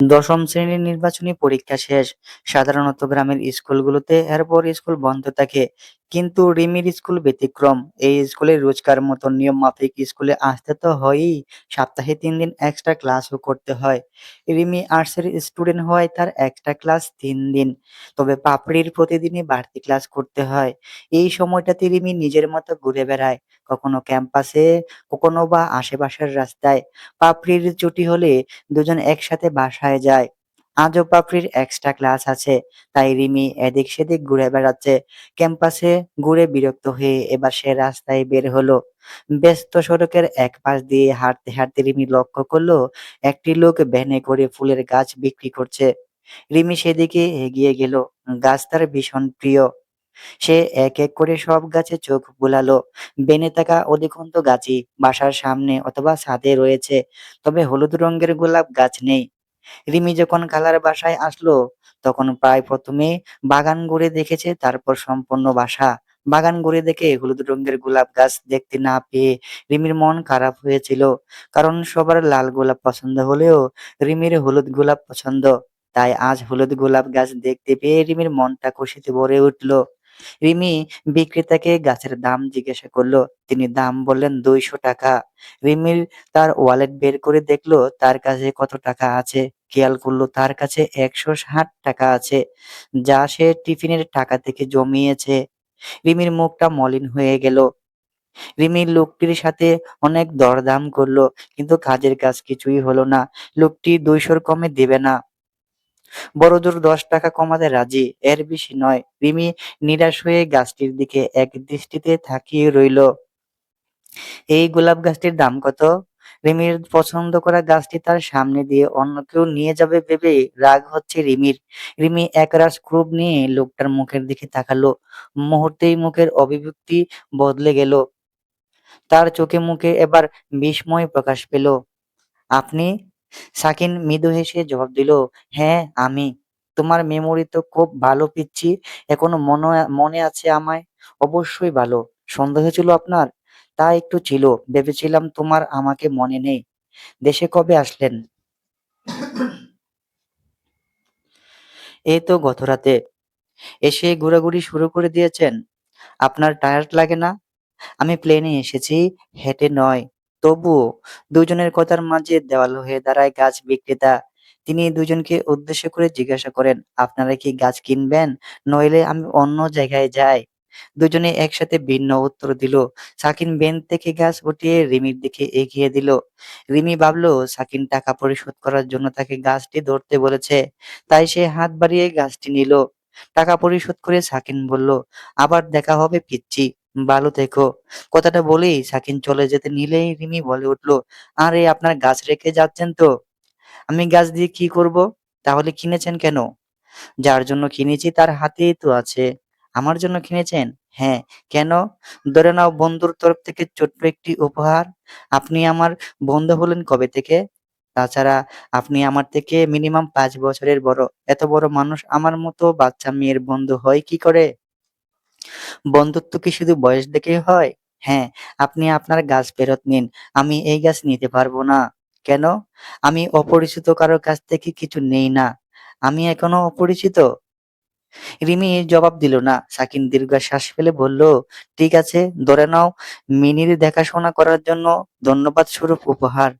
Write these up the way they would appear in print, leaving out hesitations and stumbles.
দশম শ্রেণীর নির্বাচনী পরীক্ষা শেষ। সাধারণত গ্রামের স্কুলগুলোতে এরপর স্কুল বন্ধ থাকে। কিন্তু রিমির স্কুল ব্যতিক্রম। এই স্কুলে রোজকার মতো নিয়ম মাফিক স্কুলে আসতে তো হয়ই, সপ্তাহে ৩ দিন এক্সট্রা ক্লাসও করতে হয়। রিমি আর্টসের স্টুডেন্ট হওয়ায় তার এক্সট্রা ক্লাস ৩ দিন। তবে পাপড়ির প্রতিদিনই বাড়তি ক্লাস করতে হয়। এই সময়টাতে রিমি নিজের মতো ঘুরে বেড়ায়, কখনো ক্যাম্পাসে, কখনো বা আশেপাশের রাস্তায়। পাপড়ির ছুটি হলে দুজন একসাথে বাসায় যায়। আজও পাপড়ির এক্সট্রা ক্লাস আছে, তাই রিমি এদিক সেদিক ঘুরে বেড়াচ্ছে। ক্যাম্পাসে ঘুরে বিরক্ত হয়ে এবার সে রাস্তায় বের হলো। ব্যস্ত সড়কের এক পাশ দিয়ে হাঁটতে হাঁটতে রিমি লক্ষ্য করলো একটি লোক ভ্যানে করে ফুলের গাছ বিক্রি করছে। রিমি সেদিকে এগিয়ে গেল। গাছ তার ভীষণ প্রিয়। সে এক এক করে সব গাছে চোখ বুলালো। বেনে থাকা অধিকাংশ গাছই বাসার সামনে অথবা ছাদে রয়েছে, তবে হলুদ রঙের গোলাপ গাছ নেই। রিমি যখন খালার বাসায় আসলো, তখন প্রায় প্রথমে বাগান ঘুরে দেখেছে, তারপর সম্পূর্ণ বাসা। বাগান ঘুরে দেখে হলুদ রঙের গোলাপ গাছ দেখতে না পেয়ে রিমির মন খারাপ হয়েছিল। কারণ সবার লাল গোলাপ পছন্দ হলেও রিমির হলুদ গোলাপ পছন্দ। তাই আজ হলুদ গোলাপ গাছ দেখতে পেয়ে রিমির মনটা খুশিতে ভরে উঠলো। রিমি বিক্রেতাকে গাছের দাম জিজ্ঞাসা করলো। তিনি দাম বললেন ২০০ টাকা। রিমির তার ওয়ালেট বের করে দেখলো তার কাছে কত টাকা আছে। খেয়াল করলো তার কাছে ১৬০ টাকা আছে, যা সে টিফিনের টাকা থেকে জমিয়েছে। রিমির মুখটা মলিন হয়ে গেল। রিমি লোকটির সাথে অনেক দরদাম করলো, কিন্তু কাজের কাজ কিছুই হলো না। লোকটি ২০০-র কমে দেবে না। বড়জোর ১০ টাকা কমাতে রাজি, এর বেশি নয়। রিমি নিরাশ হয়ে গাছটির দিকে একদৃষ্টিতে তাকিয়ে রইল। এই গোলাপ গাছটির দাম কত? রিমির পছন্দ করা গাছটি তার সামনে দিয়ে অন্য কেউ নিয়ে যাবে ভেবে রাগ হচ্ছে রিমির। রিমি একরাশ ক্রোধ নিয়ে লোকটার মুখের দিকে তাকালো। মুহূর্তেই মুখের অভিব্যক্তি বদলে গেল। তার চোখে মুখে এবার বিস্ময় প্রকাশ পেল। আপনি? সাকিন মৃদু হেসে জবাব দিল, হ্যাঁ আমি। তোমার মেমোরি তো খুব ভালো পিচ্চি, এখনো মনে আছে আমায়? অবশ্যই ভালো। সন্দেহ ছিল আপনার? তা একটু ছিল, ভেবেছিলাম তোমার আমাকে মনে নেই। দেশে কবে আসলেন? এই তো গত রাতে। এসে ঘোরাঘুরি শুরু করে দিয়েছেন? আপনার টায়ার্ড লাগে না? আমি প্লেনে এসেছি, হেঁটে নয়। তবুও। দুজনের কথার মাঝে দেওয়াল হয়ে দাঁড়ায় গাছ বিক্রেতা। তিনি দুজনকে উদ্দেশ্য করে জিজ্ঞাসা করেন, আপনারা কি গাছ কিনবেন, নইলে আমি অন্য জায়গায় যাই? দুজনে একসাথে ভিন্ন উত্তর দিল। সাকিন বেন থেকে গাছ উঠিয়ে রিমির দিকে এগিয়ে দিল। রিমি ভাবলো সাকিন টাকা পরিশোধ করার জন্য তাকে গাছটি ধরতে বলেছে, তাই সে হাত বাড়িয়ে গাছটি নিল। টাকা পরিশোধ করে সাকিন বলল, আবার দেখা হবে পিচ্চি, ভালো থেকো। কথাটা বলেই সাকিন চলে যেতে নিলেই রিমি বলে উঠল, আরে আপনার গাছ রেখে যাচ্ছেন তো? আমি গাছ দিয়ে কি করব? তাহলে কিনেছেন কেন? যার জন্য কিনেছি তার হাতেই তো আছে। আমার জন্য কিনেছেন? হ্যাঁ। কেন? ধরে নাও বন্ধুর তরফ থেকে ছোট্ট একটি উপহার। আপনি আমার বন্ধু হলেন কবে থেকে? তাছাড়া আপনি আমার থেকে মিনিমাম ৫ বছরের বড়। এত বড় মানুষ আমার মতো বাচ্চা মেয়ের বন্ধু হয় কি করে? বন্ধুত্ব কি শুধু বয়স দেখেই হয়? হ্যাঁ, আপনি আপনার গাছ ফেরত নিন। আমি এই গাছ নিতে পারবো না। কেন? আমি অপরিচিত কারো কাছ থেকে কিছু নেই না। আমি এখনো অপরিচিত? রিমি জবাব দিল না। সাকিন দীর্ঘশ্বাস ফেলে বলল, ঠিক আছে, ধরে নাও মিনির দেখাশোনা করার জন্য ধন্যবাদ স্বরূপ উপহার।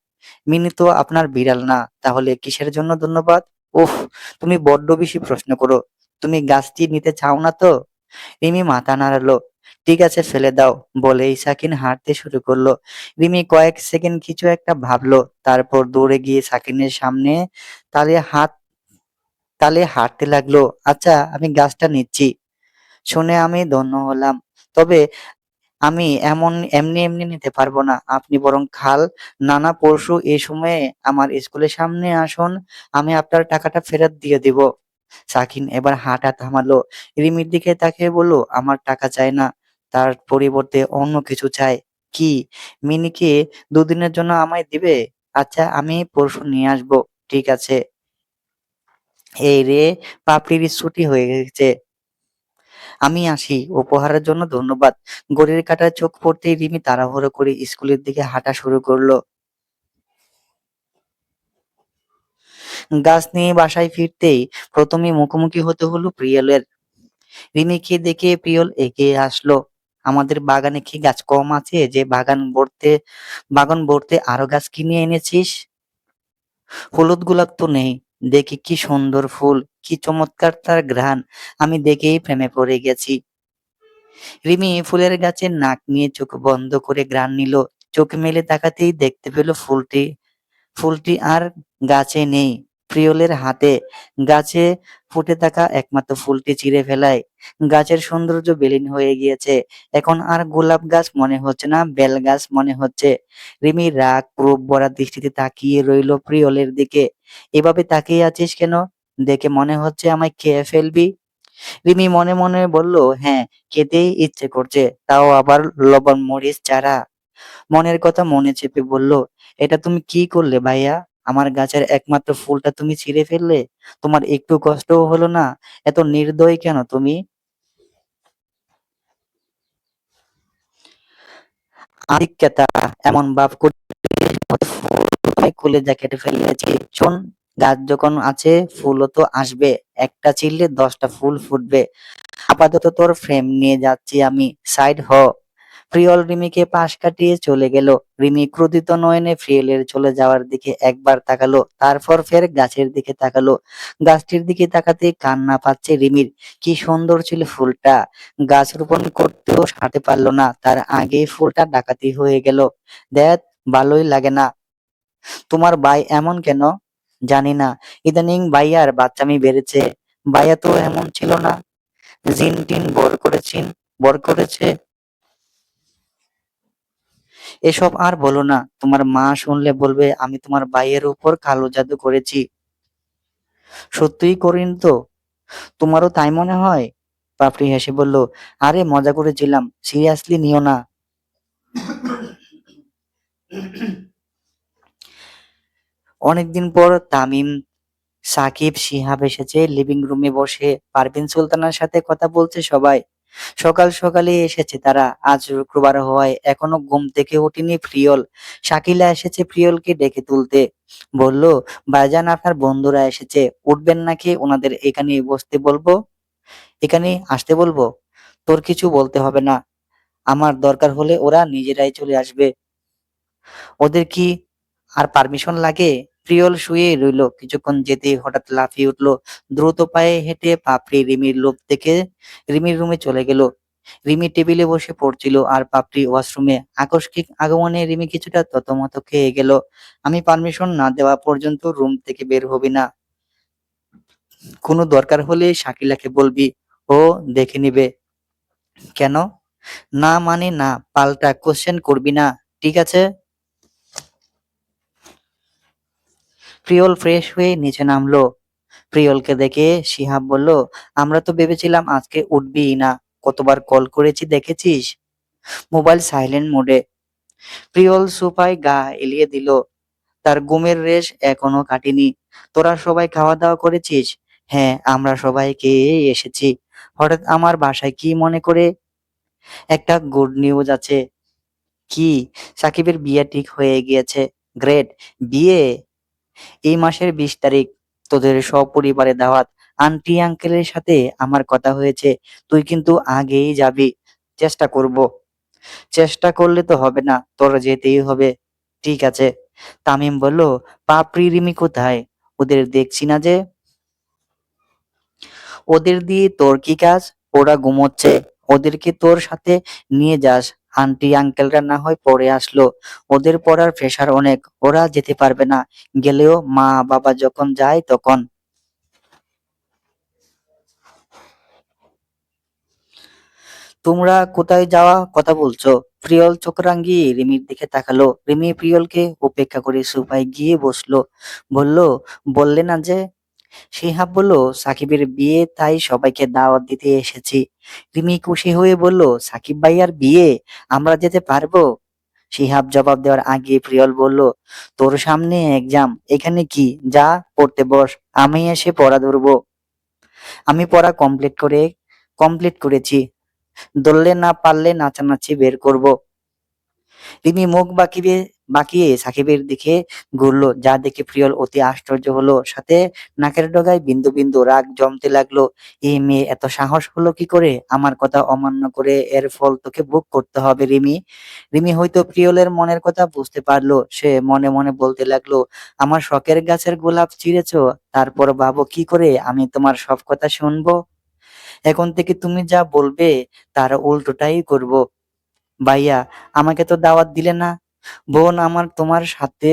মিনি তো আপনার বিড়াল না, তাহলে কিসের জন্য ধন্যবাদ? উফ, তুমি বড্ড বেশি প্রশ্ন করো। তুমি গাছটি নিতে চাও না তো? রিমি মাথা নাড়ালো। ঠিক আছে, ফেলে দাও বলেই সাকিন হাঁটতে শুরু করলো। রিমি কয়েক সেকেন্ড কিছু একটা ভাবলো, তারপর দৌড়ে গিয়ে সাকিনের সামনে তালে হাত তালে হাঁটতে লাগলো। আচ্ছা, আমি গাছটা নিচ্ছি। শুনে আমি ধন্য হলাম। তবে আমি এমনি এমনি নিতে পারবো না। আপনি বরং নানা পরশু এই সময়ে আমার স্কুলের সামনে আসুন। আমি আপনার টাকাটা ফেরত দিয়ে দিব। সাকিন এবার হাঁটা থামালো। রিমির দিকে তাকিয়ে বলল, আমার টাকা চাই না। তার পরিবর্তে অন্য কিছু চাই। কি? মিনিকে ২ দিনের জন্য আমায় দিবে? আচ্ছা, আমি পরশু নিয়ে আসবো। ঠিক আছে। এই রে, পাপড়ির ছুটি হয়ে গেছে। আমি আসি। উপহারের জন্য ধন্যবাদ। ঘড়ির কাঁটায় চোখ পড়তেই রিমি তাড়াহুড়ো করে স্কুলের দিকে হাঁটা শুরু করলো। গাছ নিয়ে বাসায় ফিরতেই প্রথমে মুখোমুখি হতে হলো প্রিয়লের। রিমিকে দেখে প্রিয়ল এগিয়ে আসলো। আমাদের বাগানে কি গাছ কম আছে যে বাগান ভর্তি আরো গাছ কিনে এনেছিস? হলুদ গোলাপ তো নেই। দেখি কি সুন্দর ফুল, কি চমৎকার তার ঘ্রাণ, আমি দেখেই প্রেমে পড়ে গেছি। রিমি ফুলের গাছে নাক নিয়ে চোখ বন্ধ করে ঘ্রাণ নিল। চোখ মেলে তাকাতেই দেখতে পেল ফুলটি আর গাছে নেই, প্রিয়লের হাতে। গাছে ফুটে থাকা একমাত্র ফুলটি ছিঁড়ে ফেলায় গাছের সৌন্দর্য বিলীন হয়ে গিয়েছে। এখন আর গোলাপ গাছ মনে হচ্ছে না, বেল গাছ মনে হচ্ছে। রিমি রাগ ক্রোধ ভরা দৃষ্টিতে তাকিয়ে রইল প্রিয়লের দিকে। এভাবে তাকিয়ে আছিস কেন? দেখে মনে হচ্ছে আমায় খেয়ে ফেলবি। রিমি মনে মনে বলল, হ্যাঁ, খেতেই ইচ্ছে করছে, তাও আবার লবণ মরিচ ছাড়া। মনের কথা মনে চেপে বলল, এটা তুমি কি করলে ভাইয়া? আমার গাছের একমাত্র ফুলটা তুমি ছিঁড়ে ফেললে। তোমার একটু কষ্টও হলো না? এত নির্দয় কেন তুমি? আধিক্যেতা, এমন ভাব কলেজা কেটে ফেলেছি। শোন, গাছ যখন আছে ফুলও তো আসবে। একটা ছিঁড়লে 10টা ফুল ফুটবে। আপাতত তোর ফ্রেম নিয়ে যাচ্ছি আমি, সাইড হ। প্রিয়ল রিমিকে পাশ কাটিয়ে চলে গেল। রিমি ক্রোধিত নয়নে প্রিয়লের চলে যাওয়ার দিকে একবার তাকালো, তারপর ফের গাছের দিকে তাকালো। গাছটির দিকে তাকাতে কান্না পাচ্ছে রিমির। কি সুন্দর ছিল ফুলটা। গাছ রোপণ করতেও সারতে পারলো না, তার আগেই ফুলটা ডাকাতি হয়ে গেল। দেখ, ভালোই লাগে না। তোমার ভাই এমন কেন? জানি না, ইদানিং ভাইয়ার বাচ্চামি বেড়েছে। ভাইয়া তো এমন ছিল না। জিন টিন বর করেছে। এসব আর বলো না, তোমার মা শুনলে বলবে আমি তোমার ভাইয়ের উপর কালো জাদু করেছি। সত্যিই করিনি তো? তোমারও তাই মনে হয়? পাপড়ি হেসে বলল, আরে মজা করেছিলাম, সিরিয়াসলি নিও না। অনেকদিন পর তামিম, সাকিব, শিহাব এসেছে। লিভিং রুমে বসে পারভিন সুলতানার সাথে কথা বলছে সবাই। সকাল সকালে এসেছে তারা। আজ শুক্রবার হওয়ায় এখনো ঘুম থেকে ওঠেনি প্রিয়ল। শাকিলা এসেছে প্রিয়লকে ডেকে তুলতে। বলল, ভাইজান, আপনার বন্ধুরা এসেছে, উঠবেন নাকি ওনাদের এখানে বসতে বলবো? এখানে আসতে বলবো? তোর কিছু বলতে হবে না, আমার দরকার হলে ওরা নিজেরাই চলে আসবে। ওদের কি আর পারমিশন লাগে? প্রিয়ল শুয়ে রইল। কিছুক্ষণ যেতেই হঠাৎ লাফিয়ে উঠলো। দ্রুত পায়ে হেঁটে পাপড়ি রিমির লোভ দেখে রিমির রুমে চলে গেল। রিমি টেবিলে বসে পড়ছিল আর পাপড়ি ওয়াশরুমে। আকস্মিক আগমনে রিমি কিছুটা থতমত খেয়ে গেল। আমি পারমিশন না দেওয়া পর্যন্ত রুম থেকে বের হবি না। কোনো দরকার হলে শাকিলাকে বলবি, ও দেখে নিবে। কেন? না মানে না, পাল্টা কোশ্চেন করবি না, ঠিক আছে? প্রিয়ল ফ্রেশ হয়ে নিচে নামলো। প্রিয়লকে দেখে শিহাব বলল, আমরা তো ভেবেছিলাম আজকে উঠবিই না। কতবার কল করেছি দেখেছিস? মোবাইল সাইলেন্ট মোডে। প্রিয়ল সোফায় গা এলিয়ে দিল। তার ঘুমের রেশ এখনো কাটেনি। তোরা সবাই খাওয়া দাওয়া করেছিস? হ্যাঁ, আমরা সবাই খেয়ে এসেছি। হঠাৎ আমার বাসায় কি মনে করে? একটা গুড নিউজ আছে। কি? সাকিবের বিয়ে ঠিক হয়ে গিয়েছে। গ্রেট। বিয়ে এই মাসের 20 তারিখ। তোদের সপরিবারে দাওয়াত। আন্টি আঙ্কেলের সাথে আমার কথা হয়েছে, তুই কিন্তু আগেই যাবি। চেষ্টা করব। চেষ্টা করলে তো হবে না, তোর যেতেই হবে। ঠিক আছে। তামিম বলল, পাপড়ি রিমি কোথায়? ওদের দেখছি না যে। ওদের দিয়ে তোর কি কাজ? ওরা ঘুমোচ্ছে। ওদেরকে তোর সাথে নিয়ে যাস। আন্টি আঙ্কেলরা না হয় পরে আসলো, ওদের পড়ার প্রেশার অনেক, ওরা যেতে পারবে না। গেলেও মা বাবা যখন যায় তখন। তোমরা কোথায় যাওয়া কথা বলছো? প্রিয়ল চোখ রাঙিয়ে রিমির দিকে তাকালো। রিমি প্রিয়লকে উপেক্ষা করে সোফায় গিয়ে বসলো। বলল, বললে না যে? শিহাব বলল, সাকিবের বিয়ে, তাই সবাইকে দাওয়াত দিতে এসেছি। রিমি খুশি হয়ে বলল, সাকিব ভাইয়ার বিয়ে, আমরা যেতে পারবো? শিহাব জবাব দেওয়ার আগে প্রিয়ল বলল, তোর সামনে এক্সাম, এখানে কি, যা পড়তে বস, আমি এসে পড়া ধরবো। আমি পড়া কমপ্লিট করেছি। ধরলে না পারলে নাচানাচি বের করব। রিমি মুখ বাঁকিয়ে বাকিয়ে সাকিবের দিকে ঘুরলো, যা দেখে প্রিয়ল অতি আশ্চর্য হলো, সাথে নাকের ডগায় বিন্দু বিন্দু রাগ জমতে লাগলো। এই মেয়ে এত সাহস হলো কি করে আমার কথা অমান্য করে, এর ফল তোকে ভোগ করতে হবে রিমি। রিমি হয়তো প্রিয়লের মনের কথা বুঝতে পারলো, সে মনে মনে বলতে লাগলো, আমার শখের গাছের গোলাপ চিড়েছো, তারপর ভাবো কি করে আমি তোমার সব কথা শুনবো। এখন থেকে তুমি যা বলবে তার উল্টোটাই করব। ভাইয়া, আমাকে তো দাওয়াত দিলে না। বোন আমার তোমার সাথে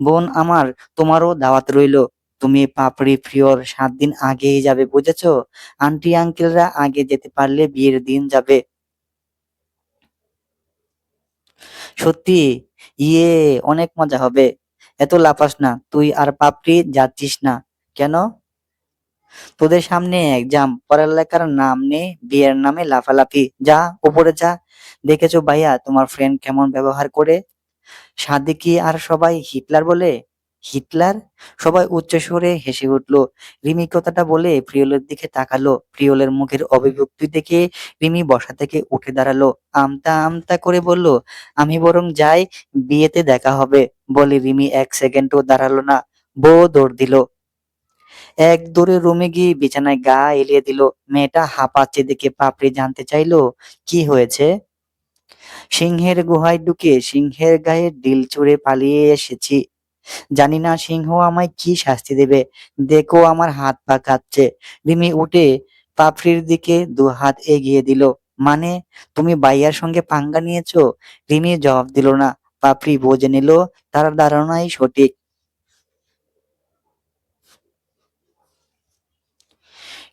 বোন আমার তোমারও দাওয়াত রইলো। তুমি পাপড়ি প্রিয়র 7 দিন আগেই যাবে, বুঝেছো? আন্টি আঙ্কেলরা আগে যেতে পারলে বিয়ের দিন যাবে। সত্যি? ইয়ে, অনেক মজা হবে। এত লাফাস না, তুই আর পাপড়ি যাচ্ছিস না কেন? তোদের সামনে এক্সাম, পড়ালেখার নাম নেই, বিয়ের নামে লাফালাফি। যা, উপরে যা। দেখেছো ভাইয়া তোমার ফ্রেন্ড কেমন ব্যবহার করে? সাদেকি আর সবাই হিটলার বলে। হিটলার? সবাই উচ্চস্বরে হেসে উঠলো। রিমি কথাটা বলে প্রিয়লের দিকে তাকালো। প্রিয়লের মুখের অভিব্যক্তি দেখে রিমি বসা থেকে উঠে দাঁড়ালো, আমতা আমতা করে বলল, আমি বরং যাই, বিয়েতে দেখা হবে। বলে রিমি 1 সেকেন্ডও দাঁড়ালো না, বউ দৌড় দিল। এক দৌড়ে রুমে গিয়ে বিছানায় গা এলিয়ে দিল। মেয়েটা হাঁপাচ্ছে দেখে পাপড়ি জানতে চাইলো, কি হয়েছে? সিংহের গুহায় ঢুকে সিংহের গায়ে ডিল ছুঁড়ে পালিয়ে এসেছি। জানি না সিংহ আমায় কি শাস্তি দেবে। দেখো আমার হাত পা কাঁপছে। রিমি উঠে পাপড়ির দিকে 2 হাত এগিয়ে দিল। মানে, তুমি ভাইয়ার সঙ্গে পাঙ্গা নিয়েছো? রিমি জবাব দিল না। পাপড়ি বুঝে নিল তার ধারণাই সঠিক।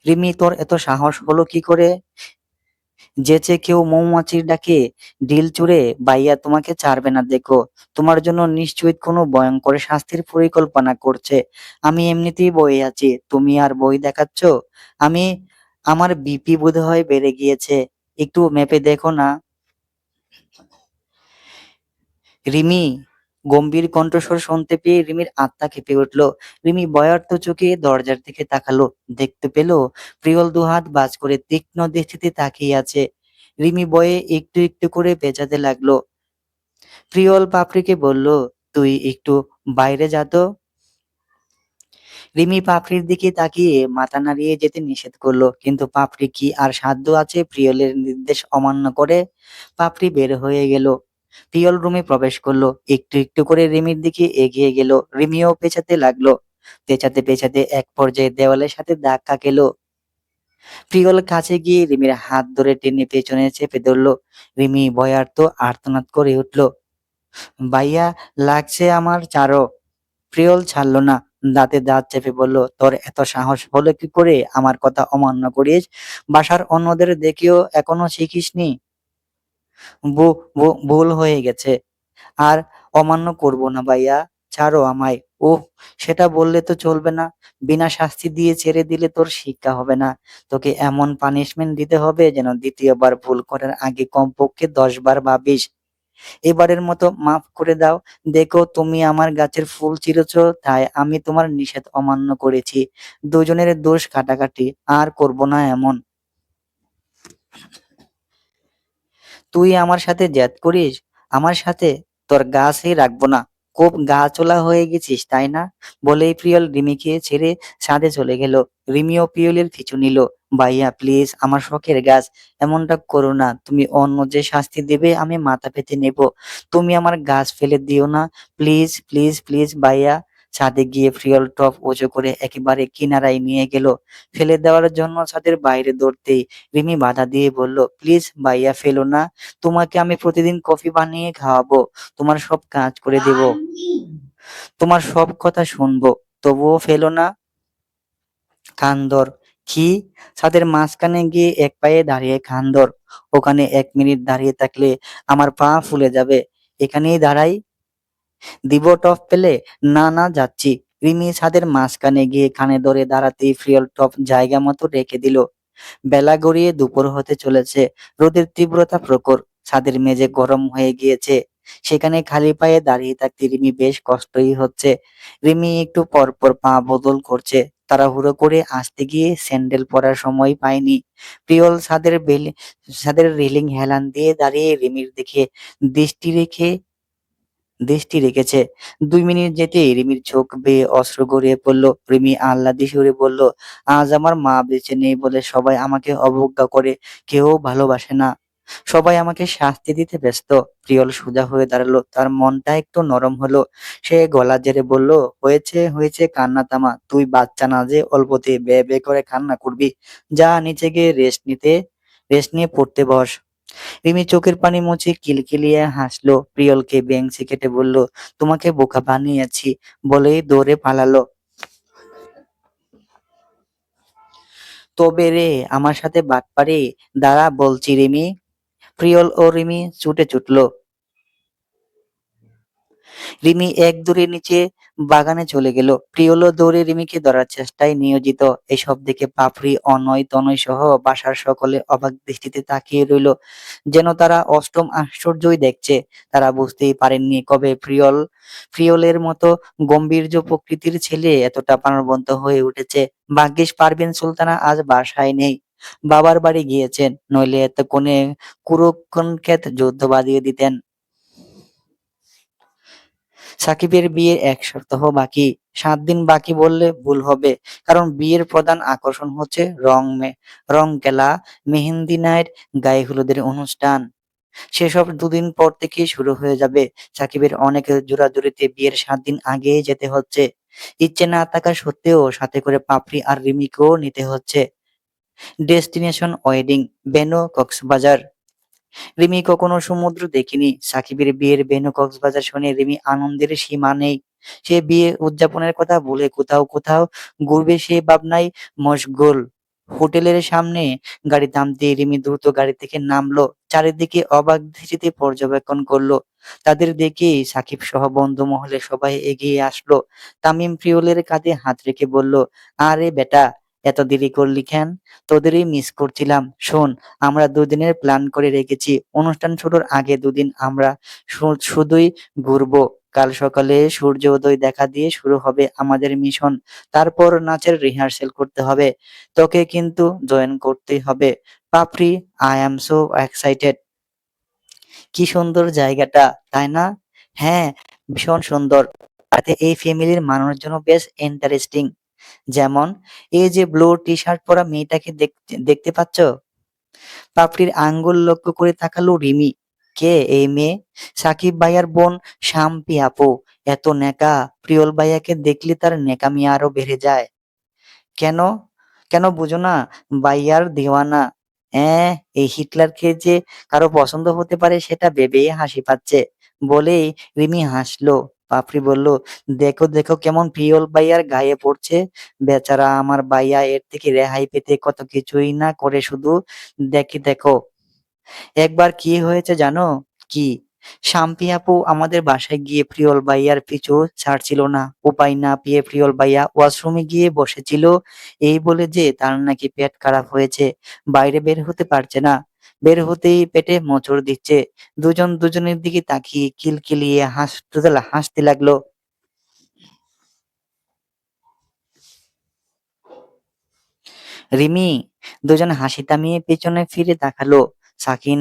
রিমি, তোর এত সাহস হলো কি করে? যেচে কেউ মৌমাছির ডাকে ডিল চুড়ে, ভাইয়া তোমাকে ছাড়বে না দেখো। তোমার জন্য নিশ্চয়ই কোনো ভয়ঙ্কর শাস্তির পরিকল্পনা করছে। আমি এমনিতেই বয়ে আছি, তুমি আর বই দেখাচ্ছ। আমি আমার বিপি বোধহয় বেড়ে গিয়েছে, একটু মেপে দেখো না। রিমি, গম্ভীর কণ্ঠস্বর শুনতে পেয়ে রিমির আত্মা কেঁপে উঠল। রিমি ভয়ার্ত চোখে দরজার দিকে তাকালো, দেখতে পেল প্রিয়ল 2 হাত বাজ করে তীক্ষ্ণ দৃষ্টিতে তাকিয়ে আছে। রিমি ভয়ে একটু একটু করে পেঁচাতে লাগলো। প্রিয়ল পাপড়িকে বলল, তুই একটু বাইরে যা তো। রিমি পাপড়ির দিকে তাকিয়ে মাথা নাড়িয়ে যেতে নিষেধ করলো, কিন্তু পাপড়ি কি আর সাধ্য আছে প্রিয়লের নির্দেশ অমান্য করে? পাপড়ি বের হয়ে গেল। প্রিয়ল রুমে প্রবেশ করলো, একটু একটু করে রিমির দিকে এগিয়ে গেল। রিমিও পেছাতে লাগলো। পেছাতে পেছাতে এক পর্যায়ে দেওয়ালের সাথে ধাক্কা খেলো। প্রিয়ল কাছে গিয়ে রিমির হাত ধরে টেনে পেছনে চেপে ধরলো। রিমি ভয়ার্ত আর্তনাদ করে উঠলো, ভাইয়া, লাগছে আমার, ছাড়ো। প্রিয়ল ছাড়লো না, দাঁতে দাঁত চেপে বলল, তোর এত সাহস হলো কি করে আমার কথা অমান্য করিস? বাসার অন্যদের দেখেও এখনো শিখিসনি? ভুল হয়ে গেছে, আর অমান্য করব না ভাইয়া, ছাড়ো আমায়। ওহ, সেটা বললে তো চলবে না। বিনা শাস্তি দিয়ে ছেড়ে দিলে তোর শিক্ষা হবে না। তোকে এমন পানিশমেন্ট দিতে হবে যেন দ্বিতীয়বার ভুল করার আগে কমপক্ষে 10 বার ভাবিস। এবারের মতো মাফ করে দাও। দেখো, তুমি আমার গাছের ফুল ছিঁড়েছো, তাই আমি তোমার নিষেধ অমান্য করেছি। দুজনের দোষ কাটাকাটি আর করব না এমন। তুই আমার সাথে জেদ করিস? আমার সাথে? তোর গাছই রাখবো না। খুব গা চোলা হয়ে গেছিস তাই না? বলেই প্রিয়ল রিমিকে ছেড়ে ছাদে চলে গেল। রিমিও প্রিয়লের পিছু নিল। ভাইয়া প্লিজ, আমার শখের গাছ, এমনটা করো না। তুমি অন্য যে শাস্তি দেবে আমি মাথা পেতে নেব। তুমি আমার গাছ ফেলে দিও না, প্লিজ প্লিজ প্লিজ ভাইয়া। ছাদে গিয়ে প্রিয়ল টপ উঁচু করে একেবারে কিনারায় নিয়ে গেল। ফেলে দেওয়ার জন্য ছাদের বাইরে দৌড়তেই রিমি বাধা দিয়ে বলল, প্লিজ ভাইয়া, ফেলো না। তোমাকে আমি প্রতিদিন কফি বানিয়ে খাওয়াবো, তোমার সব কাজ করে দেব, তোমার সব কথা শুনবো, তবুও ফেলো না। কান ধর। কি? ছাদের মাঝখানে গিয়ে এক পায়ে দাঁড়িয়ে কান ধর। ওখানে 1 মিনিট দাঁড়িয়ে থাকলে আমার পা ফুলে যাবে। এখানেই দাঁড়াই, দিব টপ পেলে? না না, যাচ্ছি। রিমি ছাদের মাঝখানে গিয়ে কানে ধরে দাঁড়াতেই প্রিয়ল টপ জায়গা মতো রেখে দিল। বেলা গড়িয়ে দুপুর হতে চলেছে। রোদের তীব্রতা প্রখর। ছাদের মেঝে গরম হয়ে গিয়েছে। সেখানে খালি পায়ে দাঁড়িয়ে থাকতে রিমি বেশ কষ্টই হচ্ছে। রিমি একটু পর পর পা বদল করছে। তাড়াহুড়ো করে আসতে গিয়ে স্যান্ডেল পরার সময় পায়নি। প্রিয়ল ছাদের রেলিং হেলান দিয়ে দাঁড়িয়ে রিমির দিকে দৃষ্টি রেখে দৃষ্টি রেখেছে। ২ মিনিট যেতেই রিমির চোখ বেয়ে অশ্রু গড়িয়ে পড়ল। রিমি আহ্লাদে সুরে বলল, আজ আমার মা বেঁচে নেই বলে সবাই আমাকে অবজ্ঞা করে, কেউ ভালোবাসে না। সবাই আমাকে শাস্তি দিতে ব্যস্ত। প্রিয়ল সোজা হয়ে দাঁড়ালো, তার মনটা একটু নরম হলো। সে গলা ঝেড়ে বলল, হয়েছে হয়েছে, কান্না থামা। তুই বাচ্চা না যে অল্পতে বে বে করে কান্না করবি। যা নিচে গিয়ে রেস্ট নিয়ে পড়তে বস। রিমি চোখের পানি মুছে কিলকিলিয়ে হাসলো। প্রিয়লকে বেঞ্চে কেটে বলল, তোমাকে বোকা বানিয়েছি, বলেই দৌড়ে পালালো। তবে রে, আমার সাথে বাটপারি? দাঁড়া বলছি রিমি। প্রিয়ল ও রিমি ছুটে ছুটল। রিমি এক দৌড়ে নিচে বাগানে চলে গেল। প্রিয়লও দৌড়ে রিমিকে ধরার চেষ্টায় নিয়োজিত। এসব দেখে পাপড়ি, অনয়, তনয় সহ বাসার সকলে অবাক দৃষ্টিতে তাকিয়ে রইল, যেন তারা অষ্টম আশ্চর্যই দেখছে। তারা বুঝতেই পারেননি কবে প্রিয়লের মতো গম্ভীর্য প্রকৃতির ছেলে এতটা প্রাণবন্ত হয়ে উঠেছে। ভাগ্যিস পারভিন সুলতানা আজ বাসায় নেই, বাবার বাড়ি গিয়েছেন, নইলে এতক্ষণে কুরুক্ষেত যুদ্ধ বাঁধিয়ে দিতেন। সাকিবের বিয়ে ১ সপ্তাহ বাকি। ৭ দিন বাকি বললে ভুল হবে, কারণ বিয়ের প্রধান আকর্ষণ হচ্ছে রং খেলা, মেহেন্দি নাইট, গায়ে হলুদের অনুষ্ঠান। সেসব ২ দিন পর থেকেই শুরু হয়ে যাবে। সাকিবের অনেক জোরাজুরিতে বিয়ের ৭ দিন আগেই যেতে হচ্ছে। ইচ্ছে না থাকা সত্ত্বেও সাথে করে পাপড়ি আর রিমিকেও নিতে হচ্ছে। Destination wedding, venue Cox's Bazar. Rimi কখনো সমুদ্র দেখেনি। সাকিবের বিয়ের ভেন্যু কক্সবাজার শুনে রিমি আনন্দের সীমা নেই। সে বিয়ে উদযাপনের কথা ভুলে কোথাও কোথাও ঘুরবে সে ভাবনায় মশগুল। হোটেলের সামনে গাড়ি থামতেই রিমি দ্রুত গাড়ি থেকে নামলো। চারিদিকে অবাক দৃষ্টিতে পর্যবেক্ষণ করলো। তাদের দেখেই সাকিব সহ বন্ধু মহলে সবাই এগিয়ে আসলো। তামিম প্রিয়লের কাঁধে হাত রেখে বলল, আরে বেটা, এত দেরি করলি কেন? তোদেরই মিস করছিলাম। শোন, আমরা ২ দিনের প্ল্যান করে রেখেছি। অনুষ্ঠান শুরুর আগে ২ দিন আমরা শুধুই ঘুরবো। কাল সকালে সূর্য উদয় দেখা দিয়ে শুরু হবে আমাদের মিশন। তারপর নাচের রিহার্সেল করতে হবে। তোকে কিন্তু জয়েন করতেই হবে। পাপড়ি, আই অ্যাম সো এক্সাইটেড। কি সুন্দর জায়গাটা, তাই না? হ্যাঁ, ভীষণ সুন্দর। তাতে এই ফ্যামিলির মানুষজনও বেশ ইন্টারেস্টিং। যেমন এই যে ব্লু টি শার্ট পরা মেয়েটাকে দেখতে পাচ্ছ? পাপড়ির আঙ্গুল লক্ষ্য করে তাকালো রিমি। কে এই মেয়ে? সাকিব ভাইয়ার বোন, শাম্পি আপু। এত নেকা! প্রিয়ল ভাইয়াকে দেখলে তার নেকামি আরো বেড়ে যায়। কেন? কেন বুঝো না? ভাইয়ার দেওয়ানা। অ্যাঁ, এই হিটলারকে যে কারো পছন্দ হতে পারে সেটা ভেবেই হাসি পাচ্ছে। বলেই রিমি হাসলো। পাপড়ি বলল, দেখো দেখো কেমন প্রিয়ল ভাইয়ার গায়ে পড়ছে। বেচারা আমার ভাইয়া এর থেকে রেহাই পেতে কত কিছুই না করে, শুধু দেখো। একবার কি হয়েছে জানো? কি? শাম্পি আপু আমাদের বাসায় গিয়ে প্রিয়ল ভাইয়ার পিছু ছাড়ছিল না। উপায় না পেয়ে প্রিয়ল ভাইয়া ওয়াশরুমে গিয়ে বসেছিল। এই বলে যে তার নাকি পেট খারাপ হয়েছে, বাইরে বের হতে পারছে না। বের হতেই পেটে মোচড় দিচ্ছে। দুজন দুজনের দিকে তাকিয়ে কিলকিলিয়ে হাসতে লাগলো। রিমি, দুজন হাসি থামিয়ে পেছনে ফিরে তাকালো। সাকিন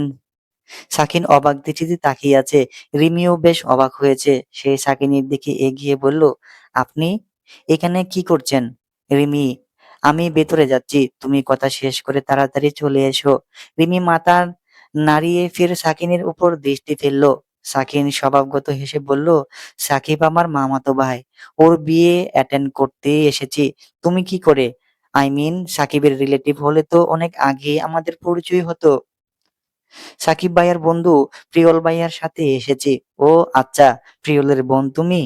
সাকিন অবাক দৃষ্টিতে তাকিয়ে আছে। রিমিও বেশ অবাক হয়েছে। সে সাকিনের দিকে এগিয়ে বলল, আপনি এখানে কি করছেন? রিমি, আমি ভেতরে যাচ্ছি, তুমি কথা শেষ করে তাড়াতাড়ি চলে এসো। রিমি মাথা নাড়িয়ে ফের সাকিনের উপর দৃষ্টি ফেললো। সাকিন স্বভাবগত হেসে বলল, সাকিব আমার মামাতো ভাই, ওর বিয়ে অ্যাটেন্ড করতে এসেছি। তুমি কি করে? আই মিন, সাকিবের রিলেটিভ হলে তো অনেক আগে আমাদের পরিচয় হতো। সাকিব ভাইয়ার বন্ধু প্রিয়ল ভাইয়ার সাথে এসেছি। ও আচ্ছা, প্রিয়লের বোন তুমি?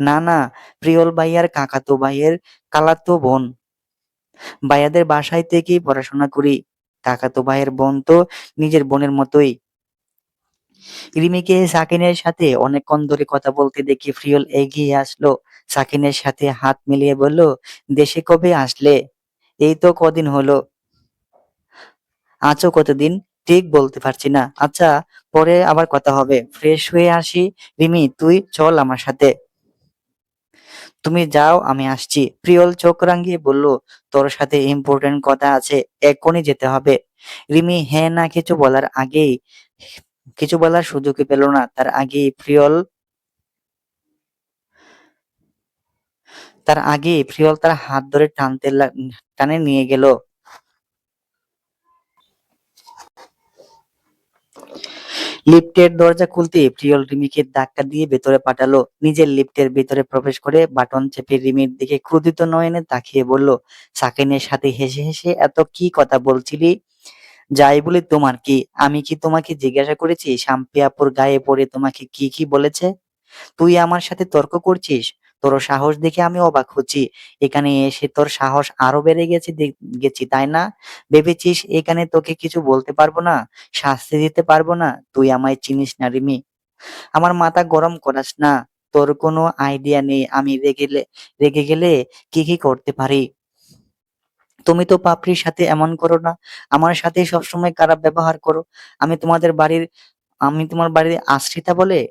না না, প্রিয়ল ভাইয়ার কাকাতো ভাইয়ের খালাতো বোন। ভাইয়াদের বাসায় থেকেই পড়াশোনা করি। কাকাতো ভাইয়ের বোন তো নিজের বোনের মতোই। রিমিকে সাকিনের সাথে অনেকক্ষণ ধরে কথা বলতে দেখে প্রিয়ল এগিয়ে আসলো। সাকিনের সাথে হাত মিলিয়ে বলল, দেশে কবে আসলে? এই তো কদিন হলো। আছো কতদিন? ঠিক বলতে পারছি না। আচ্ছা, পরে আবার কথা হবে। ফ্রেশ হয়ে আসি। রিমি, তুই চল আমার সাথে। তুমি যাও, আমি আসছি। প্রিয়ল চোখ রাঙিয়ে বলল, তোর সাথে ইম্পর্টেন্ট কথা আছে, এক্ষুনি যেতে হবে। রিমি হ্যাঁ না কিছু বলার সুযোগই পেল না। তার আগেই প্রিয়ল তার আগে প্রিয়ল তার হাত ধরে টানে নিয়ে গেল। লিফটের দরজা খুলতেই প্রিয়ল রিমিকে ধাক্কা দিয়ে ভেতরে পাঠালো। নিজের লিফটের ভেতরে প্রবেশ করে বাটন চেপে রিমির দিকে ক্রোধিত নয়নে তাকিয়ে বলল, সাকিনের সাথে হেসে হেসে এত কি কথা বলছিলি? যাই বলে তোমার কি? আমি কি তোমাকে জিজ্ঞাসা করেছি শাম্পি আপুর গায়ে পড়ে তোমাকে কি কি বলেছে? তুই আমার সাথে তর্ক করছিস? তোর সাহস দেখে আমি অবাক হচ্ছি। এখানে এসে তোর সাহস আরো বেড়ে গেছি, তাই না? ভেবেছিস এখানে তোকে কিছু বলতে পারবো না, শাস্তি দিতে পারবো না? তুই আমায় চিনিস না রিমি। আমার মাথা গরম করাস না। তোর কোনো আইডিয়া নেই আমি রেগে গেলে কি কি করতে পারি। তুমি তো পাপড়ির সাথে এমন করো না, আমার সাথে সবসময় খারাপ ব্যবহার করো। আমি তোমাদের বাড়ির আমি তোমার বাড়ির আশ্রিতা বলে?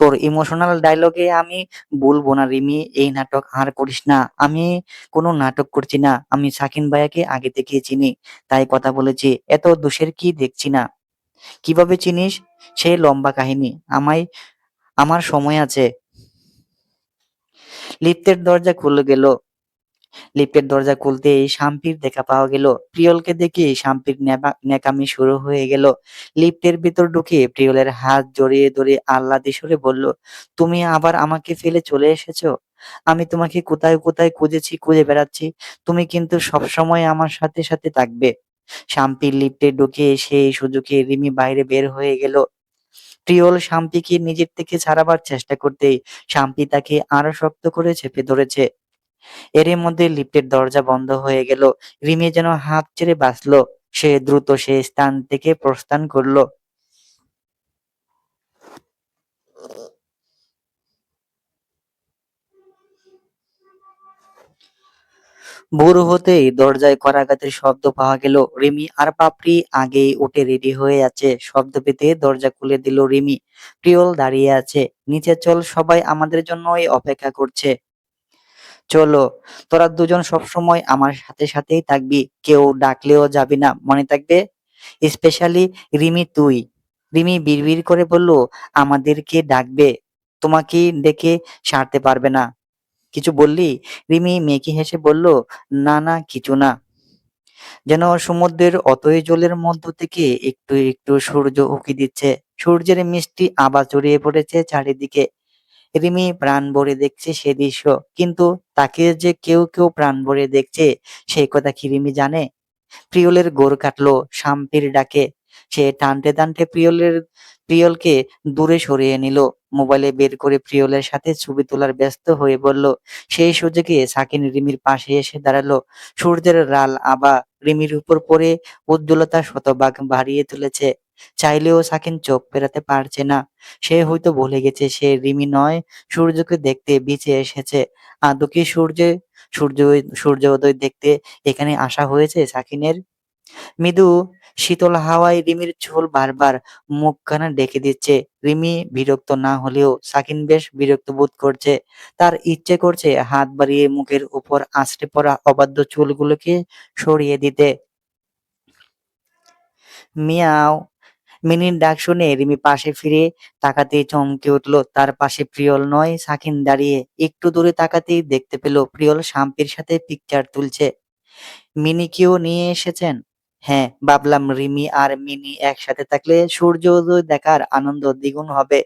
তোর ইমোশনাল ডায়লগে আমি বলবো না রিমি, এই নাটক আর করিস না। আমি কোনো নাটক করছি না। আমি সাকিন ভাইয়াকে আগে থেকে চিনি, তাই কথা বলেছি। এত দোষের কি দেখছি না? কিভাবে চিনিস? সে লম্বা কাহিনী। আমার সময় আছে। লিফটের দরজা খুলে গেল। লিফটের দরজা খুলতেই শাম্পির দেখা পাওয়া গেল। প্রিয়লকে দেখে শাম্পির ন্যাকামি শুরু হয়ে গেল। লিফটের ভিতর ঢুকে প্রিয়লের হাত জড়িয়ে ধরে আহ্লাদে সুরে বলল, তুমি আবার আমাকে ফেলে চলে এসেছো? আমি তোমাকে কোথায় কোথায় খুঁজে বেড়াচ্ছি। তুমি কিন্তু সবসময় আমার সাথে সাথে থাকবে। শাম্পির লিফটে ঢুকে সেই সুযোগে রিমি বাইরে বের হয়ে গেল। প্রিয়ল শাম্পিকে নিজের থেকে ছাড়াবার চেষ্টা করতেই শাম্পি তাকে আরো শক্ত করে চেপে ধরেছে। এরই মধ্যে লিফটের দরজা বন্ধ হয়ে গেল। রিমি যেন হাঁপ ছেড়ে বাঁচলো। সে দ্রুত সে স্থান থেকে প্রস্থান করলো। ভোর হতেই দরজায় করাঘাতের শব্দ পাওয়া গেল। রিমি আর পাপড়ি আগেই উঠে রেডি হয়ে আছে। শব্দ পেতে দরজা খুলে দিল রিমি। প্রিয়ল দাঁড়িয়ে আছে। নিচে চল, সবাই আমাদের জন্যই অপেক্ষা করছে। চলো, তোরা দুজন সবসময় আমার সাথে সাথেই থাকবি, কেউ ডাকলেও যাবি না, মনে থাকবে? স্পেশালি রিমি তুই। রিমি বিড়বিড় করে বলল, আমাদেরকে ডাকবে, তোমাকে ডেকে সারতে পারবে না। কিছু বললি? রিমি মেকি হেসে বলল, না না কিছু না। যেন সমুদ্রের অতই জলের মধ্য থেকে একটু একটু সূর্য উঁকি দিচ্ছে। সূর্যের মিষ্টি আভা ছড়িয়ে পড়েছে চারিদিকে। রিমি প্রাণ ভরে দেখছে সে দৃশ্য, কিন্তু তাকে যে কেউ কেউ প্রাণ ভরে দেখছে সেই কথা কি রিমি জানে? প্রিয়লের গোর কাটলো শাম্পির ডাকে। সে টানতে টানতে প্রিয়লকে দূরে সরিয়ে নিল। মোবাইলে বের করে প্রিয়লের সাথে ছবি তোলার ব্যস্ত হয়ে বলল। সেই সুযোগে সাকিন রিমির পাশে এসে দাঁড়ালো। সূর্যের লাল আভা রিমির উপর পড়ে উজ্জ্বলতা শতভাগ বাড়িয়ে তুলেছে। চাইলেও সাকিন চোখ ফেরাতে পারছে না। সে হয়তো ভুলে গেছে সে রিমি নয়, সূর্যকে দেখতে বেঁচে এসেছে। আদৌ কি সূর্য সূর্যোদয় দেখতে এখানে আসা হয়েছে সাকিনের? মৃদু শীতল হাওয়ায় রিমির চুল বারবার মুখখানা ডেকে দিচ্ছে। রিমি বিরক্ত না হলেও সাকিন বেশ বিরক্ত বোধ করছে। তার ইচ্ছে করছে হাত বাড়িয়ে মুখের উপর আছড়ে পড়া অবাধ্য চুলগুলোকে সরিয়ে দিতে। মিয়াও। মিনির ডাক শুনে রিমি পাশে ফিরে তাকাতেই চমকে উঠলো। তার পাশে প্রিয়ল নয়, সাকিন দাঁড়িয়ে। একটু দূরে তাকাতেই দেখতে পেল প্রিয়ল শাম্পির সাথে পিকচার তুলছে। মিনিকেও নিয়ে এসেছেন? হ্যাঁ, ভাবলাম রিমি আর মিনি একসাথে থাকলে সূর্যোদয় দেখার আনন্দ দ্বিগুণ হবে।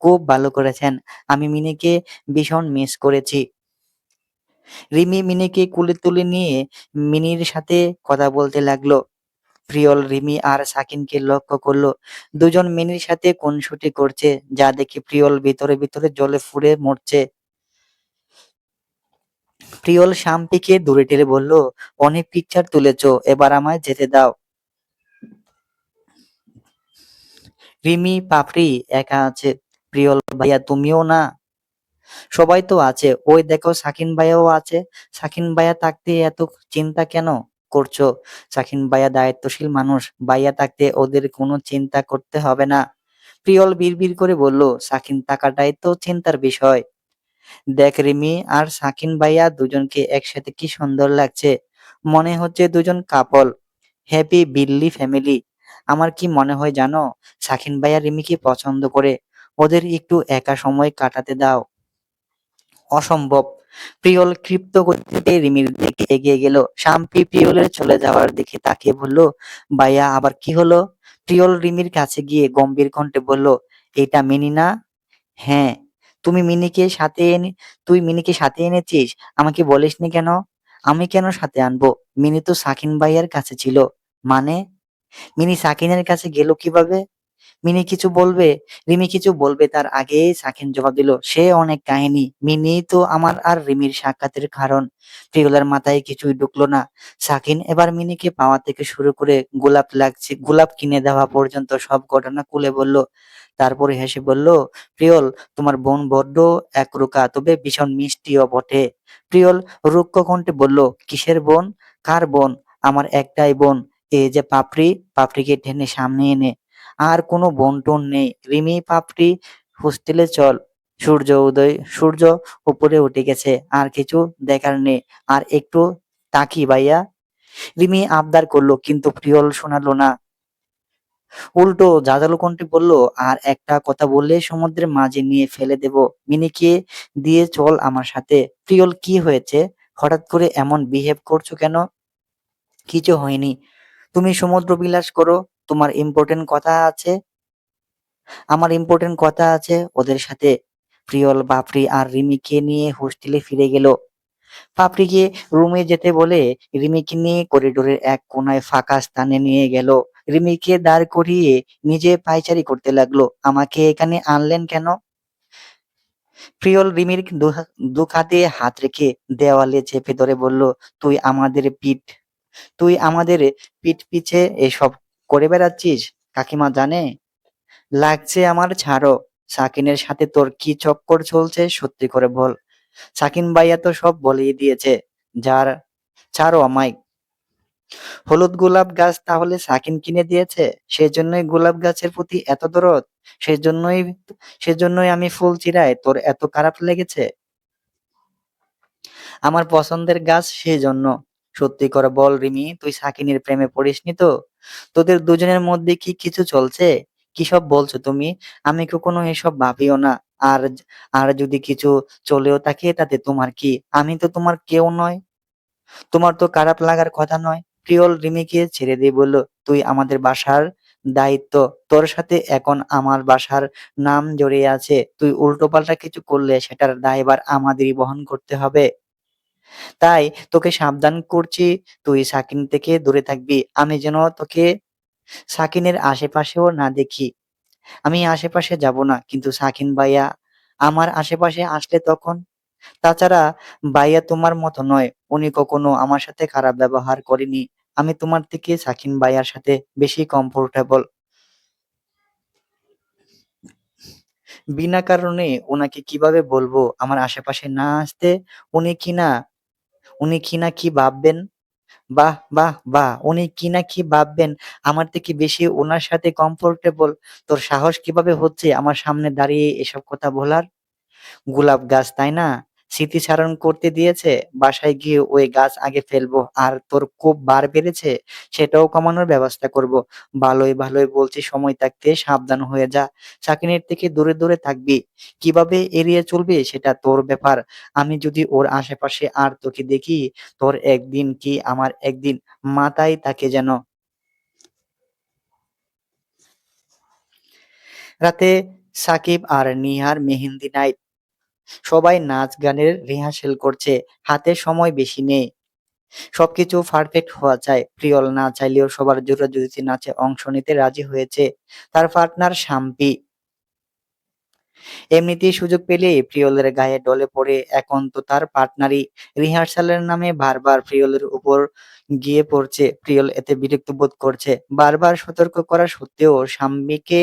খুব ভালো করেছেন। আমি মিনিকে ভীষণ মিস করেছি। রিমি মিনিকে কোলে তুলে নিয়ে মিনির সাথে কথা বলতে লাগলো। প্রিয়ল রিমি আর সাকিনকে লক্ষ্য করলো। দুজন মিনির সাথে খুনসুটি করছে, যা দেখে প্রিয়ল ভিতরে ভিতরে জ্বলে পুড়ে মরছে। প্রিয়ল শাম্পিকে দূরে ঠেলে বলল, অনেক পিকচার তুলেছো, এবার আমায় যেতে দাও। রিমি পাপড়ি একা আছে। প্রিয়ল ভাইয়া তুমিও না? সবাই তো আছে, ওই দেখো সাকিন ভাইয়াও আছে। সাকিন ভাইয়া থাকতে এত চিন্তা কেন করছো? সাকিন ভাইয়া দায়িত্বশীল মানুষ, ভাইয়া থাকতে ওদের কোনো চিন্তা করতে হবে না। প্রিয়ল বিড়বিড় করে বলল, সাকিন থাকাটাই তো চিন্তার বিষয়। দেখ রিমি আর সাকিন ভাইয়া দুজনকে একসাথে কি সুন্দর লাগছে। মনে হচ্ছে দুজন কাপল, হ্যাপি বিল্লি ফ্যামিলি। আমার কি মনে হয় জানো, সাকিন ভাইয়া রিমিকে পছন্দ করে। ওদের একটু একা সময় কাটাতে দাও। অসম্ভব। প্রিয়ল ক্ষিপ্ত গতিতে রিমির দিকে এগিয়ে গেল। শাম্পি প্রিয়লের চলে যাওয়ার দিকে তাকিয়ে বলল, ভাইয়া আবার কি হলো? প্রিয়ল রিমির কাছে গিয়ে গম্ভীর কণ্ঠে বলল, এটা মিনি না? হ্যাঁ। তুমি মিনিকে সাথে এনে তুই মিনিকে সাথে এনেছিস? আমাকে বলিসনি কেন? আমি কেন সাথে আনবো? মিনি তো সাকিন ভাইয়ার কাছে ছিল। মানে? মিনি সাকিনের কাছে গেল কিভাবে? মিনি কিছু বলবে, রিমি কিছু বলবে তার আগেই সাকিন জবাব দিল, সে অনেক কাহিনী। মিনি তো আমার আর রিমির সাক্ষাতের কারণ। প্রিয়লার মাথায় কিছুই ঢুকলো না। সাকিন এবার মিনিকে পাওয়া থেকে শুরু করে গোলাপ কিনে দেওয়া পর্যন্ত সব ঘটনা খুলে বলল। তারপরে হেসে বলল, প্রিয়ল, তোমার বোন বড্ড একরোখা, তবে ভীষণ মিষ্টিও বটে। প্রিয়ল রুক্ষ কণ্ঠে বলল, কিসের বোন? কার বোন? আমার একটাই বোন, এই যে পাপড়ি। পাপড়িকে টেনে সামনে এনে, আর কোনো বন্টন নেই। রিমি, পাপড়ি, হোস্টেলে চল। সূর্য উপরে উঠে গেছে, আর কিছু দেখার নেই। আর একটু তাকি ভাইয়া। রিমি আবদার করলো, কিন্তু প্রিয়ল শোনালো না। উল্টো জাজালো কণ্ঠে বলল, আর একটা কথা বললে সমুদ্রের মাঝে নিয়ে ফেলে দেব। মিনিকে দিয়ে চল আমার সাথে। প্রিয়ল, কি হয়েছে? হঠাৎ করে এমন বিহেভ করছো কেন? কিছু হয়নি, তুমি সমুদ্র বিলাস করো। তোমার ইম্পর্টেন্ট কথা আছে, আমার ইম্পর্টেন্ট কথা আছে ওদের সাথে। প্রিয়ল বাপরি আর রিমিকে নিয়ে হোস্টেলে ফিরে গেল। পাপড়িকে রুমে যেতে বলে রিমিকে নিয়ে করিডোরের এক কোনায় ফাঁকা স্থানে নিয়ে গেল। রিমিকে দাঁড় করিয়ে নিজে পায়চারি করতে লাগলো, আমাকে এখানে আনলেন কেন? প্রিয়ল রিমির দু কাঁধে হাত রেখে দেওয়ালে চেপে ধরে বলল, তুই আমাদের পিঠ তুই আমাদের পিঠ পিছে এসব করে বেড়াচ্ছিস? কাকিমা জানে? লাগছে আমার, ছাড়ো। সাকিনের সাথে তোর কি চক্কর চলছে সত্যি করে বল। সাকিন ভাইয়া তো সব বলেই দিয়েছে। যার ছাড়ো আমায়। হলুদ গোলাপ গাছ তাহলে সাকিন কিনে দিয়েছে? সেজন্যই গোলাপ গাছের প্রতি এত দরদ? সেজন্যই সেজন্যই আমি ফুল চিরায় তোর এত খারাপ লেগেছে? আমার পছন্দের গাছ সেজন্য। সত্যি করে বল রিমি, তুই সাকিনের প্রেমে পড়িসনি তো? তোদের দুজনের মধ্যে কি কিছু চলছে? কি সব বলছো তুমি? আমি কখনো এসব ভাবিও না। আর আর যদি কিছু চলেও থাকে তাতে তোমার কি? আমি তো তোমার কেউ নয়। তোমার তো খারাপ লাগার কথা নয়। প্রিয়ল রিমিকে ছেড়ে দিয়ে বলল, তুই আমাদের বাসার দায়িত্ব। তোর সাথে এখন আমার বাসার নাম জড়িয়ে আছে। তুই উল্টোপাল্টা কিছু করলে সেটার দায়ভার আমাদেরই বহন করতে হবে। তাই তোকে সাবধান করছি, তুই সাকিন থেকে দূরে থাকবি। আমি যেন তোকে সাকিনের আশেপাশেও না দেখি। আমি আশেপাশে যাব না, কিন্তু সাকিন ভাইয়া আমার আশেপাশে আসলে তখন? তাছাড়া ভাইয়া তোমার মতো নয়, উনি কখনো আমার সাথে খারাপ ব্যবহার করেনি। আমি তোমার থেকে সাকিন ভাইয়ার সাথে বেশি কমফোর্টেবল। বিনা কারণে ওনাকে কিভাবে বলবো আমার আশেপাশে না আসতে? উনি কিনা উনি কিনা কি ভাববেন? বাহ! বাহ! বাহ! উনি কি না কি ভাববেন আমার থেকে বেশি উনার সাথে কমফোর্টেবল। তোর সাহস কিভাবে হচ্ছে আমার সামনে দাঁড়িয়ে এসব কথা বলার? গোলাপ গাছ, তাই না? স্মৃতিচারণ করতে দিয়েছে। বাসায় গিয়ে ওই গাছ আগে ফেলবো। আর তোর খুব বার বেড়েছে, সেটাও কমানোর ব্যবস্থা করব। ভালোই বলছি, সময় থাকতে সাবধান হয়ে যা। সাকিনের থেকে দূরে থাকবি। কিভাবে এড়িয়ে চলবি সেটা তোর ব্যাপার। আমি যদি ওর আশেপাশে আর তোকে দেখি, তোর একদিন কি আমার একদিন, মাথায় থাকে যেন। রাতে সাকিব আর নিহার মেহেন্দি নাইট। সবাই নাচ গানের রিহার্সেল করছে। হাতে সময় বেশি নেই। সবকিছু পারফেক্ট হওয়া চাই। প্রিয়ল না চাইলেও সবার জোরাজুরিতে নাচে অংশ নিতে রাজি হয়েছে তার পার্টনার শাম্পি। এমনিতেই সুযোগ পেলেই প্রিয়লের গায়ে ঢলে পড়ে এখন তো তার পার্টনারই। রিহার্সালের নামে বারবার প্রিয়লের উপর গিয়ে পড়ছে। প্রিয়ল এতে বিরক্ত বোধ করছে। বারবার সতর্ক করা সত্ত্বেও শাম্মীকে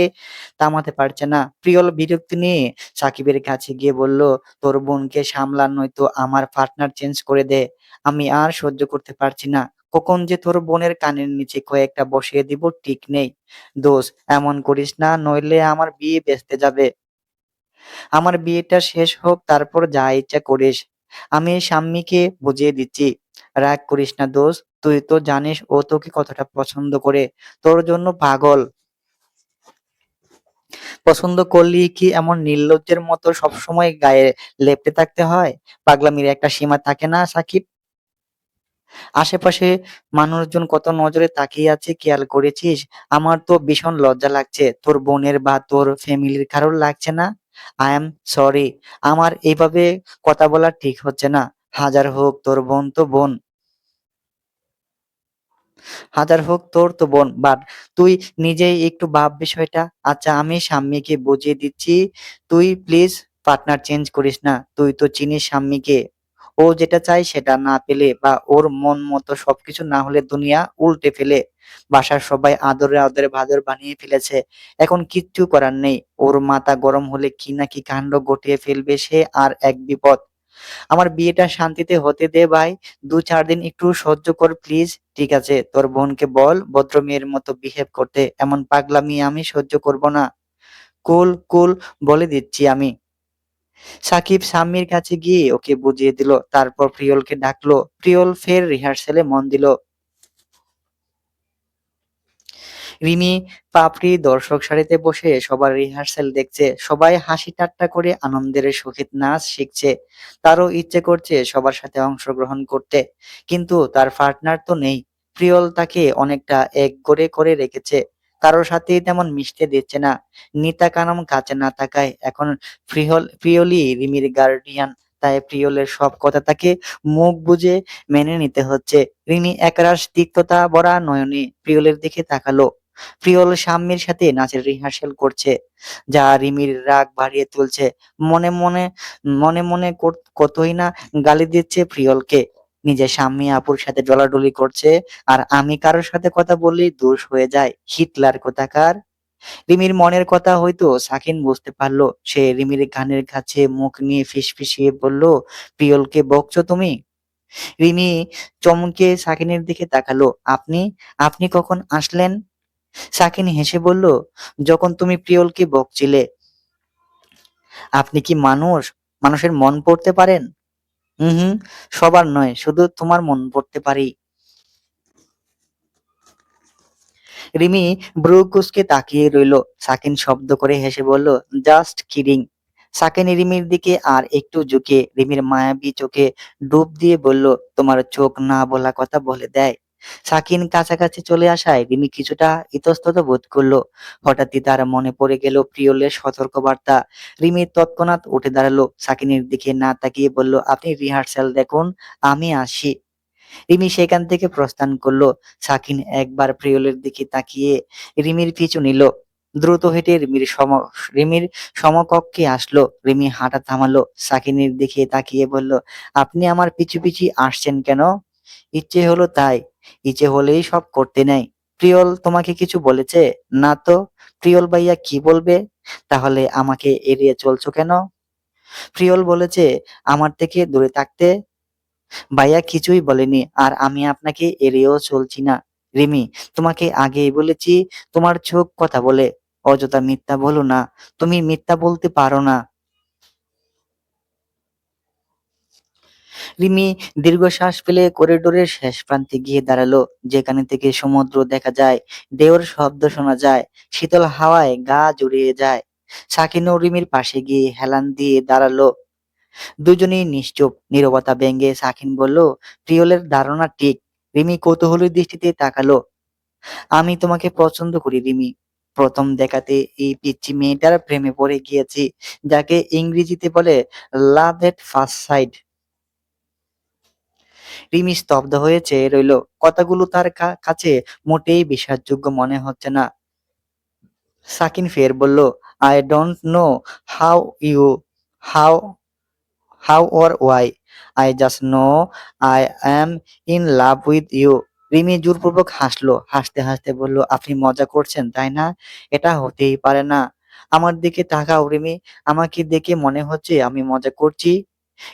থামাতে পারছে না। প্রিয়ল বিরক্তি নিয়ে সাকিবের কাছে গিয়ে বলল, তোর বোনকে সামলা, নয়তো আমার পার্টনার চেঞ্জ করে দে। আমি আর সহ্য করতে পারছি না। কখন যে তোর বোনের কানের নিচে কয়েকটা বসিয়ে দিব ঠিক নেই। দোস্ত, এমন করিস না, নইলে আমার বিয়ে ভেস্তে যাবে। আমার বিয়েটা শেষ হোক, তারপর যা ইচ্ছা করিস। আমি শাম্মীকে বুঝিয়ে দিচ্ছি। রাগ করিস না দোস্ত, তুই তো জানিস ও তোকে কতটা পছন্দ করে। তোর জন্য পাগল। পছন্দ করলেই কি এমন নির্লজ্জের মতো সবসময় গায়ে লেপ্টে থাকতে হয়? পাগলামির একটা সীমা থাকে না সাকিব? আশেপাশে মানুষজন কত নজরে তাকিয়ে আছে খেয়াল করেছিস? আমার তো ভীষণ লজ্জা লাগছে। তোর বোনের বা তোর ফ্যামিলির কারোর লাগছে না? I am sorry. আমার এভাবে কথা বলা ঠিক হচ্ছে না। হাজার হোক তোর বোন তো বোন। হাজার হোক তোর তো বোন। বাট তুই নিজেই একটু ভাব বিষয়টা। আচ্ছা আমি শাম্মীকে বুঝিয়ে দিচ্ছি। তুই প্লিজ পার্টনার চেঞ্জ করিস না। তুই তো চিনিস শাম্মীকে। ও যেটা চায় সেটা না পেলে বা ওর মন মতো সবকিছু না হলে দুনিয়া উল্টে ফেলে। বাসার সবাই আদরে আদরে বাদর বানিয়ে ফেলেছে। এখন কিচ্ছু করার নেই। ওর মাথা গরম হলে কি না কি কাণ্ড ঘটিয়ে ফেলবে সে আর এক বিপদ। আমার বিয়েটা শান্তিতে হতে দে ভাই। ২-৪ দিন একটু সহ্য কর প্লিজ। ঠিক আছে, তোর বোনকে বল ভদ্র মেয়ের মতো বিহেভ করতে। এমন পাগলামি আমি সহ্য করব না। কুল, কুল বলে দিচ্ছি আমি। সাকিব সাম্মীর কাছে গিয়ে ওকে বুঝিয়ে দিল। তারপর প্রিয়লকে ডাকলো। প্রিয়ল ফের রিহার্সেলে মন দিল। রিমি পাপড়ি দর্শক সারিতে বসে সবার রিহার্সাল দেখছে। সবাই হাসি ঠাট্টা করে আনন্দের সহিত নাচ শিখছে। তারও ইচ্ছে করছে সবার সাথে অংশগ্রহণ করতে। কিন্তু তার পার্টনার তো নেই। প্রিয়ল তাকে অনেকটা একঘরে করে রেখেছে। কারোর সাথেই তেমন মিশতে দিচ্ছে না। নিতা কানম কাছে না তাকায়। এখন প্রিয়লই রিমির গার্ডিয়ান। তাই প্রিয়লের সব কথা তাকে মুখ বুজে মেনে নিতে হচ্ছে। রিমি একরাশ তিক্ততা ভরা নয়নে প্রিয়লের দিকে তাকালো। প্রিয়ল শাম্মীর সাথে নাচের রিহার্সেল করছে, যা রিমির রাগ বাড়িয়ে তুলছে। মনে মনে মনে মনে কতই না গালি দিচ্ছে প্রিয়লকে। নিজে শাম্মী আপুর সাথে ডলাডলি করছে, আর আমি কারোর সাথে কথা বললেই দোষ হয়ে যায়। হিটলার কোথাকার। রিমির মনের কথা হয়তো সাকিন বুঝতে পারলো। সে রিমির কানের কাছে মুখ নিয়ে ফিসফিসিয়ে বলল, প্রিয়লকে বকছো তুমি? রিমি চমকে সাকিনের দিকে তাকালো। আপনি আপনি কখন আসলেন? সাকিন হেসে বলল, যখন তুমি প্রিয়লকে বকছিলে। আপনি কি মানুষ? মানুষের মন পড়তে পারেন? হুম, সবার নয়, শুধু তোমার মন পড়তে পারি। রিমি ভ্রু কুঁচকে তাকিয়ে রইল। সাকিন শব্দ করে হেসে বলল, জাস্ট কিডিং। সাকিন রিমির দিকে আর একটু ঝুঁকে রিমির মায়াবী চোখে ডুব দিয়ে বলল, তোমার চোখ না বলা কথা বলে দেয়। সাকিন কাছাকাছি চলে আসায় রিমি কিছুটা ইতস্তত বোধ করলো। হঠাৎই তার মনে পড়ে গেল প্রিয়লের সতর্কবার্তা। রিমি তৎক্ষণাৎ উঠে দাঁড়ালো। সাকিনের দিকে না তাকিয়ে বলল, আপনি রিহার্সাল দেখুন, আমি আসি। রিমি সেখান থেকে প্রস্থান করলো। সাকিন একবার প্রিয়লের দিকে তাকিয়ে রিমির পিছু নিল। দ্রুত হেঁটে রিমির সমকক্ষে আসলো। রিমি হাঁটা থামালো। সাকিনের দিকে তাকিয়ে বলল, আপনি আমার পিছু পিছু আসছেন কেন? ইচ্ছে হলো তাই। ইচ্ছে হলেই সব করতে নেই। প্রিয়ল তোমাকে কিছু বলেছে? না তো। প্রিয়ল ভাইয়া কি বলবে? তাহলে আমাকে এড়িয়ে চলছো কেন? প্রিয়ল বলেছে আমার থেকে দূরে থাকতে। ভাইয়া কিছুই বলেনি, আর আমি আপনাকে এড়িয়েও চলছি না। রিমি, তোমাকে আগেই বলেছি তোমার চোখ কথা বলে। অযথা মিথ্যা বলো না। তুমি মিথ্যা বলতে পারো না। রিমি দীর্ঘশ্বাস ফেলে করিডোরের শেষ প্রান্তে গিয়ে দাঁড়ালো, যেখানে থেকে সমুদ্র দেখা যায়, ঢেউর শব্দ শোনা যায়, শীতল হাওয়ায় গা জুড়িয়ে যায়। সাকিন ও রিমির পাশে গিয়ে হেলান দিয়ে দাঁড়ালো। দুজনেই নিশ্চুপ। নীরবতা ভেঙে সাকিন বলল, প্রিয়লের ধারণা ঠিক। রিমি কৌতূহলী দৃষ্টিতে তাকালো। আমি তোমাকে পছন্দ করি রিমি। প্রথম দেখাতে এই পিচ্চি মেয়েটার প্রেমে পড়ে গিয়েছি, যাকে ইংরেজিতে বলে লাভ এট ফার্স্ট সাইট। রিমি স্তব্ধ হয়ে চেয়ে রইল। কথাগুলো তার কাছে মোটেই বিশ্বাসযোগ্য মনে হচ্ছে না। সাকিন ফের বলল, I don't know how you how how or why. I just know I am in love with you. Rimi জোরপূর্বক হাসলো। হাসতে হাসতে বলল, আপনি মজা করছেন তাই না? এটা হতেই পারে না। আমার দিকে তাকাও রিমি। আমাকে দেখে মনে হচ্ছে আমি মজা করছি?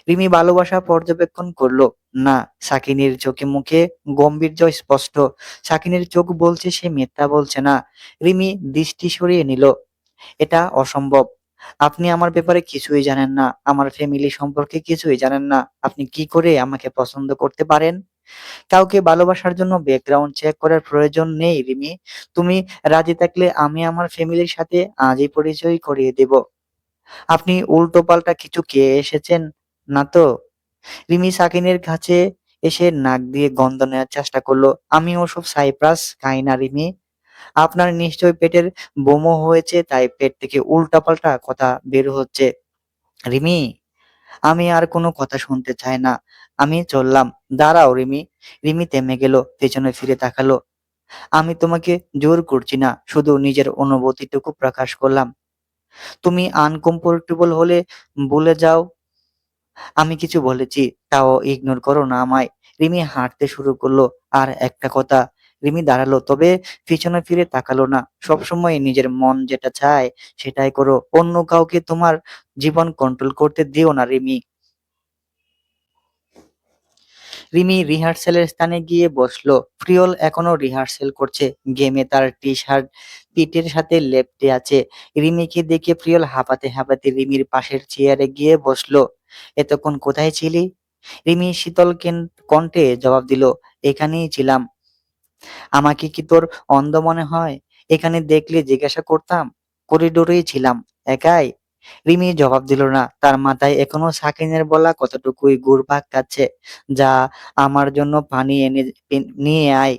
রিমি ভালোবাসা পর্যবেক্ষণ করলো। না। সাকিনের চোখে মুখে গম্ভীর্য স্পষ্ট। সাকিনের চোখ বলছে সে মিথ্যা বলছে না। রিমি দৃষ্টি সরিয়ে নিল। এটা অসম্ভব। আপনি আমার ব্যাপারে কিছুই জানেন না। আমার ফ্যামিলি সম্পর্কে কিছুই জানেন না। আপনি কি করে আমাকে পছন্দ করতে পারেন? কাউকে ভালোবাসার জন্য ব্যাকগ্রাউন্ড চেক করার প্রয়োজন নেই রিমি। তুমি রাজি থাকলে আমি আমার ফ্যামিলির সাথে আজই পরিচয় করিয়ে দেব। আপনি উল্টোপাল্টা কিছু খেয়ে এসেছেন না তো? রিমি সাকিনের কাছে এসে নাক দিয়ে গন্ধ নেওয়ার চেষ্টা করলো। আমি ওসব সাইপ্রাস খাই না রিমি। আপনার নিশ্চয়ই পেটের বোমো হয়েছে তাই পেট থেকে উল্টাপাল্টা কথা বের হচ্ছে। রিমি, আমি আর কোনো কথা শুনতে চাই না। আমি চললাম। দাঁড়াও রিমি। রিমি থেমে গেল, পেছনে ফিরে তাকালো। আমি তোমাকে জোর করছি না, শুধু নিজের অনুভূতিটুকু প্রকাশ করলাম। তুমি আনকমফোর্টেবল হলে ভুলে যাও আমি কিছু বলেছি, তাও ইগনোর করো না আমায়। রিমি হাঁটতে শুরু করলো। আর একটা কথা, রিমি দাঁড়ালো, তবে পিছনে ফিরে তাকালো না। সবসময় নিজের মন যেটা চায় সেটাই করো, অন্য কাউকে তোমার জীবন কন্ট্রোল করতে দিও না রিমি। রিমি রিহার্সেলের স্থানে গিয়ে বসলো। প্রিয়ল এখনো রিহার্সেল করছে। গেমে তার টি শার্ট পিঠের সাথে লেপ্টে আছে। রিমিকে দেখে প্রিয়ল হাঁপাতে হাঁপাতে রিমির পাশের চেয়ারে গিয়ে বসলো। এতক্ষণ কোথায় ছিলি? রিমি শীতল কণ্ঠে জবাব দিল, এখানেই ছিলাম। আমাকে কি তোর অন্ধ মনে হয়? এখানে দেখলে জিজ্ঞাসা করতাম। করিডোরেই ছিলাম, একাই। রিমি জবাব দিল না। তার মাথায় এখনো সাকিনের বলা কতটুকুই ঘুরপাক খাচ্ছে। যা, আমার জন্য পানি এনে নিয়ে আয়।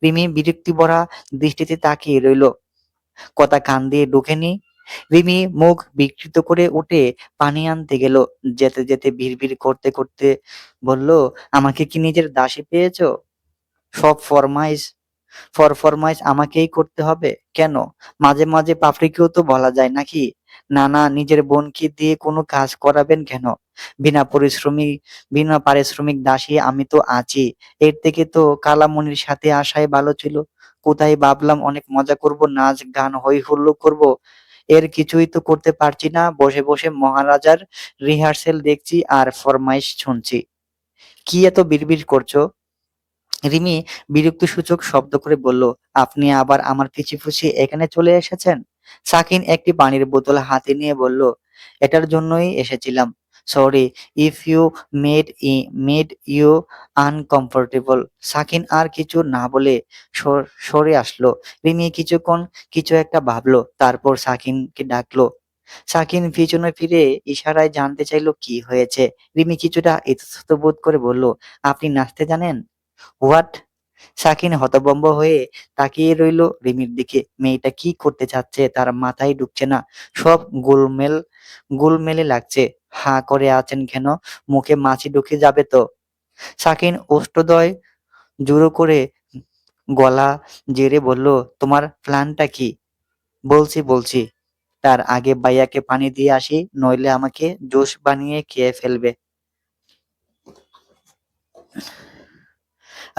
রিমি বিরক্তি ভরা দৃষ্টিতে তাকিয়ে রইল। কথা কান দিয়ে ঢোকেনি। রিমি মুখ বিকৃত করে উঠে পানি আনতে গেল। যেতে যেতে বিড়বিড় করতে করতে বলল, আমাকে কি নিজের দাসী পেয়েছো? সব ফরমাইশ আমাকেই করতে হবে কেন? মাঝে মাঝে পাপড়িকেও তো বলা যায় নাকি? না না, নিজের বোনকে দিয়ে কোনো কাজ করাবেন কেন? বিনা পরিশ্রমী বিনা পারিশ্রমিক দাসী আমি তো আছি। এর থেকে তো কালামণির সাথে আসাই ভালো ছিল। কোথায় ভাবলাম অনেক মজা করব, নাচ গান হই হুল্লোড় করব। এর কিছুই তো করতে পারছি না। বসে বসে মহারাজার রিহার্সেল দেখছি আর ফরমাইশ শুনছি। কি এত বিড়বিড় করছো? রিমি বিরক্তিসূচক শব্দ করে বলল, আপনি আবার আমার পিছে পিছে এখানে চলে এসেছেন? সাকিন একটি পানির বোতল হাতে নিয়ে বলল, এটার জন্যই এসেছিলাম। Sorry if you made you uncomfortable. Sakin আর কিছু না বলে সরে আসলো। রিমি কিছুক্ষণ কিছু একটা ভাবলো, তারপর সাকিনকে ডাকলো। সাকিন পিছনে ফিরে ইশারায় জানতে চাইলো কি হয়েছে। রিমি কিছুটা ইতস্তত বোধ করে বলল, আপনি নাচতে জানেন? হোয়াট? সাকিন হতভম্ব হয়ে তাকিয়ে রইল রিমির দিকে। মেয়েটা কি করতে চাচ্ছে তার মাথায় ঢুকছে না। সব গোলমেলে লাগছে। হাঁ করে আছেন কেন? মুখে মাছি ঢুকে যাবে তো। সাকিন ওষ্ঠদ্বয় জোড়ো করে গলা জেরে বলল, তোমার প্ল্যানটা কি? বলছি। তার আগে ভাইয়াকে পানি দিয়ে আসি, নইলে আমাকে জোশ বানিয়ে খেয়ে ফেলবে।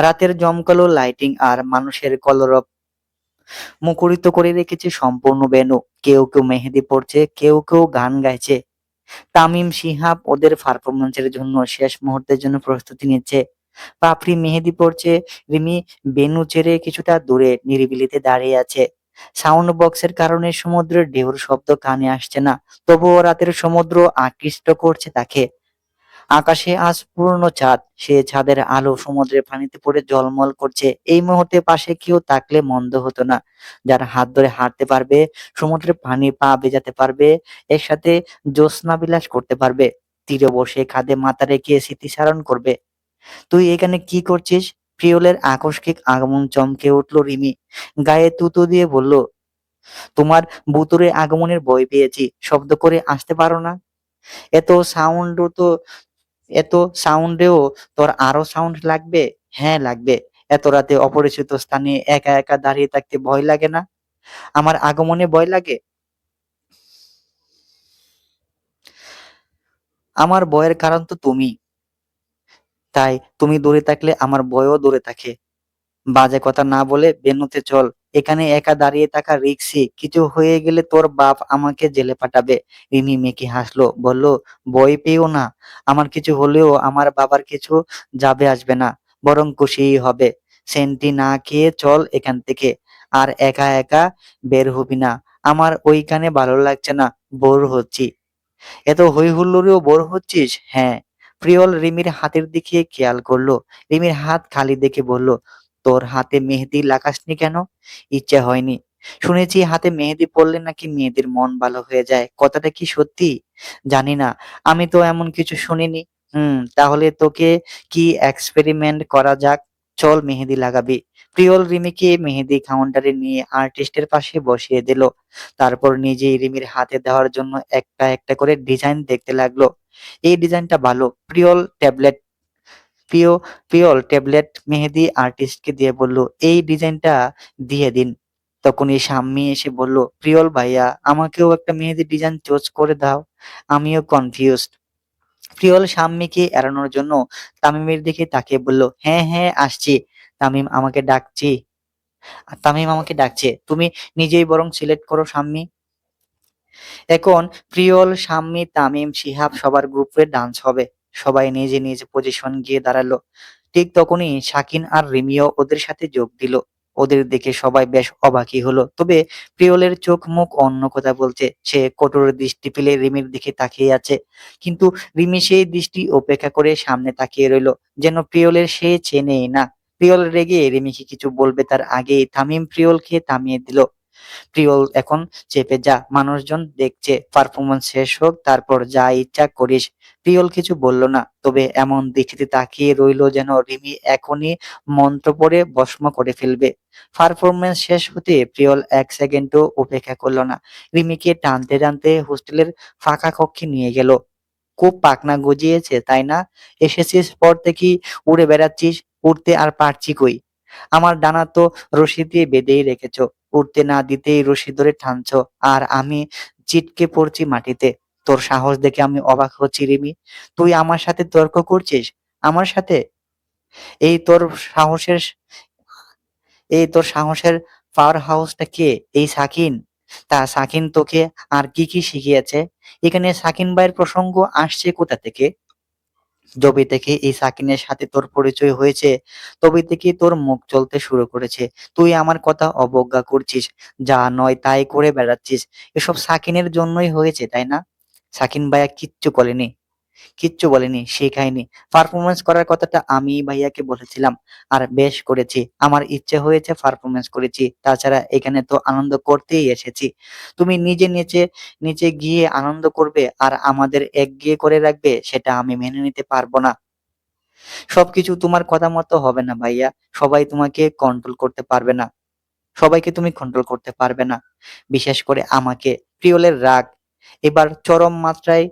রাতের জমকালো লাইটিং আর মানুষের কলরব মুখরিত করে রেখেছে সম্পূর্ণ ভেন্যু। কেউ কেউ মেহেদি পড়ছে, কেউ কেউ গান গাইছে। তামিম শিহাব ওদের পারফরমেন্সের জন্য শেষ মুহূর্তের জন্য প্রস্তুতি নিচ্ছে। পাপড়ি মেহেদি পড়ছে। রিমি ভেন্যু ছেড়ে কিছুটা দূরে নিরিবিলিতে দাঁড়িয়ে আছে। সাউন্ড বক্সের কারণে সমুদ্রের ঢেউর শব্দ কানে আসছে না, তবুও রাতের সমুদ্র আকৃষ্ট করছে তাকে। আকাশে আজ পূর্ণ চাঁদ। সে চাঁদের আলো সমুদ্রের পানিতে পড়ে ঝলমল করছে। এই মুহূর্তে পাশে কেউ থাকলে মন্দ হতো না। যার হাত ধরে হাঁটতে পারবে, সমুদ্রের পানি পা ভেজাতে পারবে, একসাথে জ্যোৎস্না বিলাস করতে পারবে, তীরে বসে কাঁধে মাথা রেখে স্মৃতিচারণ করবে। তুই এখানে কি করছিস? প্রিয়লের আকস্মিক আগমন চমকে উঠল রিমি। গায়ে তুতো দিয়ে বলল, তোমার ভুতুড়ে আগমনের ভয় পেয়েছি। শব্দ করে আসতে পারো না? এত সাউন্ড তো এত সাউন্ডেও তোর আরো সাউন্ড লাগবে? হ্যাঁ লাগবে। এত রাতে অপরিচিত স্থানে একা একা দাঁড়িয়ে থাকতে ভয় লাগে না? আমার আগমনে ভয় লাগে? আমার ভয়ের কারণ তো তুমি। তাই তুমি দূরে থাকলে আমার ভয়ও দূরে থাকে। বাজে কথা না বলে বেনুতে চল। এখানে একা দাঁড়িয়ে থাকা রিক্সি। কিছু হয়ে গেলে তোর বাপ আমাকে জেলে পাঠাবে। রিমি মেকি হাসলো, বলল, ভয় পেও না। আমার কিছু হলেও আমার বাবার কিছু যাবে আসবে না, বরং খুশিই হবে। সেন্টি না খেয়ে চল এখান থেকে। আর একা একা বের হবি না। আমার ওইখানে ভালো লাগছে না, বোর হচ্ছি। এত হই হুল্লোড়েও বোর হচ্ছিস? হ্যাঁ। প্রিয়ল রিমির হাতের দিকে খেয়াল করলো। রিমির হাত খালি দেখে বলল, তোর হাতে মেহেদি লাগাসনি কেন? ইচ্ছে হয়নি। শুনেছি হাতে মেহেদি পড়লে নাকি মেয়েদের মন ভালো হয়ে যায়, কথাটা কি সত্যি? জানি না, আমি তো এমন কিছু শুনিনি। তাহলে তোকে কি এক্সপেরিমেন্ট করা যাক, চল মেহেদি লাগাবি। প্রিয়ল রিমিকে মেহেদি কাউন্টারে নিয়ে আর্টিস্টের পাশে বসিয়ে দিল। তারপর নিজেই রিমির হাতে দেওয়ার জন্য একটা একটা করে ডিজাইন দেখতে লাগলো। এই ডিজাইনটা ভালো। প্রিয় প্রিয়ল ট্যাবলেট মেহেদি আর্টিস্টকে দিয়ে বলল, এই ডিজাইনটা দিয়ে দিন। তখনই শাম্মী এসে বলল, প্রিয়ল ভাইয়া, আমাকেও একটা মেহেদি ডিজাইন চুজ করে দাও। আমিও কনফিউজড। প্রিয়ল শাম্মীকে এড়ানোর জন্য তামিমের দিকে তাকিয়ে বলল, হ্যাঁ হ্যাঁ আসছি। তামিম আমাকে ডাকছি তামিম আমাকে ডাকছে, তুমি নিজেই বরং সিলেক্ট করো শাম্মী। এখন প্রিয়ল, শাম্মী, তামিম, শিহাব সবার গ্রুপে ডান্স হবে। সবাই নিজ নিজ পজিশন গিয়ে দাঁড়ালো। ঠিক তখনই শাকিন আর রিমিও ওদের সাথে যোগ দিল। ওদের দেখে সবাই বেশ অবাকই হলো। তবে প্রিয়লের চোখ মুখ অন্য কথা বলছে। সে কঠোর দৃষ্টি ফেলে রিমির দিকে তাকিয়ে আছে। কিন্তু রিমি সেই দৃষ্টি উপেক্ষা করে সামনে তাকিয়ে রইলো, যেন প্রিয়লের সে চেনেই না। প্রিয়ল রেগে রিমিকে কিছু বলবে তার আগেই তামিম প্রিয়লকে থামিয়ে দিল। প্রিয়ল, এখন চেপে যা, মানুষজন দেখছে, পারফরমেন্স শেষ হোক, তারপর যা ইচ্ছা করিস। প্রিয়ল কিছু বলল না, তবে এমন দৃষ্টিতে তাকিয়ে রইলো যেন রিমি এখনই মন্ত্র পড়ে ভস্ম করে ফেলবে। পারফরমেন্স শেষ হতে প্রিয়ল এক সেকেন্ডও উপেক্ষা করলো না। রিমিকে টানতে টানতে হোস্টেলের ফাঁকা কক্ষে নিয়ে গেল। খুব পাকনা গজিয়েছে তাই না? এসেছিস পর থেকেই উড়ে বেড়াচ্ছিস, উড়তে আর পারছি কই? আমার ডানা তো রশি দিয়ে বেঁধেই রেখেছ, উড়তে না দিতেই রশি ধরে টানছো, আর আমি ছিটকে পড়ছি মাটিতে। তোর সাহস দেখে আমি অবাক হচ্ছি রিমি। তুই আমার সাথে তর্ক করছিস? আমার সাথে? এই তোর সাহসের এই তোর সাহসের পাওয়ার হাউসটা কে? এই সাকিন? তা সাকিন তোকে আর কি কি শিখিয়েছে? এখানে সাকিন ভাইয়ের প্রসঙ্গ আসছে কোথা থেকে? যবে থেকে এই সাকিনের সাথে তোর পরিচয় হয়েছে, তবে থেকেই তোর মুখ চলতে শুরু করেছে। তুই আমার কথা অবজ্ঞা করছিস, যা নয় তাই করে বেড়াচ্ছিস। এসব সাকিনের জন্যই হয়েছে তাই না? সাকিন ভাইয়া কিচ্ছু বলেনি, শেখায়নি। পারফরমেন্স করার কথাটা আমি ভাইয়াকে বলেছিলাম, আর বেশ করেছি। আমার ইচ্ছে হয়েছে পারফরমেন্স করেছি, তাছাড়া এখানে তো আনন্দ করতেই এসেছি। তুমি নিজে নিচে নিচে গিয়ে আনন্দ করবে আর আমাদের একগিয়ে করে রাখবে, সেটা আমি মেনে নিতে পারবো না। সবকিছু তোমার কথা মতো হবে না ভাইয়া। সবাই তোমাকে কন্ট্রোল করতে পারবে না। সবাইকে তুমি কন্ট্রোল করতে পারবে না, বিশেষ করে আমাকে। প্রিয়লের রাগ এবার চরম মাত্রায়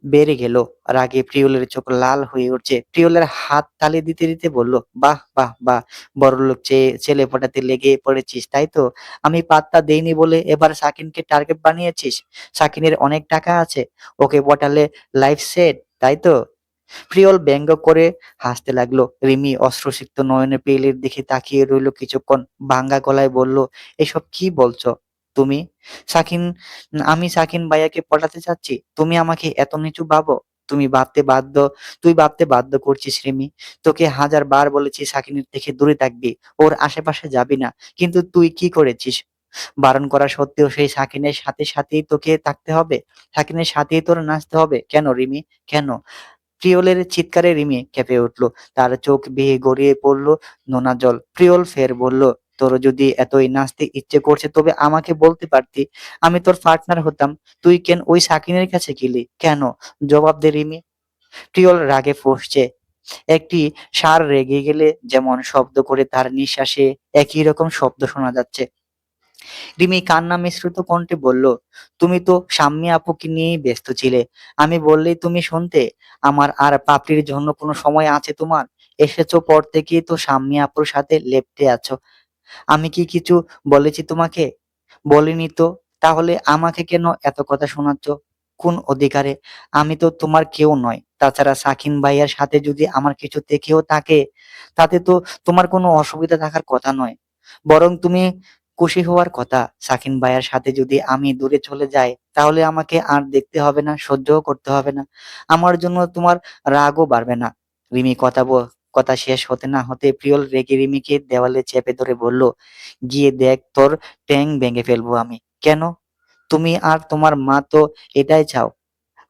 বেড়ে গেল। রাগে প্রিয়লের চোখ লাল হয়ে উঠছে। প্রিয়লের হাত তালি দিতে দিতে বলল, বাহ বাহ বাহ, বড়লোক ছেলে পটাতে লেগে পড়েছিস তাই তো? আমি পাত্তা দেইনি বলে এবার সাকিনকে টার্গেট বানিয়েছিস? সাকিনের অনেক টাকা আছে, ওকে পটালে লাইফ সেট, তাই তো? প্রিয়ল ব্যঙ্গ করে হাসতে লাগলো। রিমি অশ্রুসিক্ত নয়নে প্রিয়লের দিকে তাকিয়ে রইল কিছুক্ষণ। ভাঙ্গা গলায় বলল, এসব কি বলছো তুমি? সাকিন আমি সাকিন ভাইয়াকে পটাতে চাচ্ছি, তুমি আমাকে এত নিচু ভাবো? তুমি ভাবতে বাধ্য তুই ভাবতে বাধ্য করছিস রিমি। তোকে হাজার বার বলেছি সাকিনের থেকে দূরে থাকবি, ওর আশেপাশে যাবি না, কিন্তু তুই কি করেছিস? বারণ করা সত্ত্বেও সেই সাকিনের সাথে সাথেই তোকে থাকতে হবে, সাকিনের সাথেই তোর নাচতে হবে, কেন রিমি? কেন? প্রিয়লের চিৎকারে রিমি কেঁপে উঠল। তার চোখ বেয়ে গড়িয়ে পড়ল নোনা জল। প্রিয়ল ফের বলল, তোর যদি এতই নাচতে ইচ্ছে করছে তবে আমাকে বলতে পারতি, আমি তোর পার্টনার হতাম। তুই কেন ওই সাকিনের কাছে গেলি কেন? জবাব দে রিমি। প্রিয়ল রাগে ফুঁসছে। একটি ষাঁড় রেগে গেলে যেমন শব্দ করে তার নিঃশ্বাসে একই রকম শব্দ শোনা যাচ্ছে। রিমি কান্না মিশ্রিত কণ্ঠে বলল, তুমি তো শাম্মী আপুকে নিয়েই ব্যস্ত ছিলে, আমি বললেই তুমি শুনতে? আমার আর পাপড়ির জন্য কোনো সময় আছে তোমার? এসেছো পর থেকেই তো শাম্মী আপুর সাথে লেপ্টে আছো। আমি কি কিছু বলেছি তোমাকে? বলিনি তো। তাহলে আমাকে কেন এত কথা শোনাচ্ছ? কোন অধিকারে? আমি তো তোমার কেউ নয়। তাছাড়া সাকিন ভাইয়ার সাথে যদি আমার কিছু থেকেও থাকে, তাতে তো তোমার কোনো অসুবিধা থাকার কথা নয়, বরং তুমি খুশি হওয়ার কথা। সাকিন ভাইয়ার সাথে যদি আমি দূরে চলে যাই, তাহলে আমাকে আর দেখতে হবে না, সহ্যও করতে হবে না। আমার জন্য তোমার রাগও বাড়বে না। রিমি কথা শেষ হতে না হতে প্রিয়ল রেগে রিমিকে দেওয়ালে চেপে ধরে বলল, গিয়ে দেখ তোর ঠ্যাং ভেঙে ফেলবো আমি। কেন? তুমি আর তোমার মা তো এটাই চাও।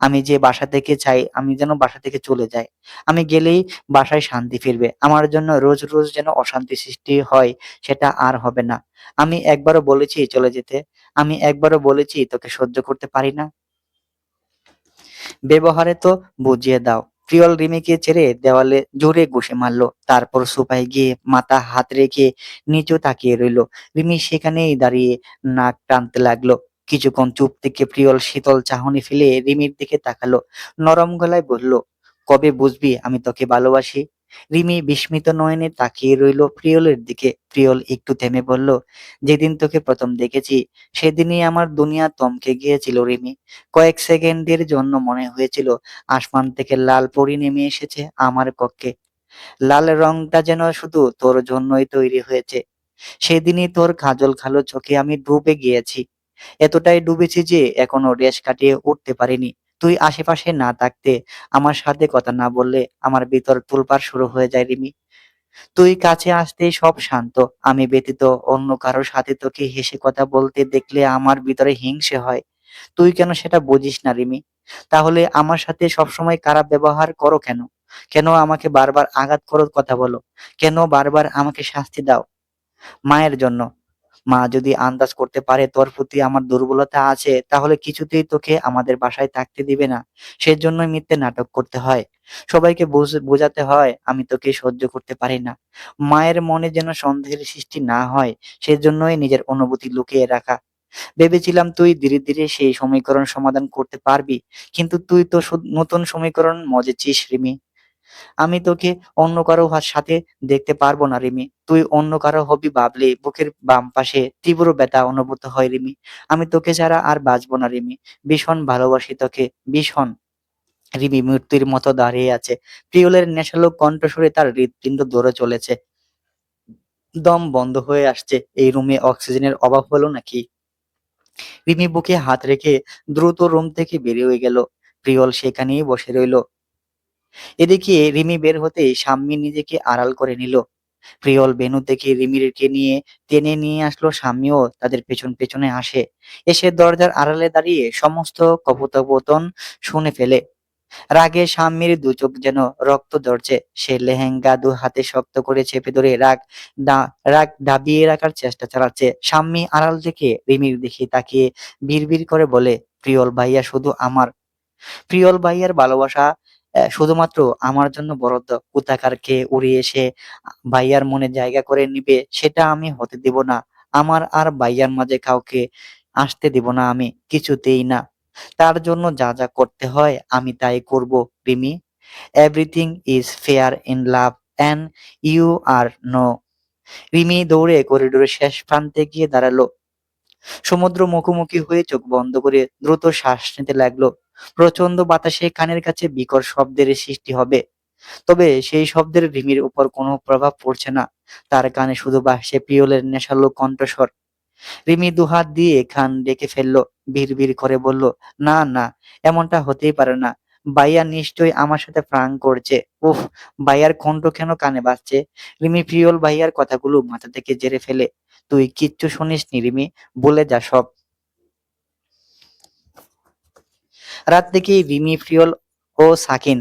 আমি যে বাসা থেকে চাই আমি যেন বাসা থেকে চলে যাই। আমি গেলেই বাসায় শান্তি ফিরবে। আমার জন্য রোজ, রোজ যেন অশান্তি সৃষ্টি হয় সেটা আর হবে না। আমি একবারও বলেছি চলে যেতে? আমি একবারও বলেছি তোকে সহ্য করতে পারি না? ব্যবহারে তো বুঝিয়ে দাও। প্রিয়ল রিমিকে ছেড়ে দেওয়ালে জোরে ঘুষি মারল। তারপর সোফায় গিয়ে মাথা হাত রেখে নিচু তাকিয়ে রইল। রিমি সেখানেই দাঁড়িয়ে নাক টানতে লাগলো। কিছুক্ষণ চুপ থেকে প্রিয়ল শীতল চাহনি ফেলে রিমির দিকে তাকালো। নরম গলায় বলল, কবে বুঝবি আমি তোকে ভালোবাসি? রিমি বিস্মিত নয়নে তাকিয়ে রইল প্রিয়লের দিকে। প্রিয়ল একটু থেমে বলল, যেদিন তোকে প্রথম দেখেছি সেদিনই আমার দুনিয়া থমকে গিয়েছিল রিমি। কয়েক সেকেন্ডের জন্য মনে হয়েছিল আসমান থেকে লাল পরী নেমে এসেছে আমার কক্ষে। লাল রংটা যেন শুধু তোর জন্যই তৈরি হয়েছে। সেদিনই তোর কাজল কালো চোখে আমি ডুবে গিয়েছি। এতটাই ডুবেছি যে এখনো রেশ কাটিয়ে উঠতে পারিনি। তুই আশেপাশে না থাকতে, আমার সাথে কথা না বললে আমার ভিতর তোলপাড় শুরু হয়ে যায় রিমি। তুই কাছে আসতেই সব শান্ত। আমি ব্যতীত অন্য কারোর সাথে তোকে হেসে কথা বলতে দেখলে আমার ভিতরে হিংসে হয়। তুই কেন সেটা বুঝিস না রিমি? তাহলে আমার সাথে সবসময় খারাপ ব্যবহার করো কেন? কেন আমাকে বারবার আঘাত করো কথা বলো? কেন বারবার আমাকে শাস্তি দাও? মায়ের জন্য। মা যদি আন্দাজ করতে পারে তোর প্রতি আমার দুর্বলতা আছে তাহলে কিছুতেই তোকে আমাদের বাসায় থাকতে দিবে না। সেজন্যই মিথ্যে নাটক করতে হয়। সবাইকে বোঝাতে হয় আমি তোকে সহ্য করতে পারি না। মায়ের মনে যেন সন্দেহের সৃষ্টি না হয় সেজন্যই নিজের অনুভূতি লুকিয়ে রাখা। ভেবেছিলাম তুই ধীরে ধীরে সেই সমীকরণ সমাধান করতে পারবি। কিন্তু তুই তো নতুন সমীকরণ মজেছিস রিমি। আমি তোকে অন্য কারো সাথে দেখতে পারবো না রিমি। তুই অন্য কারো হবি ভাবলে বুকের বাম পাশে তীব্র ব্যথা অনুভূত হয় রিমি। আমি তোকে ছাড়া আর বাঁচবো না রিমি। ভীষণ ভালোবাসি তোকে, ভীষণ। রিমি মূর্তির মতো দাঁড়িয়ে আছে। প্রিয়লের নেশালো কণ্ঠস্বরে তার হৃৎপিণ্ড দৌড়ে চলেছে। দম বন্ধ হয়ে আসছে। এই রুমে অক্সিজেনের অভাব হলো নাকি? রিমি বুকে হাত রেখে দ্রুত রুম থেকে বেরিয়ে গেল। প্রিয়ল সেখানেই বসে রইল। এদিকে রিমি বের হতেই শাম্মী নিজেকে আড়াল করে নিল। প্রিয়ল ভেন্যু থেকে রিমিকে নিয়ে টেনে নিয়ে আসলো। স্বামীও তাদের পেছন পেছনে আসে। এসে দরজার আড়ালে দাঁড়িয়ে সমস্ত কথোপকথন শুনে ফেলে। রাগে স্বামীর দু চোখ যেন রক্ত ঝরছে। সে লেহেঙ্গা দু হাতে শক্ত করে চেপে ধরে রাগ দাবিয়ে রাখার চেষ্টা চালাচ্ছে। স্বামী আড়াল থেকে রিমির দিকে তাকিয়ে বিড়বিড় করে বলে, প্রিয়ল ভাইয়া শুধু আমার। প্রিয়ল ভাইয়ার ভালোবাসা শুধুমাত্র আমার জন্য বরাদ্দ। কোথাকার কে উড়ে এসে ভাইয়ার মনে জায়গা করে নিবে সেটা আমি হতে দিব না। আমার আর ভাইয়ার মাঝে কাউকে আসতে দিব না আমি, কিছুতেই না। তার জন্য যা যা করতে হয় আমি তাই করব Rimi. Everything is fair in love and you are no. Rimi দৌড়ে করিডোরের শেষ প্রান্তে গিয়ে দাঁড়ালো। সমুদ্র মুখোমুখি হয়ে চোখ বন্ধ করে দ্রুত শ্বাস নিতে লাগলো। প্রচন্ড বাতাসে কানের কাছে বিকট শব্দের সৃষ্টি হবে, তবে সেই শব্দের রিমির উপর কোনো প্রভাব পড়ছে না। তার কানে শুধু ভাসছে প্রিয়লের নেশালো কণ্ঠস্বর। রিমি দুহাত দিয়ে কান ডেকে ফেললো। বিড়বিড় করে বলল, না না, এমনটা হতেই পারে না। ভাইয়া নিশ্চয়ই আমার সাথে প্রাং করছে। উফ, ভাইয়ার কণ্ঠ কেন কানে বাজছে? রিমি প্রিয়ল ভাইয়ার কথাগুলো মাথা থেকে ঝেড়ে ফেলে। তুই কিচ্ছু শুনিসনি রিমি, বলে যা সব। রাত থেকেই রিমি, প্রিয়ল ও সাকিন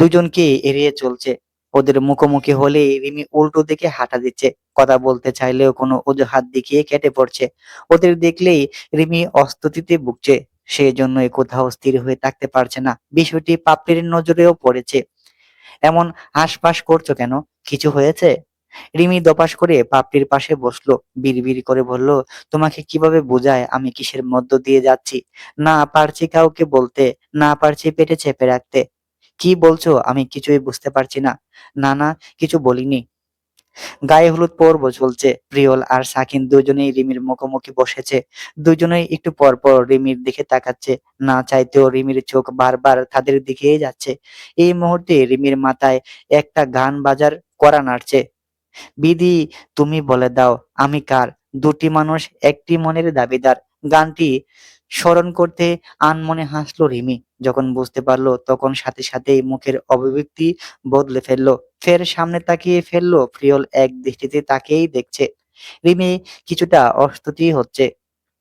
দুজনকে এড়িয়ে চলছে। ওদের মুখোমুখি হলেই রিমি উল্টো দিকে হাঁটা দিচ্ছে। কথা বলতে চাইলেও কোনো অজুহাত দেখিয়ে কেটে পড়ছে। ওদের দেখলেই রিমি অস্বস্তিতে ভুগছে। সেজন্যই কোথাও স্থির হয়ে থাকতে পারছে না। বিষয়টি পাপড়ির নজরেও পড়েছে। এমন হাঁসফাঁস করছো কেন? কিছু হয়েছে? রিমি দপাস করে পাপড়ির পাশে বসলো। বিড়বিড় করে বলল, তোমাকে কিভাবে বোঝায় আমি কিসের মধ্য দিয়ে যাচ্ছি? না পারছি কাউকে বলতে, না পারছি পেটে চেপে রাখতে। কি বলছো আমি কিছুই বুঝতে পারছি না। না না, কিছু বলিনি। গায়ে হলুদ পর্ব চলছে। প্রিয়ল আর সাকিন দুজনেই রিমির মুখোমুখি বসেছে। দুজনেই একটু পর পর রিমির দিকে তাকাচ্ছে। না চাইতেও রিমির চোখ বারবার তাদের দিকেই যাচ্ছে। এই মুহূর্তে রিমির মাথায় একটা গান বাজার করা নাড়ছে। বিধি, তুমি বলে দাও আমি কার? দুটি মানুষ একটি মনের দাবিদার। গানটি স্মরণ করতে আনমনে হাসলো রিমি। যখন বুঝতে পারলো তখন সাথে সাথেই মুখের অভিব্যক্তি বদলে ফেললো। ফের সামনে তাকিয়ে ফেললো। প্রিয়ল এক দৃষ্টিতে তাকেই দেখছে। রিমি কিছুটা অস্বস্তি হচ্ছে।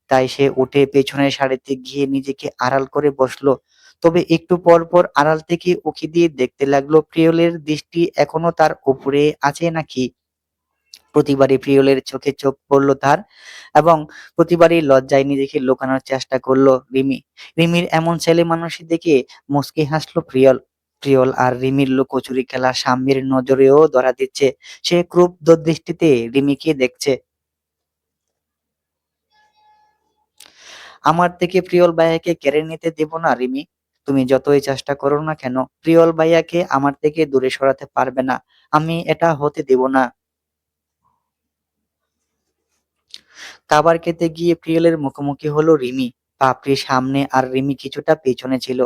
তাই সে উঠে পেছনের সারিতে গিয়ে নিজেকে আড়াল করে বসলো। তবে একটু পর পর আড়াল থেকে উঁকি দিয়ে দেখতে লাগলো প্রিয়লের দৃষ্টি এখনো তার উপরে আছে নাকি। প্রতিবারই প্রিয়লের চোখে চোখ পড়ল তার, এবং প্রতিবারই লজ্জায় নিজেকে লুকানোর চেষ্টা করলো রিমি। রিমির এমন ছেলে মানুষই দেখে মুচকি হাসলো প্রিয়ল। প্রিয়ল আর রিমির লুকোচুরি খেলা সাম্যের নজরেও ধরা দিচ্ছে। সে ক্রুদ্ধ দৃষ্টিতে রিমিকে দেখছে। আমার থেকে প্রিয়ল ভাইয়াকে কেড়ে নিতে দেব না রিমি। তুমি যতই চেষ্টা করো না কেন, প্রিয়ল ভাইয়াকে আমার থেকে দূরে সরাতে পারবে না। আমি এটা হতে দেব না। খাবার খেতে গিয়ে প্রিয়লের মুখোমুখি হলো রিমি। পাপড়ি সামনে আর রিমি কিছুটা পেছনে ছিল।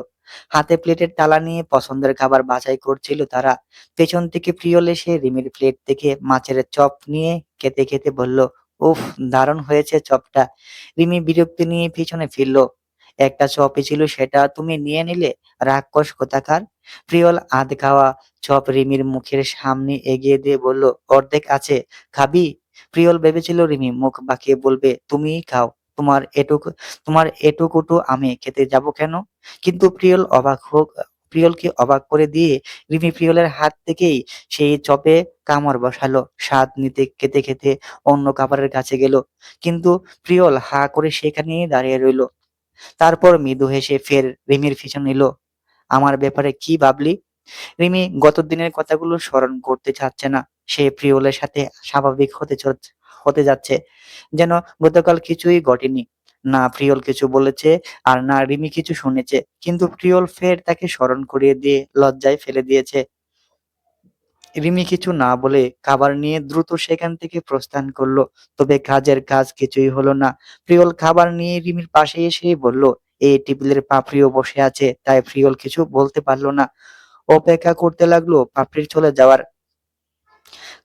হাতে প্লেটের তালা নিয়ে পছন্দের খাবার বাছাই করছিল তারা। পেছন থেকে প্রিয়ল এসে রিমির প্লেট থেকে মাছের চপ নিয়ে খেতে খেতে বলল, উফ, দারুণ হয়েছে চপটা। রিমি বিরক্তি নিয়ে পিছনে ফিরল। একটা চপই ছিল, সেটা তুমি নিয়ে নিলে, রাক্ষস কোথাকার। প্রিয়ল আধ খাওয়া চপ রিমির মুখের সামনে এগিয়ে দিয়ে বলল, অর্ধেক আছে, খাবি? প্রিয়ল ভেবেছিল রিমি মুখ বাঁকিয়ে বলবে, তুমিই খাও, তোমার এটুকু তোমার এটুকুটো আমি খেতে যাব কেন? কিন্তু প্রিয়লকে অবাক করে দিয়ে রিমি প্রিয়লের হাত থেকেই সেই চপে কামড় বসালো। স্বাদ নিতে খেতে খেতে অন্য খাবারের কাছে গেল, কিন্তু প্রিয়ল হা করে সেখানেই দাঁড়িয়ে রইল। তারপর মৃদু হেসে ফের রিমির পিছন নিল। আমার ব্যাপারে কি ভাবলি? রিমি গত দিনের কথাগুলো স্মরণ করতে চাচ্ছে না। সে প্রিয়লের সাথে স্বাভাবিক হতে যাচ্ছে, যেন গতকাল কিছুই ঘটেনি। না প্রিয়ল কিছু বলেছে, আর না রিমি কিছু শুনেছে, কিন্তু প্রিয়ল ফের তাকে স্মরণ করিয়ে দিয়ে লজ্জায় ফেলে দিয়েছে। রিমি কিছু না বলে খাবার নিয়ে দ্রুত সেখান থেকে প্রস্থান করলো। তবে কাজের কাজ কিছুই হলো না। প্রিয়ল খাবার নিয়ে রিমির পাশে এসেই বলল, এই টেবিলের পাপড়িও বসে আছে। তাই প্রিয়ল কিছু বলতে পারলো না। অপেক্ষা করতে লাগলো পাপড়ির চলে যাওয়ার।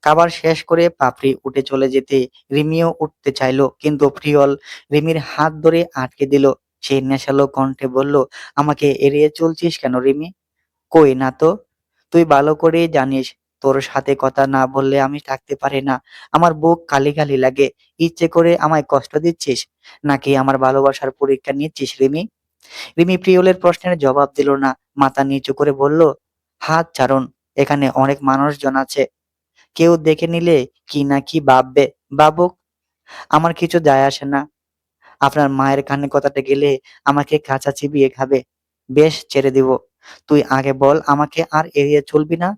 খাবার শেষ করে পাপড়ি উঠে চলে যেতে রিমিও উঠতে চাইলো, কিন্তু প্রিয়ল রিমির হাত ধরে আটকে দিল। সে নেশালো কণ্ঠে বলল, আমাকে এড়িয়ে চলছিস কেন রিমি? কই না তো। তুই ভালো করেই জানিস, তোর সাথে কথা না বললে আমি থাকতে পারি না। আমার বুক খালি খালি লাগে। ইচ্ছে করে আমায় কষ্ট দিচ্ছিস, নাকি আমার ভালোবাসার পরীক্ষা নিচ্ছিস রিমি? রিমি প্রিয়লের প্রশ্নের জবাব দিল না। মাথা নিচু করে বলল, হাত ছাড়ুন, এখানে অনেক মানুষজন আছে। কেউ দেখে নিলে কি না কি ভাববে। ভাবুক, আমার কিছু যায় আসে না। আপনার মায়ের কানে কথাটা গেলে আমাকে কাঁচা চিবিয়ে খাবে। বেশ, ছেড়ে দিব। তুই আগে বল, আমাকে আর এড়িয়ে চলবি না?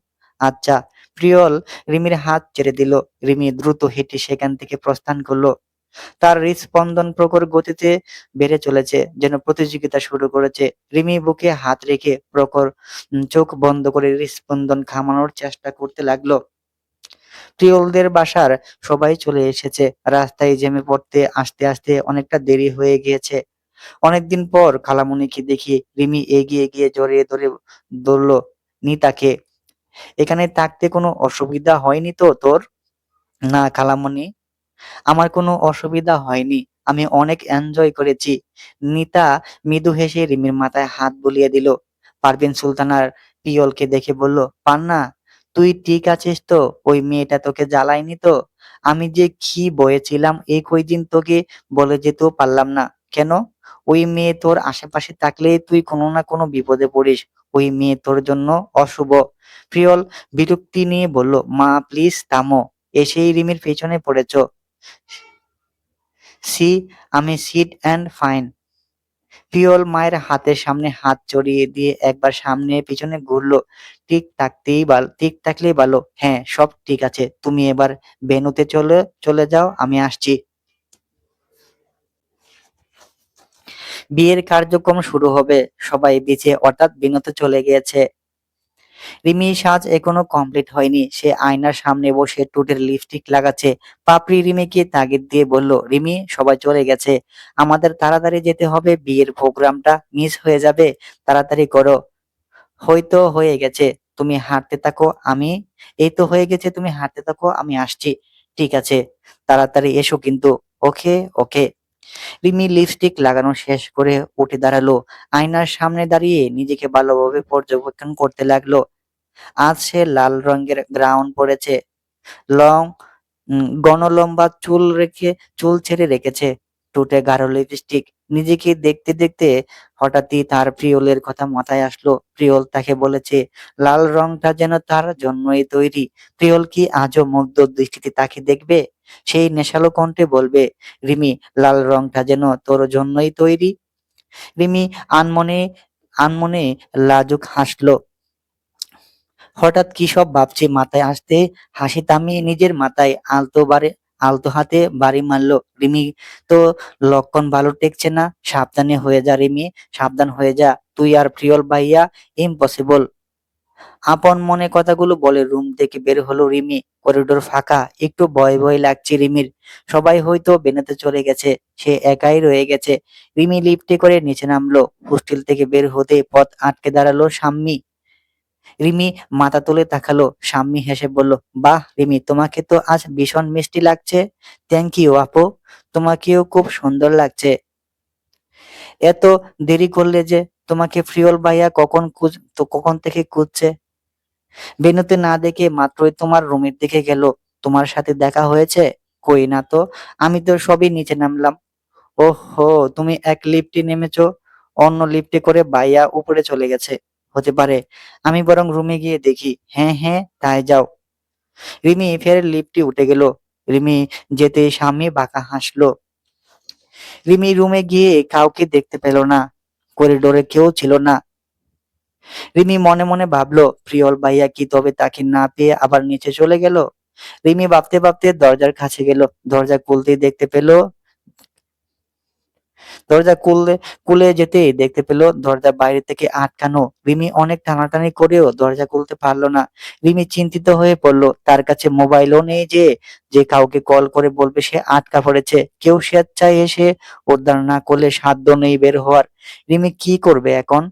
আচ্ছা। প্রিয়ল রিমির হাত ছেড়ে দিল। রিমি দ্রুত হেঁটে সেখান থেকে প্রস্থান করলো। তার হৃদস্পন্দন প্রখর গতিতে বেড়ে চলেছে, যেন প্রতিযোগিতা শুরু করেছে। রিমি বুকে হাত রেখে প্রখর চোখ বন্ধ করে হৃদস্পন্দন থামানোর চেষ্টা করতে লাগলো। প্রিয়লদের বাসার সবাই চলে এসেছে। রাস্তায় জ্যামে পড়তে আস্তে আস্তে অনেকটা দেরি হয়ে গিয়েছে। অনেকদিন পর খালামণিকে দেখি রিমি এগিয়ে গিয়ে জড়িয়ে ধরে ধরল নিতাকে। এখানে থাকতে কোনো অসুবিধা হয়নি তো তোর? না খালামণি, আমার কোনো অসুবিধা হয়নি। আমি অনেক এনজয় করেছি। নিতা মৃদু হেসে রিমির মাথায় হাত বুলিয়ে দিল। পারভিন সুলতানার পিয়লকে দেখে বলল, পান্না, তুই ঠিক আছিস তো? ওই মেয়েটা তোকে জ্বালায়নি তো? আমি যে কি বয়েছিলাম এই কয়দিন, তোকে বলে যেতেও পারলাম না। কেন? ওই মেয়ে তোর আশেপাশে থাকলে তুই কোনো না কোনো বিপদে পড়িস। ওই মেয়ে তোর জন্য অশুভ। প্রিয়ল বিরক্তি নিয়ে বলল, মা প্লিজ থামো। এসেই রিমির পেছনে পড়েছ। সি, আমি সিট অ্যান্ড ফাইন। পিয়ল মায়ের হাতের সামনে হাত চড়িয়ে দিয়ে একবার সামনে পিছনে ঘুরলো। ঠিক থাকলেই ভালো। হ্যাঁ, সব ঠিক আছে। তুমি এবার ভেন্যুতে চলে চলে যাও, আমি আসছি। বিয়ের কার্যক্রম শুরু হবে। সবাই বিচে অর্থাৎ ভেন্যুতে চলে গিয়েছে। রিমির সাজ এখনো কমপ্লিট হয়নি। সে আয়নার সামনে বসে ঠোঁটের লিপস্টিক লাগাচ্ছে। পাপড়ি রিমিকে তাগিদ দিয়ে বলল, রিমি, সবাই চলে গেছে, আমাদের তাড়াতাড়ি যেতে হবে, বিয়ের প্রোগ্রামটা মিস হয়ে যাবে। তাড়াতাড়ি করো। হয়তো হয়ে গেছে, তুমি হাঁটতে থাকো, আমি এই তো হয়ে গেছে, তুমি হাঁটতে থাকো, আমি আসছি। ঠিক আছে, তাড়াতাড়ি এসো কিন্তু। ওকে ওকে। রিমি লিপস্টিক লাগানো শেষ করে উঠে দাঁড়ালো। আয়নার সামনে দাঁড়িয়ে নিজেকে ভালোভাবে পর্যবেক্ষণ করতে লাগলো। আজ সে লাল রঙের গাউন পরেছে। লং ঘন লম্বা চুল ছেড়ে রেখেছে। ঠোঁটে গাঢ় লিপস্টিক। নিজেকে দেখতে দেখতে হঠাৎই তার প্রিয়লের কথা মাথায় আসলো। প্রিয়ল তাকে বলেছে লাল রংটা যেন তার জন্যই তৈরি। প্রিয়ল কি আজও মুগ্ধ দৃষ্টিতে তাকে দেখবে? সেই নেশালো কণ্ঠে বলবে, রিমি, লাল রংটা যেন তোর জন্যই তৈরি। রিমি আনমনে আনমনে লাজুক হাসলো। হঠাৎ কি সব ভাবছে মাথায় আসতে হাসি থামিয়ে নিজের মাথায় আলতো হাতে বাড়ি মারলো। রিমি, তো লক্ষণ ভালো টেকছে না। সাবধানে হয়ে যা রিমি, সাবধান হয়ে যা। তুই আর প্রিয়ল ভাইয়া ইম্পসিবল। আপন মনে কথাগুলো বলে রুম থেকে বের হলো রিমি। করিডোর ফাঁকা, একটু ভয় ভয় লাগছে রিমির। সবাই হয়তো বেনাতে চলে গেছে, সে একাই রয়ে গেছে। রিমি লিফটে করে নিচে নামলো। হোস্টেল থেকে বের হতে পথ আটকে দাঁড়ালো সাম্মী। রিমি মাথা তুলে তাকালো। সাম্মী হেসে বলল, বাহ রিমি, তোমাকে তো আজ ভীষণ মিষ্টি লাগছে। থ্যাংক ইউ আপু, তোমাকেও খুব সুন্দর লাগছে। এত দেরি করলে যে? তোমাকে প্রিয়ল ভাইয়া কখন থেকে খুঁজছে। বেনুতে না দেখে মাত্রই তোমার রুমের দিকে গেল। তোমার সাথে দেখা হয়েছে? কই না তো, আমি তো সবই নিচে নামলাম। ওহো, তুমি এক লিফটে নেমেছো, অন্য লিফটে করে ভাইয়া উপরে চলে গেছে। হতে পারে, আমি বরং রুমে গিয়ে দেখি। হ্যাঁ হ্যাঁ, তাই যাও। রিমি ফের লিফটে উঠে গেল। রিমি যেতে স্বামী বাঁকা হাসলো। রিমি রুমে গিয়ে কাউকে দেখতে পেল না। করিডোরে কেউ ছিল না। রিমি মনে মনে ভাবলো, প্রিয়ল ভাইয়া কি তবে তাকে না পেয়ে আবার নিচে চলে গেল? রিমি ভাবতে ভাবতে দরজার কাছে গেল। দরজা খুলতেই দেখতে পেল দরজা খুলে যেতেই দেখতে পেল দরজা বাইরে থেকে আটকানো। রিমি অনেক টানাটানি করেও দরজা খুলতে পারলো না। রিমি চিন্তিত হয়ে পড়ল। তার কাছে মোবাইলও নেই যে কাউকে কল করে বলবে সে আটকা পড়েছে। কেউ স্বেচ্ছায় এসে উদ্ধার না করলে সাধ্য নেই বের হওয়ার। রিমি কি করবে এখন?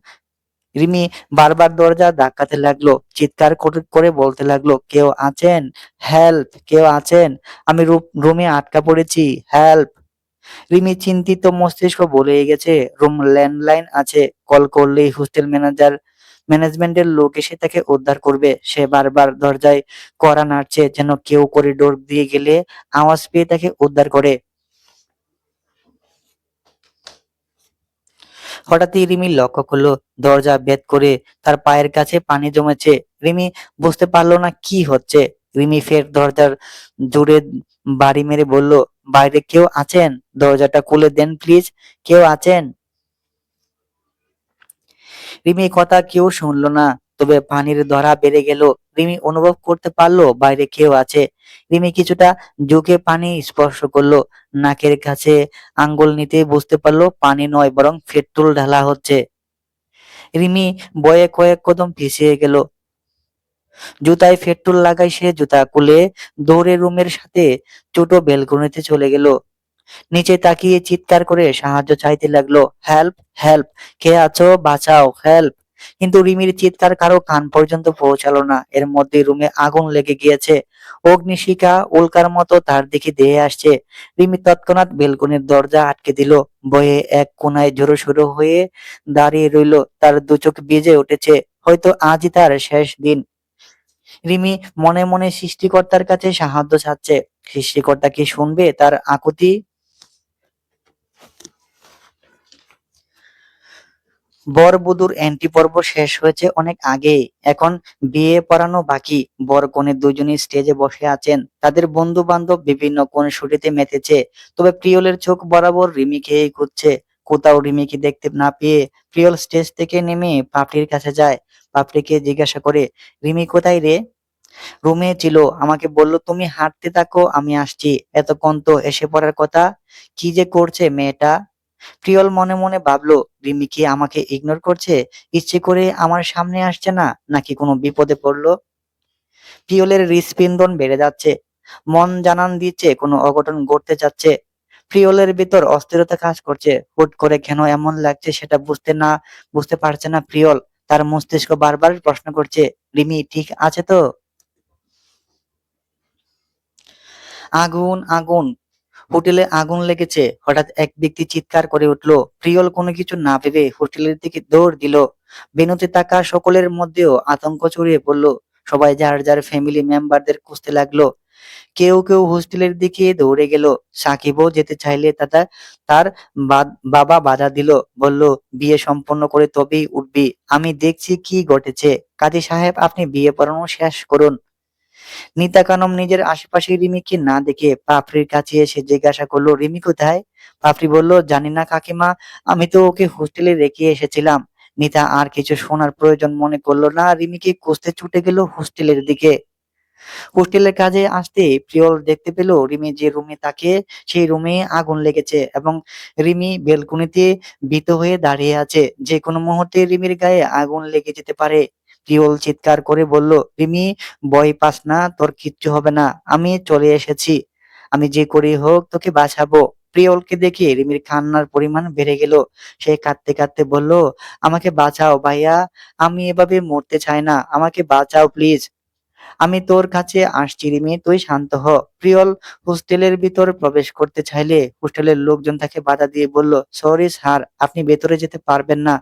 রিমি বারবার দরজা ধাক্কাতে লাগলো, চিৎকার করে করে বলতে লাগলো, কেউ আছেন? হেল্প, কেউ আছেন? আমি রুমে আটকা পড়েছি, হেল্প। রিমি চিন্তিত মস্তিষ্ক বলে গেছে রুম ল্যান্ডলাইন আছে, কল করলেই ম্যানেজমেন্টের লোক এসে তাকে উদ্ধার করবে। সে বারবার দরজায় কড়া নাড়ছে যেন কেউ করিডোর দিয়ে গেলে আওয়াজ পেয়ে তাকে উদ্ধার করে। হঠাৎই রিমি লক্ষ্য করলো দরজা ভেদ করে তার পায়ের কাছে পানি জমেছে। রিমি বুঝতে পারলো না কি হচ্ছে। রিমি ফের দরজার জোরে বাড়ি মেরে বলল, বাইরে কেউ আছেন? দরজাটা খুলে দেন প্লিজ, কেউ আছেন? রিমির কথা কেউ শুনলো না। তবে পানির ধারা বেড়ে গেল। রিমি অনুভব করতে পারলো বাইরে কেউ আছে। রিমি কিছুটা ঝুঁকে পানি স্পর্শ করলো। নাকের কাছে আঙ্গুল নিতে বুঝতে পারলো পানি নয় বরং পেট্রোল ঢালা হচ্ছে। রিমি ভয়ে কয়েক কদম পিছিয়ে গেল। জুতায় পেট্রোল লাগায় সে জুতা খুলে দৌড়ে রুমের সাথে ছোট বেলকনিতে চলে গেল। নিচে তাকিয়ে চিৎকার করে সাহায্য চাইতে লাগলো, হেল্প, হেল্প, কে আছো, বাঁচাও, হেল্প। কিন্তু রিমির চিৎকার কারো কান পর্যন্ত পৌঁছালো না। এর মধ্যে রুমে আগুন লেগে গিয়েছে। অগ্নিশিখা উল্কার মতো তার দিকে ধেয়ে আসছে। রিমি তৎক্ষণাৎ বেলকনির দরজা আটকে দিল। ভয়ে এক কোনায় জড়োসড়ো হয়ে দাঁড়িয়ে রইল। তার দু চোখ ভিজে উঠেছে। হয়তো আজই তার শেষ দিন। রিমি মনে মনে সৃষ্টিকর্তার কাছে সাহায্য চাচ্ছে। সৃষ্টিকর্তা কি শুনবে তার আকুতি? বর-বধূর এন্ট্রি পর্ব শেষ হয়েছে অনেক আগেই। এখন বিয়ে পড়ানো বাকি। বর কনে দুজনেই স্টেজে বসে আছেন। তাদের বন্ধু বান্ধব বিভিন্ন খুনসুটিতে মেতেছে। তবে প্রিয়লের চোখ বরাবর রিমিকেই খুঁজছে। কোথাও রিমিকে দেখতে না পেয়ে প্রিয়ল স্টেজ থেকে নেমে পাপড়ির কাছে যায়। পাপড়িকে জিজ্ঞাসা করে, রিমি কোথায় রে? রুমে ছিল, আমাকে বলল তুমি হাঁটতে থাকো, আমি আসছি। এতক্ষণ তো এসে পড়ার কথা। কি যে করছে মেয়েটা। প্রিয়ল মনে মনে ভাবলো, রিমি কি আমাকে ইগনোর করছে? ইচ্ছে করে আমার সামনে আসছে না, নাকি কোনো বিপদে পড়লো? প্রিয়লের হৃৎস্পন্দন বেড়ে যাচ্ছে। মন জানান দিচ্ছে কোনো অঘটন ঘটতে যাচ্ছে। প্রিয়লের ভিতর অস্থিরতা কাজ করছে। হুট করে কেন এমন লাগছে সেটা বুঝতে পারছে না প্রিয়ল। তার মস্তিষ্ক বারবার প্রশ্ন করছে, রিমি ঠিক আছে তো? আগুন, আগুন, হোটেলে আগুন লেগেছে। হঠাৎ এক ব্যক্তি চিৎকার করে উঠলো। প্রিয়ল কোনো কিছু না ভেবে হোটেলের দিকে দৌড় দিল। বেনুতে থাকা সকলের মধ্যেও আতঙ্ক ছড়িয়ে পড়লো। সবাই যার যার ফ্যামিলি মেম্বারদের খুঁজতে লাগলো। কেউ কেউ হোস্টেলের দিকে দৌড়ে গেল। সাকিবও যেতে চাইলে তার বাবা বাধা দিল, বলল, বিয়ে সম্পন্ন করে তবেই উঠবি। আমি দেখছি কি ঘটেছে। কাজী সাহেব, আপনি বিয়ে পড়ানো শেষ করুন। নিতা কানম নিজের আশেপাশে রিমিকে না দেখে পাপড়ির কাছে এসে জিজ্ঞাসা করলো, রিমি কোথায়? পাপড়ি বলল, জানি না কাকিমা, আমি তো ওকে হোস্টেলে রেখে এসেছিলাম। নিতা আর কিছু শোনার প্রয়োজন মনে করলো না, রিমিকে খুঁজতে ছুটে গেল হোস্টেলের দিকে। হোস্টেলের কাজে আসতে প্রিয়ল দেখতে পেল রিমি যে রুমে থাকে সেই রুমে আগুন লেগেছে এবং রিমি বেলকনিতে ভীত হয়ে দাঁড়িয়ে আছে। যে কোনো মুহূর্তে রিমির গায়ে আগুন লেগে যেতে পারে। প্রিয়ল চিৎকার করে বলল, রিমি, ভয় পাস না, তোর কিচ্ছু হবে না, আমি চলে এসেছি। আমি যে করেই হোক তোকে বাঁচাবো। প্রিয়লকে দেখে রিমির কান্নার পরিমাণ বেড়ে গেল। সে কাঁদতে কাঁদতে বলল, আমাকে বাঁচাও ভাইয়া, আমি এভাবে মরতে চাই না, আমাকে বাঁচাও প্লিজ। আমি তোর কাছে আসছি রিমি, তুই শান্ত হ। প্রিয়ল হোস্টেলের ভিতর প্রবেশ করতে চাইলে হোস্টেলের লোকজন তাকে বাধা দিয়ে বলল, সরি স্যার, আপনি ভেতরে যেতে পারবেন না।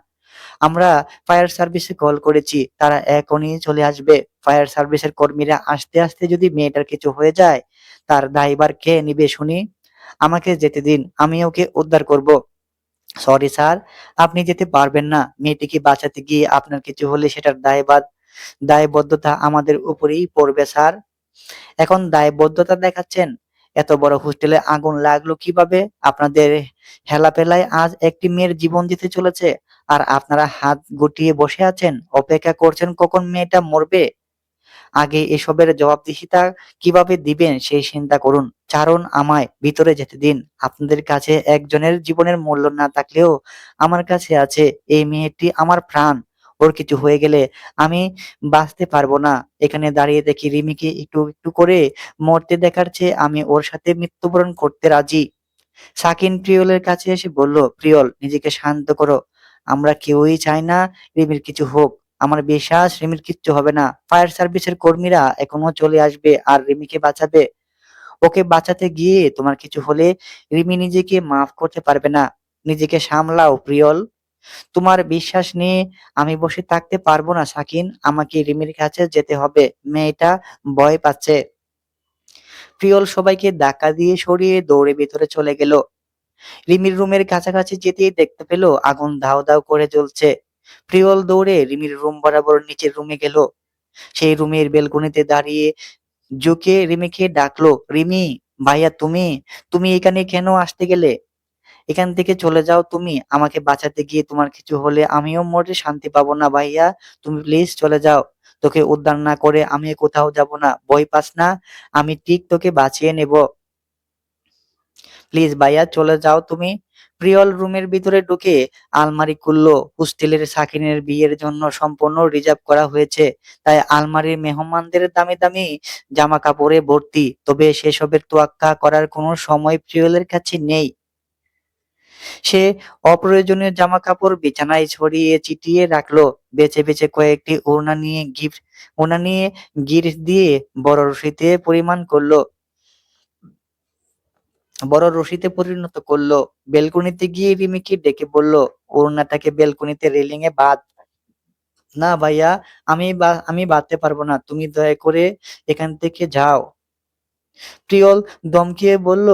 আমরা ফায়ার সার্ভিসে কল করেছি, তারা এখনই চলে আসবে। ফায়ার সার্ভিসের কর্মীরা আসতে আসতে যদি মেয়েটার কিছু হয়ে যায়, তার দায়ভার কে নিবে শুনি? আমাকে যেতে দিন, আমি ওকে উদ্ধার করব। সরি স্যার, আপনি যেতে পারবেন না। মেয়েটিকে বাঁচাতে গিয়ে আপনার কিছু হলে সেটার দায়বদ্ধতা আমাদের উপরেই পড়বে স্যার। এখন দায়বদ্ধতা দেখাচ্ছেন? এত বড় হোস্টেলে আগুন লাগলো কিভাবে? আপনাদের হেলাফেলায় আজ একটি মেয়ের জীবন দিতে চলেছে, আর আপনারা হাত গুটিয়ে বসে আছেন, অপেক্ষা করছেন কখন মেয়েটা মরবে। আগে এসবের জবাবদিহিতা কিভাবে দিবেন সেই চিন্তা করুন। ছাড়ুন আমায়, ভিতরে যেতে দিন। আপনাদের কাছে একজনের জীবনের মূল্য না থাকলেও আমার কাছে আছে। এই মেয়েটি আমার প্রাণ। ওর কিছু হয়ে গেলে আমি বাঁচতে পারবো না। এখানে দাঁড়িয়ে দেখি রিমিকে একটু একটু করে মরতে দেখার চেয়ে আমি ওর সাথে মৃত্যুবরণ করতে রাজি। সাকিন প্রিয়লের কাছে এসে বলল, প্রিয়ল, নিজেকে শান্ত করো। আমরা কেউই চাই না রিমির কিছু হোক। আমার বিশ্বাস রিমির কিচ্ছু হবে না। ফায়ার সার্ভিসের কর্মীরা এখনো চলে আসবে আর রিমিকে বাঁচাবে। ওকে বাঁচাতে গিয়ে তোমার কিছু হলে রিমি নিজেকে মাফ করতে পারবে না। নিজেকে সামলাও প্রিয়ল। তোমার বিশ্বাস নিয়ে আমি বসে থাকতে পারবো না সাকিন, আমাকে রিমির কাছে যেতে হবে। মেয়েটা ভয় পাচ্ছে। প্রিয়ল সবাইকে ধাক্কা দিয়ে সরিয়ে দৌড়ে ভেতরে চলে গেল। রিমির রুমের কাছাকাছি যেতেই দেখতে পেল আগুন দাউ দাউ করে জ্বলছে। প্রিয়ল দৌড়ে রিমির রুম বরাবর নিচের রুমে গেল। সেই রুমের বেলকনিতে দাঁড়িয়ে ঝুঁকে রিমিকে ডাকলো, রিমি, ভাইয়া, তুমি তুমি এখানে কেন আসতে গেলে? এখান থেকে চলে যাও তুমি। আমাকে বাঁচাতে গিয়ে তোমার কিছু হলে আমিও মরে শান্তি পাবো না ভাইয়া। তুমি প্লিজ চলে যাও। তোকে উদ্ধার না করে আমি কোথাও যাব না। ভয় পাস না, আমি ঠিক তোকে বাঁচিয়ে নেব। প্লিজ ভাইয়া, চলে যাও তুমি। প্রিয়ল রুমের ভিতরে ঢুকে আলমারি খুললো। হোস্টেলের সাকিনের বিয়ের জন্য সম্পূর্ণ রিজার্ভ করা হয়েছে, তাই আলমারির মেহমানদের দামি দামি জামা কাপড়ে ভর্তি। তবে সেসবের তোয়াক্কা করার কোনো সময় প্রিয়লের কাছে নেই। সে অপ্রয়োজনীয় জামা কাপড় বিছানায় ছড়িয়ে ছিটিয়ে রাখলো। বেছে বেছে কয়েকটি ওড়না নিয়ে গিঁট দিয়ে বড় রশিতে পরিণত করলো। বেলকনিতে গিয়ে রিমিকে ডেকে বলল, ওড়নাটাকে বেলকনিতে রেলিং এ বাঁধ। না ভাইয়া, আমি বাঁধতে পারবো না, তুমি দয়া করে এখান থেকে যাও। প্রিয়ল দমকিয়ে বলল,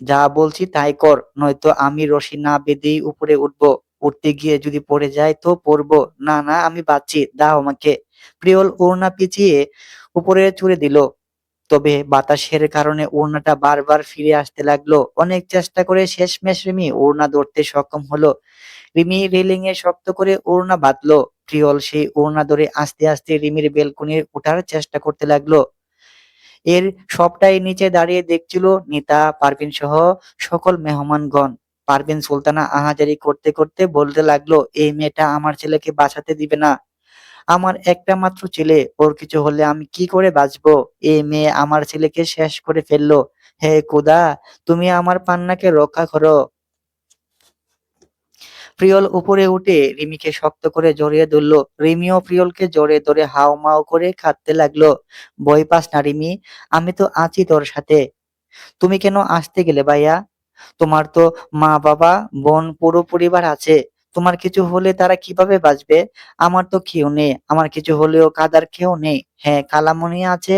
যা বলছি তাই কর, নয়তো আমি রশি না বেঁধেই উপরে উঠবো। উঠতে গিয়ে যদি পড়ে যায় তো পড়বো। না না, আমি বাঁচছি, দাও আমাকে। প্রিয়ল ওড়না পিছিয়ে উপরে ছুঁড়ে দিল। তবে বাতাসের কারণে ওড়নাটা বারবার ফিরে আসতে লাগলো। অনেক চেষ্টা করে শেষমেশ রিমি ওড়না ধরতে সক্ষম হলো। রিমি রেলিং এ শক্ত করে ওড়না বাঁধলো। প্রিয়ল সেই ওড়না ধরে আস্তে আস্তে রিমির বেলকনির ওঠার চেষ্টা করতে লাগলো। এর সবটাই নিচে দাঁড়িয়ে দেখছিল নিতা, পারভিন সহ সকল মেহমানগণ। পারভিন সুলতানা আহাজারি করতে করতে বলতে লাগলো, এই মেয়েটা আমার ছেলেকে বাঁচাতে দিবে না। আমার একটা মাত্র ছেলে, ওর কিছু হলে আমি কি করে বাঁচবো? এই মেয়ে আমার ছেলেকে শেষ করে ফেললো। হে খোদা, তুমি আমার পান্নাকে রক্ষা করো। প্রিয়ল উপরে উঠে রিমিকে শক্ত করে জড়িয়ে ধরলো। রিমিও প্রিয়লকে জড়িয়ে ধরে হাউমাউ করে কাঁদতে লাগলো। ভয় পাস না রিমি, আমি তো আছি তোর সাথে। তুমি কেন আসতে গেলে ভাইয়া? তোমার তো মা বাবা বোন পুরো পরিবার আছে। তোমার কিছু হলে তারা কিভাবে বাঁচবে? আমার তো কেউ নেই। আমার কিছু হলেও কাঁদার কেউ নেই। হ্যাঁ, খালামণি আছে,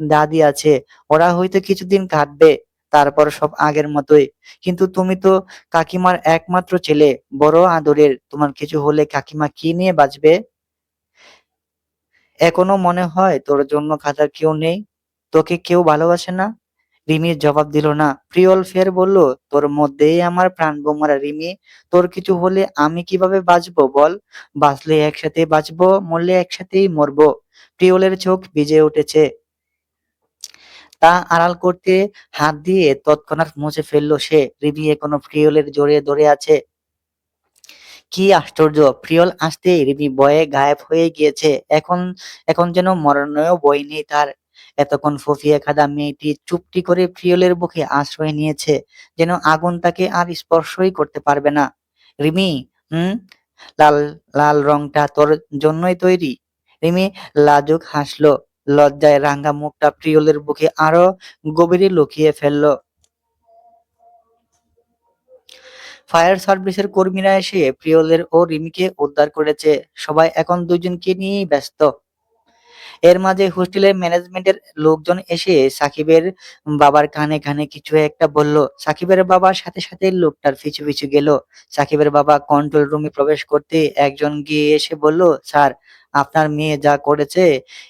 দাদি আছে। ওরা হয়তো কিছুদিন কাঁদবে। তারপর সব আগের মতোই। কিন্তু তুমি তো কাকিমার একমাত্র ছেলে, বড় আদরের। তোমার কিছু হলে কাকিমা কি নিয়ে বাঁচবে? এখনো মনে হয় তোর জন্য কাঁদার কেউ নেই? তোকে কেউ ভালোবাসে না? রিমির জবাব দিল না। প্রিয়ল ফের বলল, তোর মধ্যেই আমার প্রাণ বোমারা রিমি। তোর কিছু হলে আমি কিভাবে বাঁচবো বল? বাঁচলে একসাথে বাঁচবো, মরলে একসাথেই মরবো। প্রিয়লের চোখ ভিজে উঠেছে। তা আড়াল করতে হাত দিয়ে তৎক্ষণাৎ মুছে ফেললো সে। রিমি এখনো প্রিয়লের জড়িয়ে ধরে আছে। কি আশ্চর্য! প্রিয়ল আসতেই রিমি ভয়ে গায়েব হয়ে গিয়েছে। এখন এখন যেন মরণেও ভয় নেই তার। এতক্ষণ ফুঁফিয়ে কাঁদা মেয়েটি চুপটি করে প্রিয়লের বুকে আশ্রয় নিয়েছে, যেন আগুন তাকে আর স্পর্শই করতে পারবে না। রিমি, হুম, লাল লাল রংটা তোর জন্যই তৈরি। রিমি লাজুক হাসলো। লজ্জায় রাঙা মুখটা প্রিয়লের বুকে আরো গভীরে লুকিয়ে ফেললো। ফায়ার সার্ভিসের কর্মীরা এসে প্রিয়লের ও রিমিকে উদ্ধার করেছে। সবাই এখন দুজনকে নিয়েই ব্যস্ত। এর মাঝে হোস্টেলের ম্যানেজমেন্টের লোকজন এসে সাকিবের বাবার কানে কানে কিছু একটা বলল। সাকিবের বাবার সাথে সাথে লোকটার পিছু পিছু গেল। সাকিবের বাবা কন্ট্রোল রুমে প্রবেশ করতে একজন গিয়ে এসে বলল, স্যার, আপনার মেয়ে যা করেছে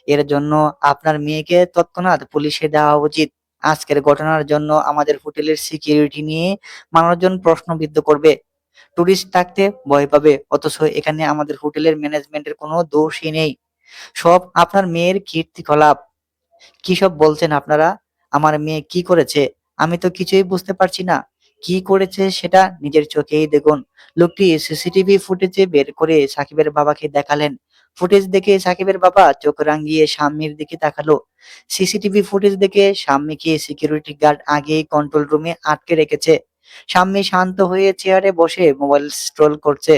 এর জন্য আপনার মেয়েকে তৎক্ষণাৎ পুলিশে দেওয়া উচিত। আজকের ঘটনার জন্য আমাদের হোটেলের সিকিউরিটি নিয়ে মানুষজন প্রশ্নবিদ্ধ করবে, টুরিস্ট থাকতে ভয় পাবে, অথচ এখানে আমাদের হোটেলের ম্যানেজমেন্টের কোনো দোষই নেই। সব আপনার মেয়ের কীর্তিকলাপ। কি সব বলছেন আপনারা? আমার মেয়ে কি করেছে? আমি তো কিছুই বুঝতে পারছি না। কি করেছে সেটা নিজের চোখেই দেখুন। লোকটি সিসিটিভি ফুটেজে বের করে সাকিবের বাবাকে দেখালেন। ফুটেজ দেখে সাকিবের বাবা চোখ রাঙিয়ে শাম্মীর দিকে তাকালো। সিসিটিভি ফুটেজ দেখে শাম্মীকে সিকিউরিটি গার্ড আগেই কন্ট্রোল রুমে আটকে রেখেছে। শাম্মী শান্ত হয়ে চেয়ারে বসে মোবাইল স্ক্রল করছে।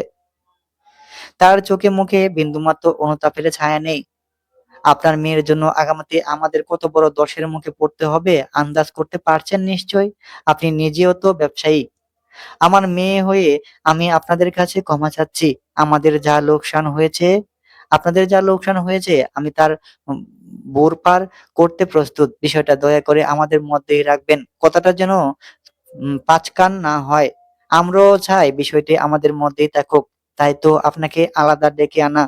তার চোখে মুখে বিন্দুমাত্র অনুতাপের ছায়া নেই। আপনার মেয়ের জন্য আগামীতে আমাদের কত বড় দোষের মুখে পড়তে হবে আন্দাজ করতে পারছেন নিশ্চয়ই। আপনি নিজেও তো ব্যবসায়ী। আমার মেয়ে হয়ে আমি আপনাদের কাছে ক্ষমা চাচ্ছি। আমাদের যা লোকসান হয়েছে, আপনাদের যা লোকসান হয়েছে আমি তার ভরপার করতে প্রস্তুত। বিষয়টা দয়া করে আমাদের মধ্যেই রাখবেন। কথাটা যেন পাঁচকান না হয়। আমরাও চাই বিষয়টি আমাদের মধ্যেই থাকুক। তাই তো আপনাকে আলাদা ডেকে আনা।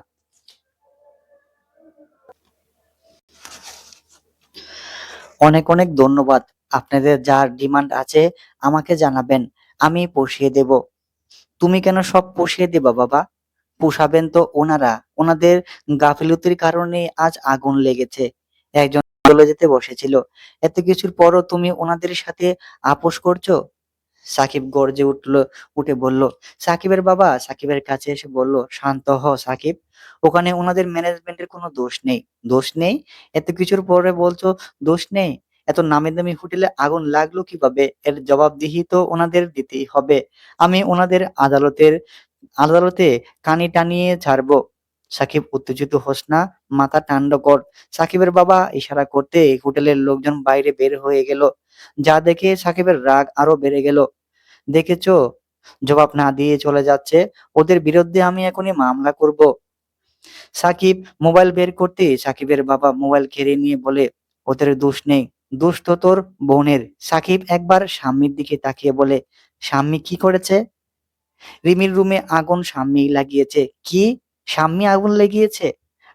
অনেক অনেক ধন্যবাদ। আপনাদের যার ডিমান্ড আছে আমাকে জানাবেন। আমি পুষিয়ে দেব। তুমি কেন সব পুষিয়ে দিবা বাবা? পুষাবেন তো ওনারা। ওনাদের গাফিলতির কারণে আজ আগুন লেগেছে। একজন চলে যেতে বসেছিল। এত কিছুর পরও তুমি ওনাদের সাথে আপোস করছো? সাকিব গর্জে উঠে বলল। সাকিবের বাবা সাকিবের কাছে এসে বলল, শান্ত হ সাকিব। ওখানে ওনাদের ম্যানেজমেন্টের কোনো দোষ নেই। দোষ নেই? এত কিছুর পরে বলছো দোষ নেই? এত নামি দামি হোটেলে আগুন লাগলো কিভাবে? এর জবাবদিহি তো ওনাদের দিতেই হবে। আমি ওনাদের আদালতে কানি টানিয়ে ছাড়বো। সাকিব উত্তেজিত হোস না, মাথা ঠান্ডা কর। সাকিবের বাবা ইশারা করতে হোটেলের লোকজন বাইরে বের হয়ে গেল। যা দেখে সাকিবের রাগ আরো বেড়ে গেল। দেখেছো, জবাব না দিয়ে চলে যাচ্ছে। ওদের বিরুদ্ধে আমি এখনই মামলা করব। সাকিব মোবাইল বের করতে সাকিবের বাবা মোবাইল কেড়ে নিয়ে বলে, ওদের দোষ নেই, দোষ তো তোর বোনের। সাকিব একবার স্বামীর দিকে তাকিয়ে বলে, স্বামী কি করেছে? রিমির রুমে আগুন স্বামী লাগিয়েছে। কি? স্বামী আগুন লাগিয়েছে?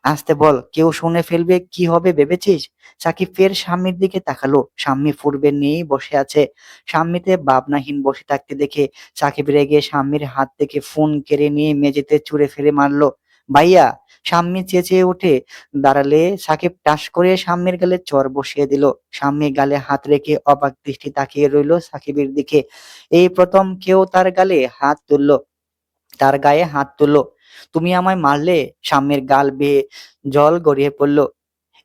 আসতে বল, কেউ শুনে ফেলবে, কি হবে ভেবেছিস? সাকিব ফের স্বামীর দিকে তাকালো। স্বামী পূর্বে নিয়েই বসে আছে। স্বামীতে ভাবনাহীন বসে থাকতে দেখে সাকিব রেগে স্বামীর হাত থেকে ফোন কেড়ে নিয়ে মেঝেতে ছুঁড়ে ফেলে মারলো। ভাইয়া! স্বামী চেঁচিয়ে উঠে দাঁড়ালে সাকিব টাস করে স্বামীর গালে চড় বসিয়ে দিল। স্বামী গালে হাত রেখে অবাক দৃষ্টি তাকিয়ে রইল সাকিবের দিকে। এই প্রথম কেউ তার গায়ে হাত তুললো। তুমি আমায় মারলে? স্বামীর গাল বেয়ে জল গড়িয়ে পড়ল।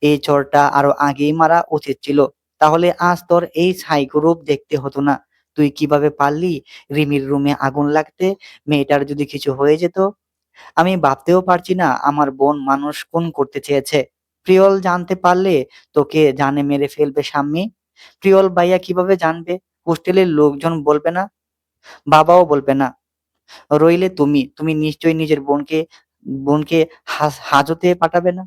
এই চড়টা আরো আগেই মারা উচিত ছিল। তাহলে আজ তোর এই সাইকো রূপ দেখতে হতো না। তুই কিভাবে পারলি রিমির রুমে আগুন লাগতে? মেয়েটার যদি কিছু হয়ে যেত? আমি ভাবতেও পারছি না আমার বোন মানুষ খুন করতে চেয়েছে। প্রিয়ল জানতে পারলে তোকে জানে মেরে ফেলবে স্বামী। প্রিয়ল ভাইয়া কিভাবে জানবে? হোস্টেলের লোকজন বলবে না? বাবাও বলবে না? রইলে তুমি নিশ্চয়ই নিজের বোনকে হাজতে পাঠাবে না?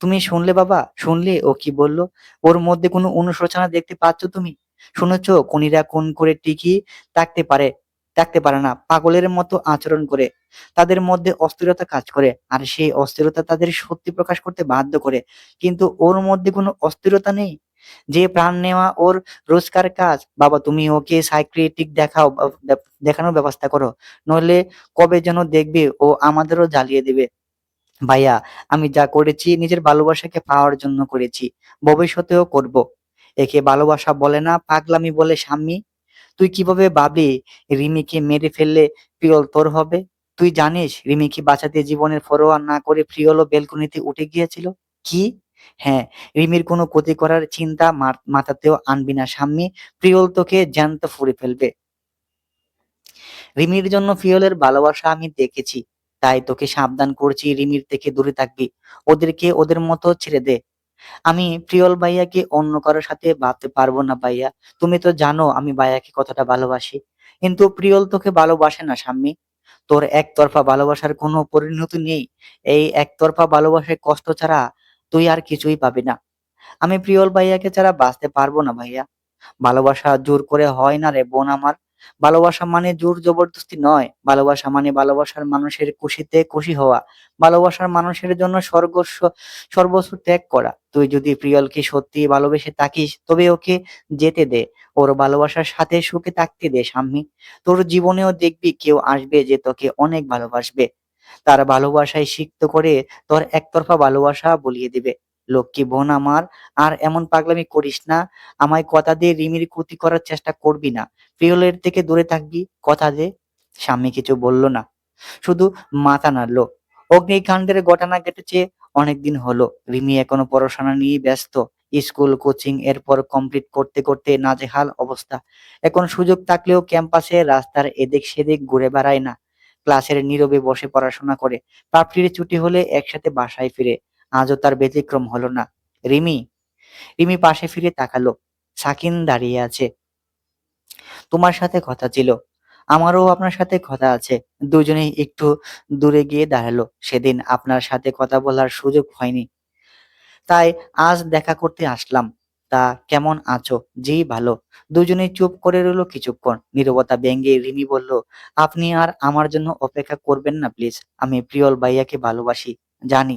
তুমি শুনলে বাবা? শুনলে ও কি বলল? ওর মধ্যে কোনো অনুশোচনা দেখতে পাচ্ছ তুমি? শুনেছ খুনীরা খুন করে ঠিকই থাকতে পারে থাকতে পারে না। পাগলের মতো আচরণ করে। তাদের মধ্যে অস্থিরতা কাজ করে। আর সেই অস্থিরতা তাদের সত্যি প্রকাশ করতে বাধ্য করে। কিন্তু ওর মধ্যে কোনো অস্থিরতা নেই। যে প্রাণ নেওয়া ওর রোজকার কাজ। বাবা তুমি ওকে সাইকিয়াট্রিক দেখাও দেখানোর ব্যবস্থা করো। নইলে কবে যেন দেখবে ও আমাদেরও জ্বালিয়ে দেবে। ভাইয়া, আমি যা করেছি নিজের ভালোবাসাকে পাওয়ার জন্য করেছি। ভবিষ্যতেও করব। একে ভালোবাসা বলে না, পাগলামি বলে শাম্মী। তুই কিভাবে ভাবলি রিমিকে মেরে ফেললে প্রিয়ল তোর হবে? তুই জানিস রিমিকে বাঁচাতে জীবনের পরোয়া না করে প্রিয়লও বেলকনিতে উঠে গিয়েছিল? কি? হ্যাঁ, রিমির কোনো ক্ষতি করার চিন্তা মাথাতেও আনবি না শাম্মী। প্রিয়ল তোকে জ্যান্ত পুড়ে ফেলবে। রিমির জন্য প্রিয়লের ভালোবাসা আমি দেখেছি। তাই তোকে সাবধান করছি, রিমির থেকে দূরে থাকবি। ওদেরকে ওদের মতো ছেড়ে দে। আমি প্রিয়ল ভাইয়াকে অন্য কারোর সাথে ভাবতে পারবো না ভাইয়া। তুমি তো জানো আমি ভাইয়াকে কতটা ভালোবাসি। কিন্তু প্রিয়ল তোকে ভালোবাসে না শাম্মী। তোর একতরফা ভালোবাসার কোনো পরিণতি নেই। এই একতরফা ভালোবাসায় কষ্ট ছাড়া তুই আর কিছুই পাবি না। আমি প্রিয়ল ভাইয়াকে ছাড়া বাঁচতে পারবো না ভাইয়া। ভালোবাসা জোর করে হয় না রে বোন আমার। ভালোবাসা মানে জোর জবরদস্তি নয়। ভালোবাসা মানে ভালোবাসার মানুষের খুশিতে খুশি হওয়া। ভালোবাসার মানুষের জন্য সর্বস্ব ত্যাগ করা। তুই যদি প্রিয়লকে সত্যি ভালোবেসে থাকিস তবে ওকে যেতে দে। ওর ভালোবাসার সাথে সুখে থাকতে দে শাম্মী। তোর জীবনেও দেখবি কেউ আসবে যে তোকে অনেক ভালোবাসবে। তার ভালোবাসায় সিক্ত করে তোর একতরফা ভালোবাসা বলিয়ে দিবে। লক্ষ্মী বোন আমার, আর এমন পাগলামি করিস না। আমায় কথা দে রিমির ক্ষতি করার চেষ্টা করবি না। প্রিয়লের থেকে দূরে থাকবি, কথা দে। স্বামী কিছু বলল না, শুধু মাথা নাড়লো। অগ্নিকাণ্ডের ঘটনা ঘটেছে অনেকদিন হলো। রিমি এখনো পড়াশোনা নিয়ে ব্যস্ত। স্কুল, কোচিং এরপর কমপ্লিট করতে করতে নাজেহাল অবস্থা। এখন সুযোগ থাকলেও ক্যাম্পাসে রাস্তার এদিক সেদিক ঘুরে বেড়ায় না। ক্লাসের নীরবে বসে পড়াশোনা করে। পাপড়ির ছুটি হলে একসাথে বাসায় ফিরে। আজও তার ব্যতিক্রম হলো না। রিমি রিমি পাশে ফিরে তাকালো। সাকিন দাঁড়িয়ে আছে। তোমার সাথে কথা ছিল। আমারও আপনার সাথে কথা আছে। দুজনেই একটু দূরে গিয়ে দাঁড়ালো। সেদিন আপনার সাথে কথা বলার সুযোগ হয়নি, তাই আজ দেখা করতে আসলাম। তা কেমন আছো? জি ভালো। দুজনেই চুপ করে রইল কিছুক্ষণ। নীরবতা ভেঙে রিমি বলল, আপনি আর আমার জন্য অপেক্ষা করবেন না প্লিজ। আমি প্রিয়ল ভাইয়াকে ভালোবাসি। জানি।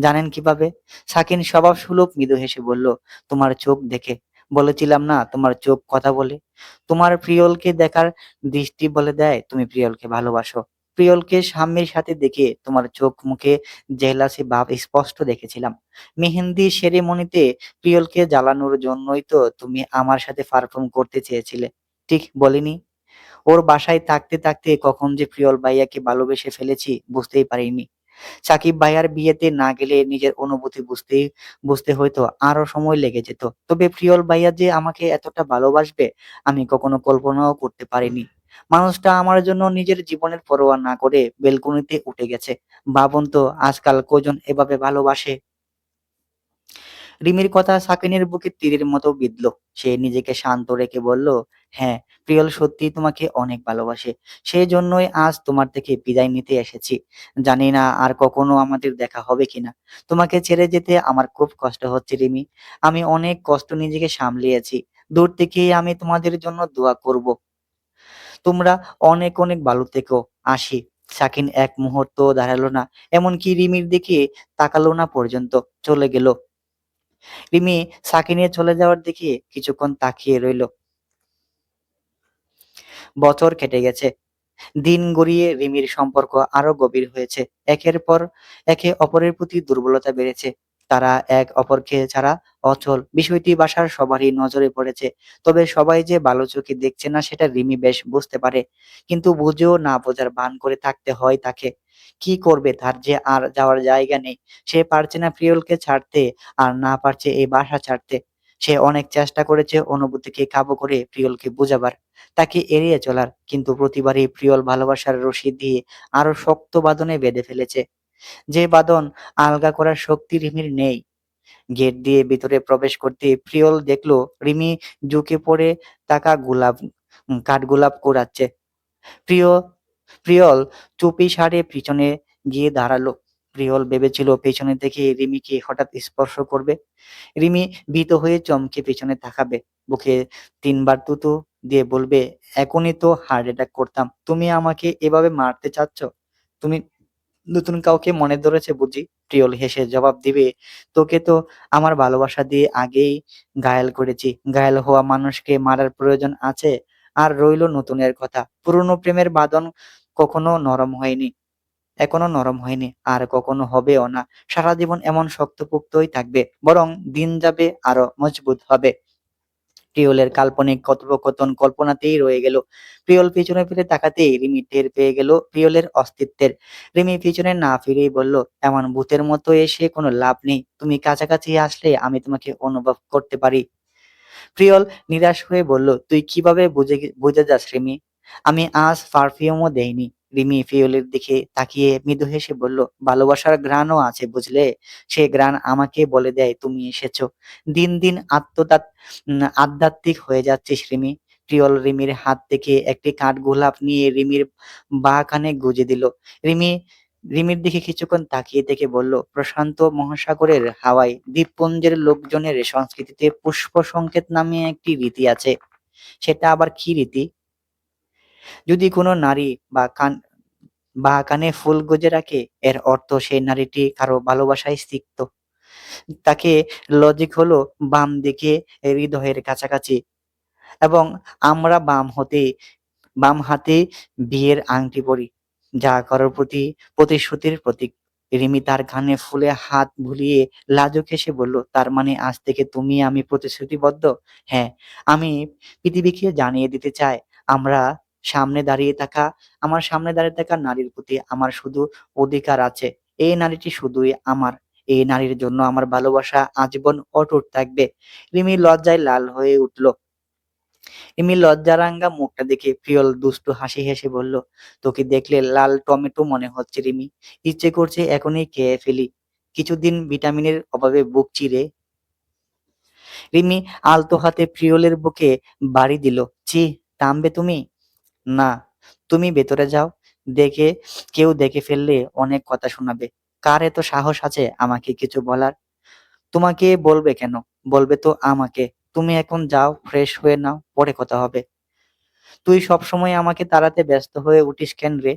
জানেন কিভাবে? সাকিন স্বভাব সুলভ মৃদু হেসে বলল, তোমার চোখ দেখে। বলেছিলাম না তোমার চোখ কথা বলে। তোমার প্রিয়লকে দেখার দৃষ্টি বলে দেয় তুমি প্রিয়লকে ভালোবাসো। প্রিয়লকে স্বামীর সাথে দেখে তোমার চোখ মুখে জেলাসি ভাব স্পষ্ট দেখেছিলাম। মেহেন্দি সেরেমনিতে প্রিয়লকে জ্বালানোর জন্যই তো তুমি আমার সাথে পারফর্ম করতে চেয়েছিলে। ঠিক বলিনি? ওর বাসায় থাকতে থাকতে কখন যে প্রিয়ল ভাইয়াকে ভালোবেসে ফেলেছি বুঝতেই পারিনি। সাকিব ভাইয়ার বিয়েতে না গেলে নিজের অনুভূতি বুঝতে হয়তো আরো সময় লেগে যেত। তবে প্রিয়ল ভাইয়া যে আমাকে এতটা ভালোবাসবে আমি কখনো কল্পনাও করতে পারিনি। মানুষটা আমার জন্য নিজের জীবনের পরোয়া না করে বেলকনিতে উঠে গেছে। ভাবুন তো আজকাল কজন এভাবে ভালোবাসে। রিমির কথা সাকিনের বুকে তীরের মতো বিঁধল। সে নিজেকে শান্ত রেখে বলল, হ্যাঁ, প্রিয়ল সত্যিই তোমাকে অনেক ভালোবাসে। সেই জন্যই আজ তোমার থেকে বিদায় নিতে এসেছি। জানি না আর কখনো আমাদের দেখা হবে কিনা। তোমাকে ছেড়ে যেতে আমার খুব কষ্ট হচ্ছে রিমি। আমি অনেক কষ্ট নিজেকে সামলিয়েছি। দূর থেকেই আমি তোমাদের জন্য দোয়া করব। তোমরা অনেক অনেক ভালো থেকো। আসি। সাকিন এক মুহূর্ত দাঁড়ালো না, এমনকি রিমির দিকে তাকালো না পর্যন্ত। চলে গেল। রিমি সাকিনের চলে যাওয়ার দিকে কিছুক্ষণ তাকিয়ে রইল। বছর কেটে গেছে। দিন গড়িয়ে রিমির সম্পর্ক আরো গভীর হয়েছে। একে অপরের প্রতি দুর্বলতা বেড়েছে। তারা এক অপরকে ছাড়া অচল। বিষয়টি বাসার সবারই নজরে পড়েছে। তবে সবাই যে ভালো চোখে দেখছে না সেটা রিমি বেশ বুঝতে পারে। কিন্তু বুঝেও না বোঝার ভান করে থাকতে হয় তাকে। কি করবে, তার যে আর যাওয়ার জায়গা নেই। সে পারছে না প্রিয়লকে ছাড়তে, আর না পারছে এই বাসা ছাড়তে। সে অনেক চেষ্টা করেছে অনুভূতিকে কাবু করে প্রিয়লকে বুঝাবার, তাকে এড়িয়ে চলার, কিন্তু প্রতিবারই প্রিয়ল ভালোবাসার রশি দিয়ে আরো শক্ত বাঁধনে বেঁধে ফেলেছে। যে বাঁধন আলগা করার শক্তি রিমির নেই। গেট দিয়ে ভিতরে প্রবেশ করতে প্রিয়ল দেখলো রিমি ঝুঁকে পড়ে কাঠগোলাপ কুড়াচ্ছে। প্রিয় প্রিয়ল চুপি সারে পিছনে গিয়ে দাঁড়ালো। প্রিয়ল ভেবেছিল পেছনে থেকে রিমিকে হঠাৎ স্পর্শ করবে। রিমি ভীত হয়ে চমকে পেছনে তাকাবে। বুকে ৩ বার থুতু দিয়ে বলবে, "এখনই তো হার্ট অ্যাটাক করতাম। তুমি আমাকে এভাবে মারতে চাচ্ছ? তুমি নতুন কাউকে মনে ধরেছে বুঝি?" প্রিয়ল হেসে জবাব দিবে, "তোকে তো আমার ভালোবাসা দিয়ে আগেই ঘায়েল করেছি। ঘায়েল হওয়া মানুষকে মারার প্রয়োজন আছে? আর রইল নতুনের কথা। পুরনো প্রেমের বাঁধন কখনো নরম হয়নি, এখনো নরম হয়নি, আর কখনো হবেও না। সারা জীবন এমন শক্তপোক্তই থাকবে, বরং দিন যাবে আরো মজবুত হবে।" প্রিয়লের কাল্পনিক কথোপকথন কল্পনাতেই রয়ে গেল। প্রিয়ল পিছনে ফিরে তাকাতেই রিমি টের পেয়ে গেল প্রিয়লের অস্তিত্বের। রিমি পিছনে না ফিরেই বলল, "এমন ভূতের মতো এসে কোনো লাভ নেই। তুমি কাছাকাছি আসলে আমি তোমাকে অনুভব করতে পারি।" প্রিয়ল নিরাশ হয়ে বলল, "তুই কিভাবে বুঝে যাস রিমি? আমি আজ পারফিউমও দেইনি।" রিমি প্রিয়লের দিকে তাকিয়ে মৃদু হেসে বলল, "ভালোবাসার ঘ্রাণও আছে বুঝলে? সে ঘ্রাণ আমাকে বলে দেয় তুমি এসেছো।" দিন দিন আধ্যাত্মিক হয়ে যাচ্ছিস রিমি। প্রিয়ল রিমির হাত থেকে একটি কাঠগোলাপ নিয়ে রিমির বাঁ কানে গুঁজে দিল। রিমি রিমির দিকে কিছুক্ষণ তাকিয়ে থেকে বলল, "প্রশান্ত মহাসাগরের হাওয়ায় দ্বীপপুঞ্জের লোকজনের সংস্কৃতিতে পুষ্প সংকেত নামে একটি রীতি আছে। সেটা আবার কি রীতি? যদি কোনো নারী বা কানে ফুল গুজে রাখে, এর অর্থ সেই নারীটি কারো ভালোবাসায় সিক্ত। তাকে লজিক হলো বাম দিকে হৃদয়ের কাছাকাছি, এবং আমরা বাম হাতে বিয়ের আংটি পরি, যা কারোর প্রতি প্রতিশ্রুতির প্রতীক।" রিমি তার কানে ফুলে হাত বুলিয়ে লাজুক হেসে বলল, "তার মানে আজ থেকে তুমি আমি প্রতিশ্রুতিবদ্ধ? হ্যাঁ, আমি পৃথিবীকে জানিয়ে দিতে চাই, আমরা সামনে দাঁড়িয়ে থাকা আমার সামনে দাঁড়িয়ে থাকা নারীর প্রতি আমার শুধু অধিকার আছে। এই নারীটি শুধুই আমার। এই নারীর জন্য আমার ভালোবাসা আজীবন অটুট থাকবে।" রিমি লজ্জায় লাল হয়ে উঠল। রিমির লজ্জারাঙা মুখটা দেখে প্রিয়ল দুষ্টু হাসি হেসে বলল, "তোকে দেখলে লাল টমেটো মনে হচ্ছে রিমি। ইচ্ছে করছে এখনই খেয়ে ফেলি। কিছুদিন ভিটামিনের অভাবে ভুগছি রে।" রিমি আলতো হাতে প্রিয়লের বুকে বাড়ি দিল। "ছি, থামবে তুমি? না, তুমি ভেতরে যাও। দেখে কেউ দেখে ফেললে অনেক কথা শোনাবে। কার এত সাহস আছে আমাকে কিছু বলার? তোমাকে বলবে কেন? বলবে তো আমাকে। তুমি এখন যাও, ফ্রেশ হয়ে নাও, পরে কথা হবে।" "তুই সবসময় আমাকে তাড়াতে ব্যস্ত হয়ে উঠিস কেন রে?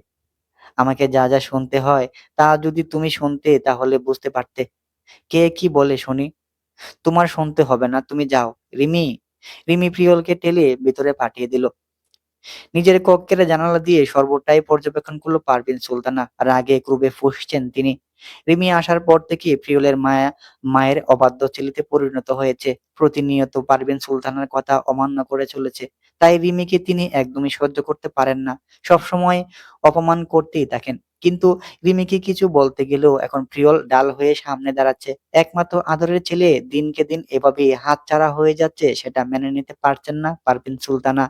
আমাকে যা যা শুনতে হয় তা যদি তুমি শুনতে তাহলে বুঝতে পারতে। কে কি বলে শুনি? তোমার শুনতে হবে না, তুমি যাও।" রিমি রিমি প্রিয়লকে টেনে ভিতরে পাঠিয়ে দিল। নিজের কক্ষের জানালা দিয়ে সর্বটাই পর্যবেক্ষণ করলো পারভিন সুলতানা। রাগে ক্রোধে ফুঁসছেন তিনি। রিমি আসার পর থেকে প্রিয়লের মায়ের অবাধ্য ছেলেতে পরিণত হয়েছে। প্রতিনিয়ত পারভিন সুলতানার কথা অমান্য করে চলেছে। তাই রিমিকে তিনি একদমই সহ্য করতে পারেন না। সবসময় অপমান করতেই থাকেন। কিন্তু রিমিকে কিছু বলতে গেলেও এখন প্রিয়ল ঢাল হয়ে সামনে দাঁড়াচ্ছে। একমাত্র আদরের ছেলে দিনকে দিন এভাবেই হাতছাড়া হয়ে যাচ্ছে, সেটা মেনে নিতে পারছেন না পারভিন সুলতানা।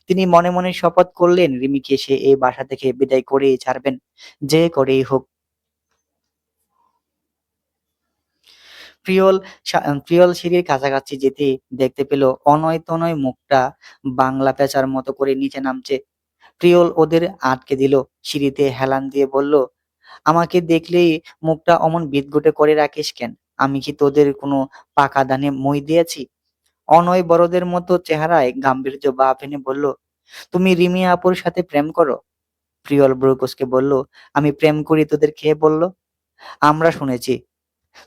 তিনি মনে মনে শপথ করলেন রিমিকে সে এই বাসা থেকে বিদায় করেই ছাড়বেন, যে করেই হোক। প্রিয়ল সিঁড়ির কাছাকাছি যেতেই দেখতে পেল অনয় তনয় মুখটা বাংলা পেঁচার মতো করে নিচে নামছে। প্রিয়ল ওদের আটকে দিল। সিঁড়িতে হেলান দিয়ে বলল, "আমাকে দেখলেই মুখটা অমন বিদঘুটে করে রাখিস কেন? আমি কি তোদের কোনো পাকা ধানে মই দিয়েছি?" অনয় বড়দের মতো চেহারায় গাম্ভীর্য ভাব এনে বলল, "তুমি রিমি আপুর সাথে প্রেম করো?" প্রিয়ল ভ্রু কুঁচকে বলল, "আমি প্রেম করি তোদের কে বলল? আমরা শুনেছি।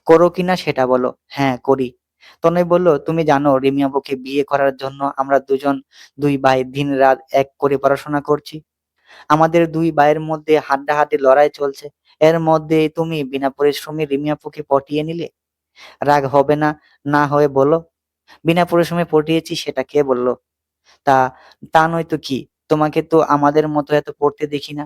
করো কিনা সেটা বলো।" "হ্যাঁ, করি।" তনয় বলল, "তুমি জানো রিমি আপুকে বিয়ে করার জন্য আমরা দুই ভাই দিন-রাত এক করে পড়াশোনা করছি। আমাদের দুই ভাইয়ের মধ্যে হাড্ডাহাড্ডি লড়াই চলছে। এর মধ্যে তুমি বিনা পরিশ্রমে রিমি আপুকে পটিয়ে নিলে? রাগ হবে না? না হয় বলো। বিনা পরিশ্রমে পটিয়েছি সেটা কে বলল? তা তা নয়তো কি? তোমাকে তো আমাদের মতো এত পড়তে দেখি না।"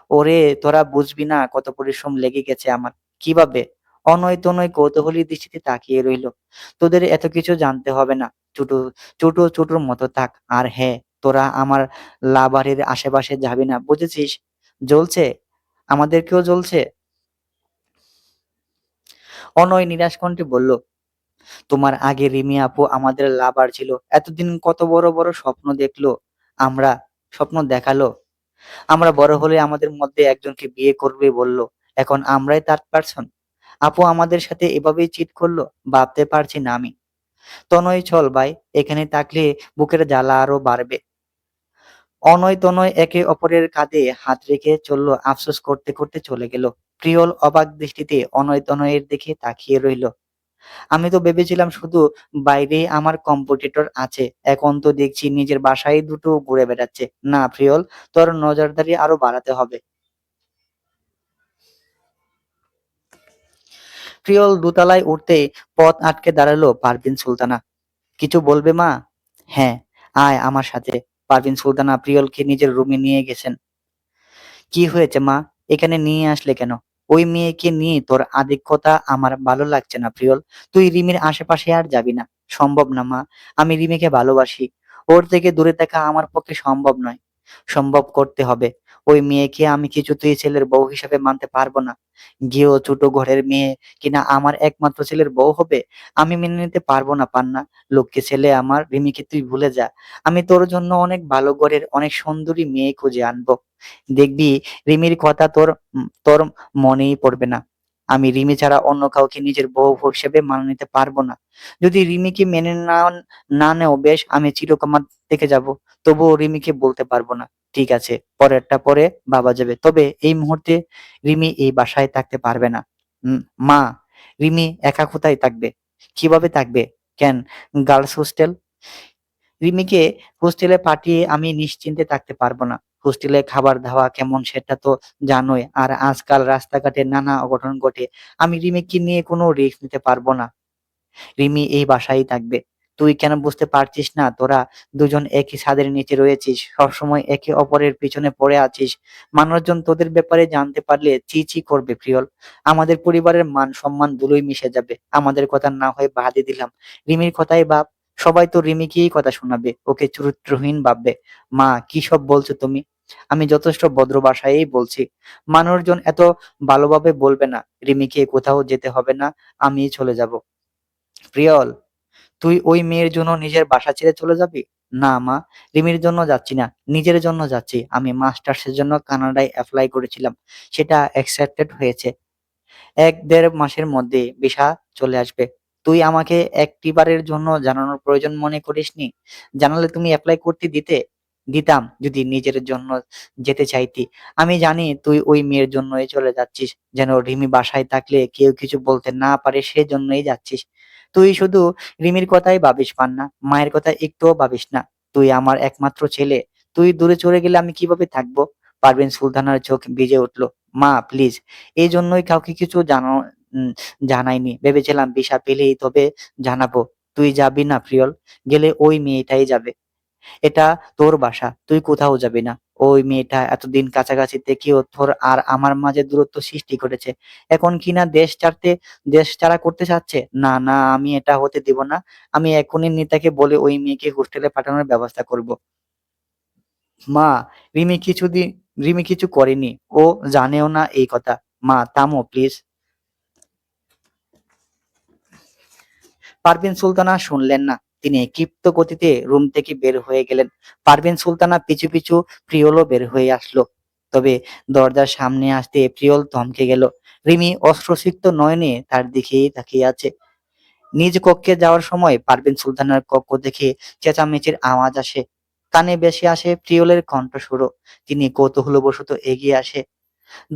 "ওরে তোরা বুঝবি না কত পরিশ্রম লেগে গেছে আমার।" "কিভাবে?" অনয় তনয় কৌতূহলী দৃষ্টিতে তাকিয়ে রইল। "তোদের এত কিছু জানতে হবে না। চুটু চুটুর মতো থাক। আর হ্যাঁ, তোরা আমার লাবারের আশেপাশে যাবি না, বুঝেছিস? জ্বলছে? আমাদেরকেও জ্বলছে?" অনয় নিরাশ কণ্ঠে বলল, "তোমার আগে রিমি আপু আমাদের লাভার ছিল। এতদিন কত বড় বড় স্বপ্ন দেখলো আমরা, স্বপ্ন দেখালো। আমরা বড় হলে আমাদের মধ্যে একজনকে বিয়ে করবে বলল, এখন আমরাই থার্ড পারসন। আপু আমাদের সাথে এভাবেই চিট করলো, ভাবতে পারছি না আমি। তনয় চল ভাই, এখানে থাকলে বুকের জ্বালা আরো বাড়বে। অনয় তনয় একে অপরের কাঁধে হাত রেখে চলল, আফসোস করতে করতে চলে গেল। প্রিয়ল অবাক দৃষ্টিতে অনয় তনয়ের দিকে তাকিয়ে রইল। আমি তো ভেবেছিলাম শুধু বাইরে আমার কম্পিটিটর আছে, এখন তো দেখছি নিজের বাসায় দুটো ঘুরে বেড়াচ্ছে। না প্রিয়ল, তোর নজরদারি আরো বাড়াতে হবে। প্রিয়ল দোতলায় উঠতে পথ আটকে দাঁড়ালো পারভিন সুলতানা। কিছু বলবে মা? হ্যাঁ, আয় আমার সাথে। পারভিন সুলতানা প্রিয়লকে নিজের রুমে নিয়ে গেছেন। কি হয়েছে মা, এখানে নিয়ে আসলে কেন? ওই মেয়েকে নিয়ে তোর আধিক্যতা আমার ভালো লাগছে না প্রিয়ল। তুই রিমির আশেপাশে আর যাবি না। সম্ভব না মা, আমি রিমিকে ভালোবাসি। ওর থেকে দূরে থাকা আমার পক্ষে সম্ভব নয়। সম্ভব করতে হবে। ওই মেয়েকে আমি কিছুতেই ছেলের বউ হিসেবে মানতে পারবো না। গিয়েও ছোট ঘরের মেয়ে কিনা আমার একমাত্র ছেলের বউ হবে? আমি মেনে নিতে পারবো না পান্না। লক্ষ্মী ছেলে আমার, রিমিকে তুই ভুলে যা। আমি তোর জন্য অনেক ভালো ঘরের অনেক সুন্দরী মেয়ে খুঁজে আনবো। দেখবি রিমির কথা তোর মনেই পড়বে না। আমি রিমি ছাড়া অন্য কাউকে নিজের বউ হিসেবে মানা নিতে পারবো না। যদি রিমিকে মেনে না নেও বেশ, আমি চিরকুমার থেকে যাব, তবুও রিমিকে বলতে পারবো না। ঠিক আছে, পরেরটা পরে ভাবা যাবে, তবে এই মুহূর্তে রিমি এই বাসায় থাকতে পারবে না। মা, রিমি একা কোথায় থাকবে? কিভাবে থাকবে? কেন, গার্লস হোস্টেল? রিমিকে হোস্টেলে পাঠিয়ে আমি নিশ্চিন্তে থাকতে পারবো না। হোস্টেলে খাবার দাওয়া কেমন সেটা তো জানোই, আর আজকাল রাস্তাঘাটে নানা অঘটন ঘটে। আমি রিমিকে নিয়ে কোনো রিস্ক নিতে পারবো না। রিমি এই বাসায়ই থাকবে। তুই কেন বুঝতে পারছিস না? তোরা দুজন একই ছাদের নিচে রয়েছিস, সবসময় একে অপরের পিছনে পড়ে আছিস। মানুষজন তোদের ব্যাপারে জানতে পারলে চি চি করবে প্রিয়ল। আমাদের পরিবারের মান সম্মান ধুলোয় মিশে যাবে। আমাদের কথা না হয় বাদই দিলাম, রিমির কথাই ভাব। সবাই তো রিমিকেই কথা শোনাবে, ওকে চরিত্রহীন ভাববে। মা, কি সব বলছো তুমি? আমি যথেষ্ট ভদ্র ভাষায়ই বলছি। মানুষজন এত ভালোভাবে বলবে না। রিমিকে কোথাও যেতে হবে না, আমিই চলে যাব। প্রিয়ল, তুই ওই মেয়ের জন্য নিজের বাসা ছেড়ে চলে যাবি? না মা, রিমির জন্য যাচ্ছি না, নিজের জন্য যাচ্ছি। আমি মাস্টার্সের জন্য কানাডায় অ্যাপ্লাই করেছিলাম, সেটা অ্যাকসেপ্টেড হয়েছে। ১-১.৫ মাসের মধ্যে ভিসা চলে আসবে। তুই আমাকে একটিবারের জন্য জানানোর প্রয়োজন মনে করিসনি? জানালে তুমি এপ্লাই করতে দিতাম যদি নিজের জন্য যেতে চাইতি। আমি জানি তুই ওই মেয়ের জন্যই চলে যাচ্ছিস, যেন রিমি বাসায় থাকলে কেউ কিছু বলতে না পারে সেজন্যই যাচ্ছিস। তুই শুধু রিমির কথাই ভাবিস পান্না, মায়ের কথা একটুও ভাবিস না। তুই আমার একমাত্র ছেলে, তুই দূরে চলে গেলে আমি কিভাবে থাকবো? পারভিন সুলতানার চোখ ভিজে উঠল। মা প্লিজ, এই জন্যই কাউকে কিছু জানাইনি। ভেবেছিলাম ভিসা পেলেই তবে জানাবো। তুই যাবি না প্রিয়ল, গেলে ওই মেয়েটাই যাবে। এটা তোর বাসা, তুই কোথাও যাবি না। ওই মেয়েটা এতদিন কাছাকাছি থেকেও তোর আর আমার মাঝে দূরত্ব সৃষ্টি করেছে। এখন কিনা দেশ ছাড়া করতে চাচ্ছে। না না, আমি এটা হতে দিব না। আমি এখনই নিতাকে বলে ওই মেয়েকে হোস্টেলে পাঠানোর ব্যবস্থা করব। মা, রিমি কিছুদিন রিমি কিছু করেনি, ও জানেও না এই কথা। মা থামো প্লিজ। পারভিন সুলতানা শুনলেন না। তিনি ক্ষিপ্ত গতিতে রুম থেকে বের হয়ে গেলেন। পারভিন সুলতানা পিছু পিছু প্রিয়লও বের হয়ে আসলো। তবে দরজার সামনে আসতে প্রিয়ল থমকে গেল। রিমি অশ্রুসিক্ত নয়নে তার দিকেই তাকিয়ে আছে। নিজ কক্ষে যাওয়ার সময় পারভিন সুলতানার কক্ষ থেকে চেঁচামেচির আওয়াজ আসে। কানে ভেসে আসে প্রিয়লের কণ্ঠস্বরও। তিনি কৌতূহলবশত এগিয়ে আসে।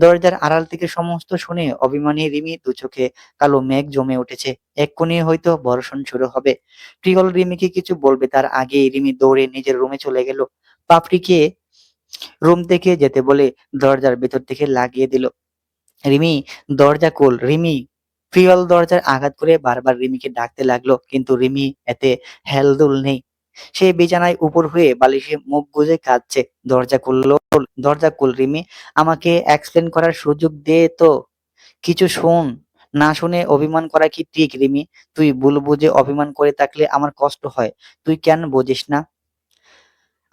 দরজার আড়াল থেকে সমস্ত শুনে অভিমানী রিমি দুচোখে কালো মেঘ জমে উঠেছে। এক্ষুনি হয়তো বর্ষণ শুরু হবে। প্রিয়ল রিমিকে কিছু বলবে তার আগেই রিমি দৌড়ে নিজের রুমে চলে গেল। পাপড়িকে রুম থেকে যেতে বলে দরজার ভেতর থেকে লাগিয়ে দিল। রিমি, দরজা খোল রিমি। প্রিয়ল দরজার আঘাত করে বারবার রিমিকে ডাকতে লাগলো, কিন্তু রিমি এতে হেলদোল নেই। সে বিছানায় উপর হয়ে বালিশে মুখ গুজে কাঁদছে। দরজা খোল রিমি, আমাকে এক্সপ্লেন করার সুযোগ দে তো। কিছু শোন। না শুনে অভিমান করা কি ঠিক রিমি? তুই ভুল বুঝে অভিমান করে থাকলে আমার কষ্ট হয়। তুই কেন বুঝিস না?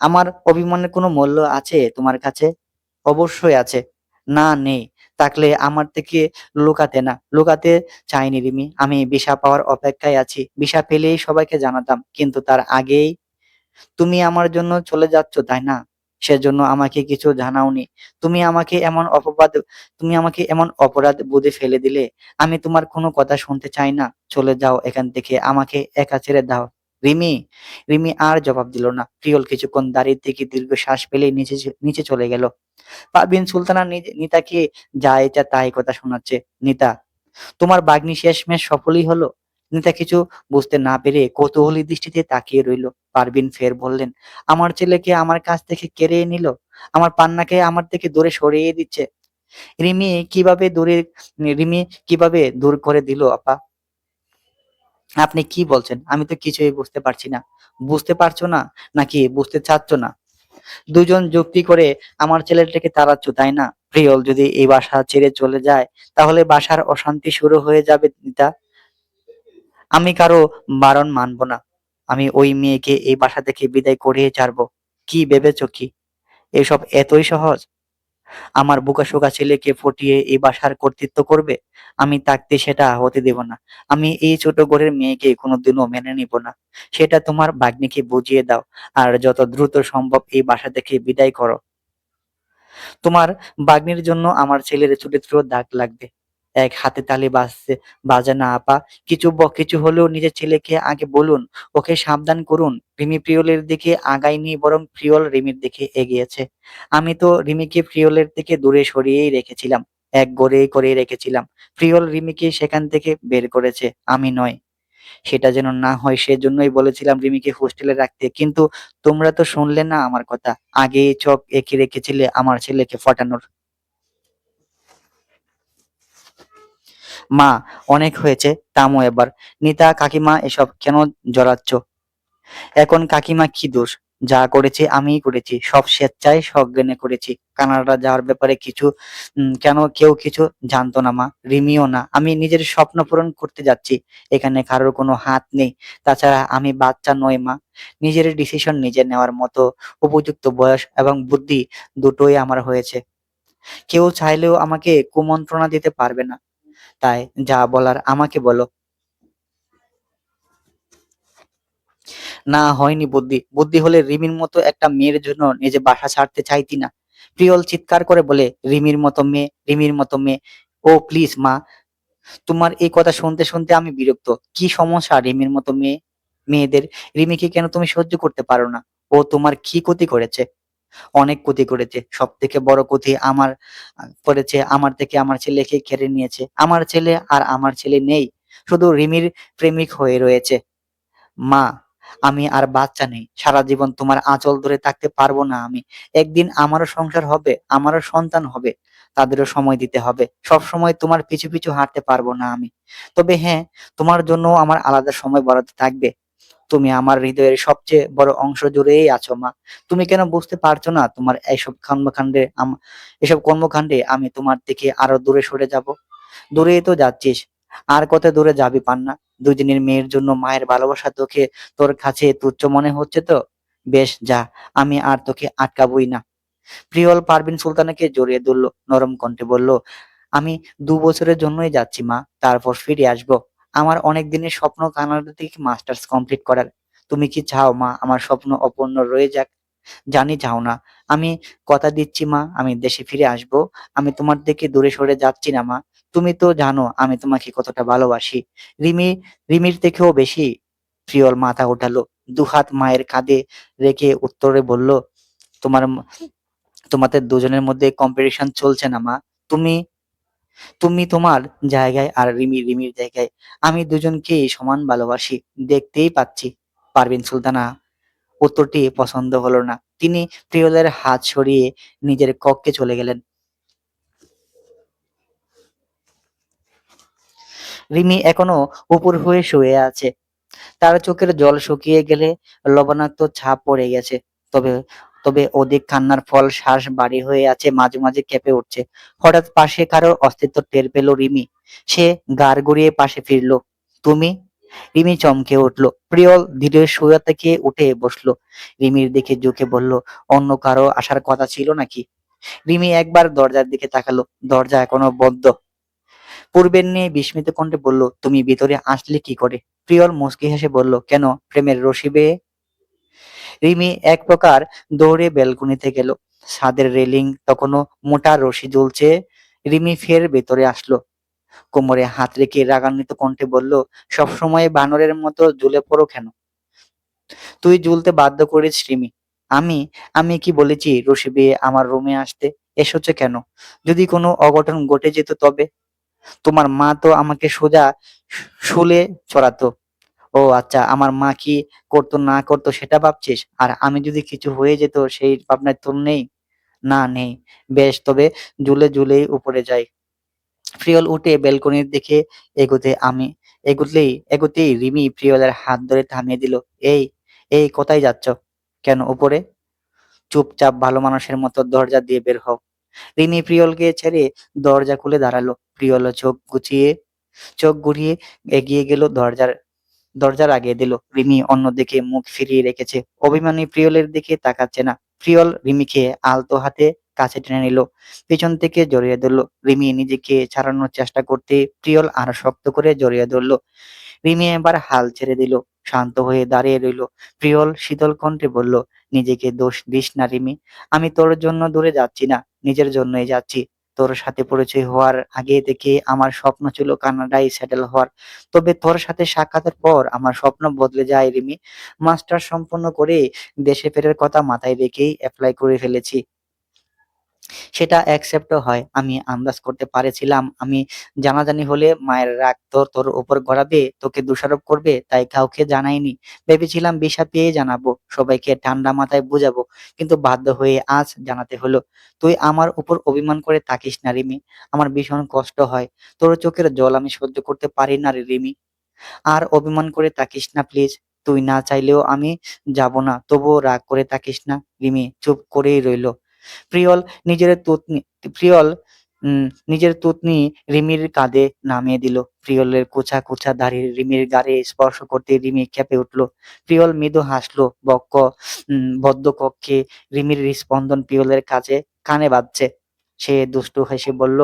আমার অভিমানের কোনো মূল্য আছে তোমার কাছে? অবশ্যই আছে। না নেই। থাকলে আমার থেকে লুকাতে চাইনি রিমি। আমি ভিসা পাওয়ার অপেক্ষায় আছি। ভিসা পেলেই সবাইকে জানাতাম। কিন্তু তার আগেই তুমি আমার জন্য চলে যাচ্ছ, তাই না? সেজন্য আমাকে কিছু জানাওনি। তুমি আমাকে এমন অপবাদ তুমি আমাকে এমন অপরাধ বোধে ফেলে দিলে। আমি তোমার কোনো কথা শুনতে চাই না। চলে যাও এখান থেকে। আমাকে একা ছেড়ে দাও। রিমি! রিমি আর জবাব দিল না। প্রিয়ল কিছুক্ষণ দাঁড়িয়ে থেকে দীর্ঘ শ্বাস ফেলে নিচে চলে গেল। পারভিন সুলতানা নিতাকে যা ইচ্ছা তাই কথা শোনাচ্ছে। নিতা, তোমার বাগ্নী শেষমেশ সফলই হলো। নিতা কিছু বুঝতে না পেরে কৌতূহলী দৃষ্টিতে তাকিয়ে রইল। পারভিন ফের বললেন, আমার ছেলেকে আমার কাছ থেকে কেড়ে নিল। আমার পান্নাকে আমার থেকে দূরে সরিয়ে দিচ্ছে। রিমি কিভাবে দূরে রিমি কিভাবে দূর করে দিল আপা? আপনি কি বলছেন? আমি তো কিছুই বুঝতে পারছি না। বুঝতে পারছো না নাকি বুঝতে চাচ্ছ না? দুজন যুক্তি করে আমার ছেলেটাকে তাড়াচ্ছ, তাই না? প্রিয়ল যদি এই বাসা ছেড়ে চলে যায় তাহলে বাসার অশান্তি শুরু হয়ে যাবে নিতা। আমি কারো বারণ মানব না। আমি ওই মেয়েকে এই বাসা থেকে বিদায় করিয়ে ছাড়বো। কি ভেবেছো কি এসব এতই সহজ? আমার বোকাশোকা ছেলেকে পটিয়ে এই বাসার কর্তৃত্ব করবে? আমি থাকতে সেটা হতে দেব না। আমি এই ছোট ঘরের মেয়েকে কোনোদিনও মেনে নিব না। সেটা তোমার ভাগ্নিকে বুঝিয়ে দাও। আর যত দ্রুত সম্ভব এই বাসা থেকে বিদায় করো। তোমার ভাগ্নির জন্য আমার ছেলের চরিত্র দাগ লাগবে। এক হাতে তালি বাজে না আপা। কিছু হলেও নিজের ছেলেকে আগে বলুন। ওকে সাবধান করুন। রিমি প্রিয়লের দিকে আগায়নি, বরং প্রিয়ল রিমির দিকে এগিয়েছে। আমি তো রিমিকে প্রিয়লের থেকে দূরে সরিয়েই রেখেছিলাম। এক ঘরেই করে রেখেছিলাম। প্রিয়ল রিমিকে সেখান থেকে বের করেছে, আমি নয়। সেটা যেন না হয় সেজন্যই বলেছিলাম রিমিকে হোস্টেলে রাখতে। কিন্তু তোমরা তো শুনলে না আমার কথা। আগেই চোখ এঁকে রেখেছিলে আমার ছেলেকে ফটানোর। মা, অনেক হয়েছে, থামো এবার। নিতা কাকিমা, এসব কেন জড়াচ্ছ? এখন কাকিমা কি দোষ? যা করেছি আমিই করেছি। সব স্বেচ্ছায় সজ্ঞানে করেছি। কানাডা যাওয়ার ব্যাপারে কিছু কেন কেউ কিছু জানতো না মা, রিমিও না। আমি নিজের স্বপ্ন পূরণ করতে যাচ্ছি। এখানে কারোর কোনো হাত নেই। তাছাড়া আমি বাচ্চা নই মা। নিজের ডিসিশন নিজে নেওয়ার মতো উপযুক্ত বয়স এবং বুদ্ধি দুটোই আমার হয়েছে। কেউ চাইলেও আমাকে কুমন্ত্রণা দিতে পারবে না। তাই যা বলার আমাকে বলো। না, হয়নি বুদ্ধি। বুদ্ধি হলে রিমির মতো একটা মেয়ের জন্য নিজে বাসা ছাড়তে চাইতি না। প্রিয়ল চিৎকার করে বলে, রিমির মতো মেয়ে, রিমির মতো মেয়ে। ও প্লিজ মা, তোমার এই কথা শুনতে শুনতে আমি বিরক্ত। কি সমস্যা রিমির মতো মেয়েদের? রিমিকে কেন তুমি সহ্য করতে পারো না? ও তোমার কি ক্ষতি করেছে? অনেক ক্ষতি করেছে। সব থেকে বড় ক্ষতি আমার করেছে। আমার থেকে আমার ছেলেকে কেড়ে নিয়েছে। আমার ছেলে আর আমার ছেলে নেই, শুধু রিমির প্রেমিক হয়ে রয়েছে। মা, আমি আর বাচ্চা নেই। সারা জীবন তোমার আঁচল ধরে থাকতে পারবো না আমি। একদিন আমারও সংসার হবে, আমারও সন্তান হবে। তাদেরও সময় দিতে হবে। সব সময় তোমার পিছু পিছু হাঁটতে পারবো না আমি। তবে হ্যাঁ, তোমার জন্য আমার আলাদা সময় বরাদ্দ থাকবে। তুমি আমার হৃদয়ের সবচেয়ে বড় অংশ জুড়েই আছো মা। তুমি কেন বুঝতে পারছো না তোমার এসব কর্মকাণ্ডে আমি তোমার থেকে আরো দূরে সরে যাব? দূরেই তো যাচ্ছিস। আর কত দূরে যাবি পান্না? দুদিনের মেয়ের জন্য মায়ের ভালোবাসা তোর কাছে তুচ্ছ মনে হচ্ছে তো? বেশ যা, আমি আর তোকে আটকাবই না। প্রিয়ল পারভিন সুলতানাকে জড়িয়ে ধরল, নরম কণ্ঠে বলল, আমি 2 বছরের জন্যই যাচ্ছি মা, তারপর ফিরে আসবো। আমার অনেক দিনের স্বপ্ন কানাডা থেকে মাস্টার্স কমপ্লিট করার। তুমি কি চাও মা আমার স্বপ্ন অপূর্ণ রয়ে যাক? জানি চাও না। আমি কথা দিচ্ছি মা, আমি দেশে ফিরে আসবো। আমি তোমার থেকে দূরে সরে যাচ্ছি না মা। তুমি তো জানো আমি তোমাকে কতটা ভালোবাসি। রিমি রিমির থেকেও বেশি। প্রিয়ল মাথা উঠালো, দুহাত মায়ের কাঁধে রেখে উত্তরে বলল, তোমার তোমাদের দুজনের মধ্যে কম্পিটিশন চলছে না মা। তুমি তুমি তোমার জায়গায় আর রিমি রিমির জায়গায়। আমি দুজনকেই সমান ভালোবাসি, দেখতেই পাচ্ছি। পারভিন সুলতানা উত্তরটি পছন্দ হলো না। তিনি প্রিয়লের হাত সরিয়ে নিজের কক্ষে চলে গেলেন। রিমি এখনো উপর হয়ে শুয়ে আছে। তার চোখের জল শুকিয়ে গেলে লবণাক্ত ছাপ পড়ে গেছে। তবে তবে অধিক কান্নার ফল শ্বাস ভারী হয়ে আছে, মাঝে মাঝে কেঁপে উঠছে। হঠাৎ পাশে কারোর অস্তিত্ব টের পেল রিমি। সে ঘাড় ঘুরিয়ে পাশে ফিরলো। তুমি? রিমি চমকে উঠলো। প্রিয়ল ধীরে শুয়ে থেকে উঠে বসলো। রিমির দিকে ঝুঁকে বলল, অন্য কারো আসার কথা ছিল নাকি? রিমি একবার দরজার দিকে তাকালো। দরজা এখনো বন্ধ। পূর্বের নিয়ে বিস্মিত কণ্ঠে বলল, তুমি ভিতরে আসলে কি করে? প্রিয়ল মুচকি হেসে বলল, কেন, প্রেমের রশি বেয়ে? রিমি এক প্রকার দৌড়ে ব্যালকনিতে গেল। ছাদের রেলিং তখনও মোটা রশি ঝুলছে। রিমি ফের ভেতরে আসলো, কোমরে হাত রেখে রাগান্বিত কণ্ঠে বলল, সবসময় বানরের মতো ঝুলে পড়ো কেন? তুই ঝুলতে বাধ্য করিস রিমি। আমি আমি কি বলেছি রশি বেয়ে আমার রুমে আসতে? এসেছো কেন? যদি কোনো অঘটন ঘটে যেত তবে? তোমার মা তো আমাকে সোজা শুলে চড়াতো। ও আচ্ছা, আমার মা কি করতো না করতো সেটা ভাবছিস? আর আমি যদি কিছু হয়ে যেত সেই ভাবনায় তোর নেই? না, নেই। বেশ, তবে ঝুলে ঝুলেই উপরে যাই। প্রিয়ল উঠে ব্যালকনির দিকে এগোতে আমি এগোতেই রিমি প্রিয়লের হাত ধরে থামিয়ে দিল। এই এই কোথায় যাচ্ছ? কেন উপরে? চুপচাপ ভালো মানুষের মতো দরজা দিয়ে বের হও। রিমি প্রিয়লকে ছেড়ে দরজা খুলে দাঁড়ালো। প্রিয়ল চোখ ঘুরিয়ে এগিয়ে গেল, দরজা লাগিয়ে দিল। রিমি অন্যদিকে মুখ ফিরিয়ে রেখেছে, অভিমানী প্রিয়লের দিকে তাকাচ্ছে না। প্রিয়ল রিমিকে আলতো হাতে কাছে টেনে নিল, পেছন থেকে জড়িয়ে ধরল। রিমি নিজেকে ছাড়ানোর চেষ্টা করতে প্রিয়ল আরো শক্ত করে জড়িয়ে ধরল। রিমি এবার হাল ছেড়ে দিল, শান্ত হয়ে দাঁড়িয়ে রইল। প্রিয়ল শীতল কণ্ঠে বলল, নিজেকে দোষ দিস না রিমি। আমি তোর জন্য দূরে যাচ্ছি না, নিজের জন্যই যাচ্ছি। তোর সাথে পরিচয় হওয়ার আগে থেকে আমার স্বপ্ন ছিল কানাডায় সেটেল হওয়ার। তবে তোর সাথে সাক্ষাতের পর আমার স্বপ্ন বদলে যায় রিমি। মাস্টার সম্পন্ন করে দেশে ফেরার কথা মাথায় রেখেই অ্যাপ্লাই করে ফেলেছি। সেটা অ্যাকসেপ্টও হয়। আমি আন্দাজ করতে পারেছিলাম আমি জানাজানি হলে মায়ের রাগ তো তোর উপর গড়াবে, তোকে দোষারোপ করবে, তাই কাউকে জানাইনি। ভেবেছিলাম বিশা পেয়ে জানাবো, সবাইকে ঠান্ডা মাথায় বুঝাবো, কিন্তু বাধ্য হয়ে আজ জানাতে হলো। তুই আমার উপর অভিমান করে থাকিস না রিমি, আমার ভীষণ কষ্ট হয়। তোর চোখের জল আমি সহ্য করতে পারি না রে রিমি। আর অভিমান করে থাকিস না প্লিজ। তুই না চাইলেও আমি যাব না, তবুও রাগ করে থাকিস না। রিমি চুপ করেই রইল। প্রিয়ল নিজের তুতনি প্রিয়ল নিজের তুতনি রিমির কাঁধে নামিয়ে দিল। প্রিয়লের কোঁচা কোঁচা দাড়ি রিমির গাড়ে স্পর্শ করতে রিমি কেঁপে উঠল। প্রিয়ল মৃদু হাসলো, বদ্ধ কক্ষে রিমির স্পন্দন প্রিয়লের কানে বাজছে। সে দুষ্টু হেসে বলল,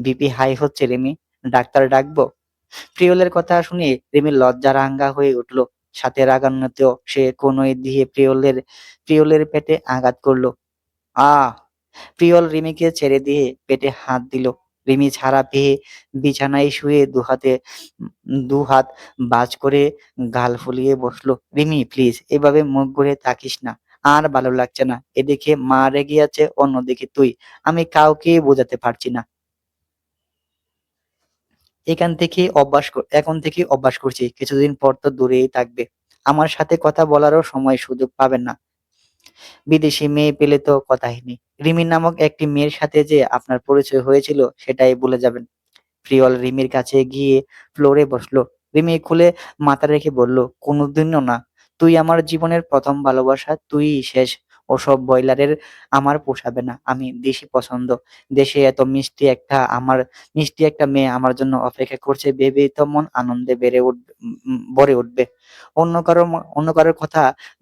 বিপি হাই হচ্ছে রিমি, ডাক্তার ডাকবো? প্রিয়লের কথা শুনে রিমির লজ্জারাঙ্গা হয়ে উঠল, সাথে রাগান্বিতও। সে কনুই দিয়ে প্রিয়লের পেটে আঘাত করলো। আহ! প্রিয়ল রিমিকে ছেড়ে দিয়ে পেটে হাত দিল। রিমি ছাড়া পেয়ে বিছানায় শুয়ে দুহাত ভাঁজ করে গাল ফুলিয়ে বসলো। রিমি প্লিজ, এভাবে মুখ ঘুরে তাকিস না, আর ভালো লাগছে না। এদিকে মা রেগে আছে, অন্যদিকে তুই। আমি কাউকে বোঝাতে পারছি না। এখন থেকে অভ্যাস করছি, কিছুদিন পর তো দূরেই থাকবে। আমার সাথে কথা বলারও সময় সুযোগ পাবেন না। বিদেশি মেয়ে পেলে তো কথাই নেই। রিমি নামক একটি মেয়ের সাথে যে আপনার পরিচয় হয়েছিল সেটাই ভুলে যাবেন। প্রিয়ল রিমির কাছে গিয়ে ফ্লোরে বসলো। রিমি খুলে মাথা রেখে বলল, কোনোদিনও না। তুই আমার জীবনের প্রথম ভালোবাসা, তুইই শেষ। ওসব বয়লারের আমার পোষাবে না। আমি দেশি পছন্দ। দেশে এত মিষ্টি একটা মেয়ে আমার জন্য অপেক্ষা করছে ভেবেই তো মন আনন্দে ভরে উঠবে। অন্য কারোর কথা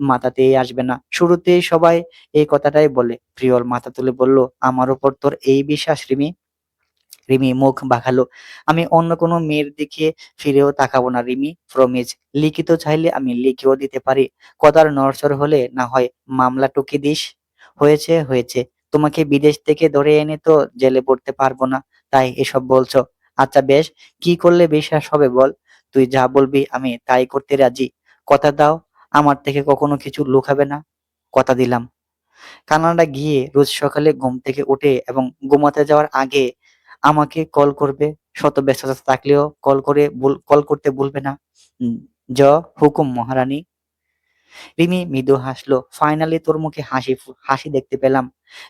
মাথাতেই আসবে না। শুরুতেই সবাই এই কথাটাই বলে। প্রিয়ল মাথা তুলে বলল, আমার উপর তোর এই বিশ্বাস রিমি? রিমি মুখ বাঁকালো। আমি অন্য কোনো মেয়ের দিকে ফিরেও তাকাবো না রিমি, প্রমিজ। লিখিত চাইলে আমি লিখেও দিতে পারি। কথার নড়চড় হলে না হয় মামলা টুকে দিস। হয়েছে। তোমাকে বিদেশ থেকে ধরে এনে তো জেলে পড়তে পারবো না, তাই এসব বলছো? আচ্ছা বেশ, কি করলে বিশ্বাস হবে বল? তুই যা বলবি আমি তাই করতে রাজি। কথা দাও, আমার থেকে কখনো কিছু লুকাবে না। কথা দিলাম। কানাডা গিয়ে রোজ সকালে ঘুম থেকে উঠে এবং ঘুমাতে যাওয়ার আগে আমাকে কল করবে। শত ব্যস্ততা থাকলেও কল করতে ভুলবে না। উম, জ হুকুম মহারানী। রিমি মৃদু হাসলো। ফাইনালি তোর মুখে হাসি দেখতে পেলাম।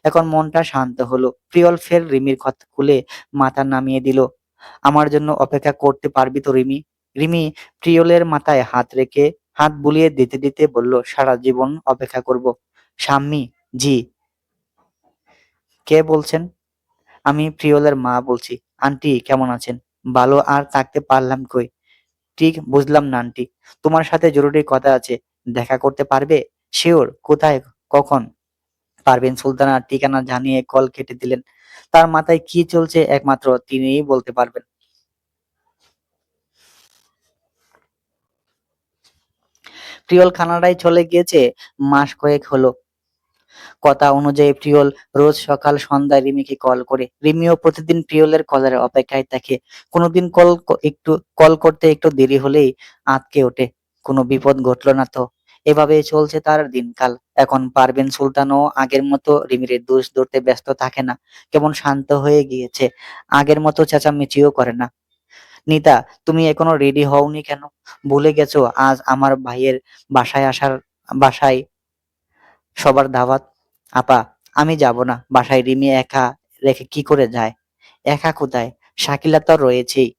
এখন মনটা শান্ত হলো। প্রিয়ল ফের রিমির কথা খুলে মাথা নামিয়ে দিল। আমার জন্য অপেক্ষা করতে পারবি তো রিমি? রিমি প্রিয়লের মাথায় হাত বুলিয়ে দিতে দিতে বলল, সারা জীবন অপেক্ষা করব। সাম্মি, জি। কে বলছেন? আমি প্রিয়লের মা বলছি। আন্টি কেমন আছেন? ভালো আর থাকতে পারলাম কই? ঠিক বুঝলাম না আন্টি। তোমার সাথে জরুরি কথা আছে। দেখা করতে পারবে? শিওর। কোথায়? কখন? পারভীন সুলতানা ঠিকানা জানিয়ে কল কেটে দিলেন। তার মাথায় কি চলছে একমাত্র তিনিই বলতে পারবেন। প্রিয়ল কানাডায় চলে গিয়েছে মাস কয়েক হলো। কথা অনুযায়ী প্রিয়ল রোজ সকাল সন্ধ্যায় রিমিকে কল করে। রিমিও প্রতিদিন প্রিয়লের কলের অপেক্ষায় থাকে। কোনোদিন একটু কল করতে একটু দেরি হলেই আঁতকে ওঠে, কোনো বিপদ ঘটলো না তো। এভাবে চলছে তার দিনকাল। এখন পারভীন সুলতানও আগের মতো রিমির দোষ ধরতে ব্যস্ত থাকে না, কেমন শান্ত হয়ে গিয়েছে, আগের মতো চেঁচামেচিও করে না। নিতা, তুমি এখনো রেডি হওনি কেন? ভুলে গেছো আজ আমার ভাইয়ের বাসায় সবার দাওয়াত? আপা, আমি যাব না, বাসায় রিমি একা রেখে কি করে যায়? একা কোথায়, শাকিলা তো রয়েছেই।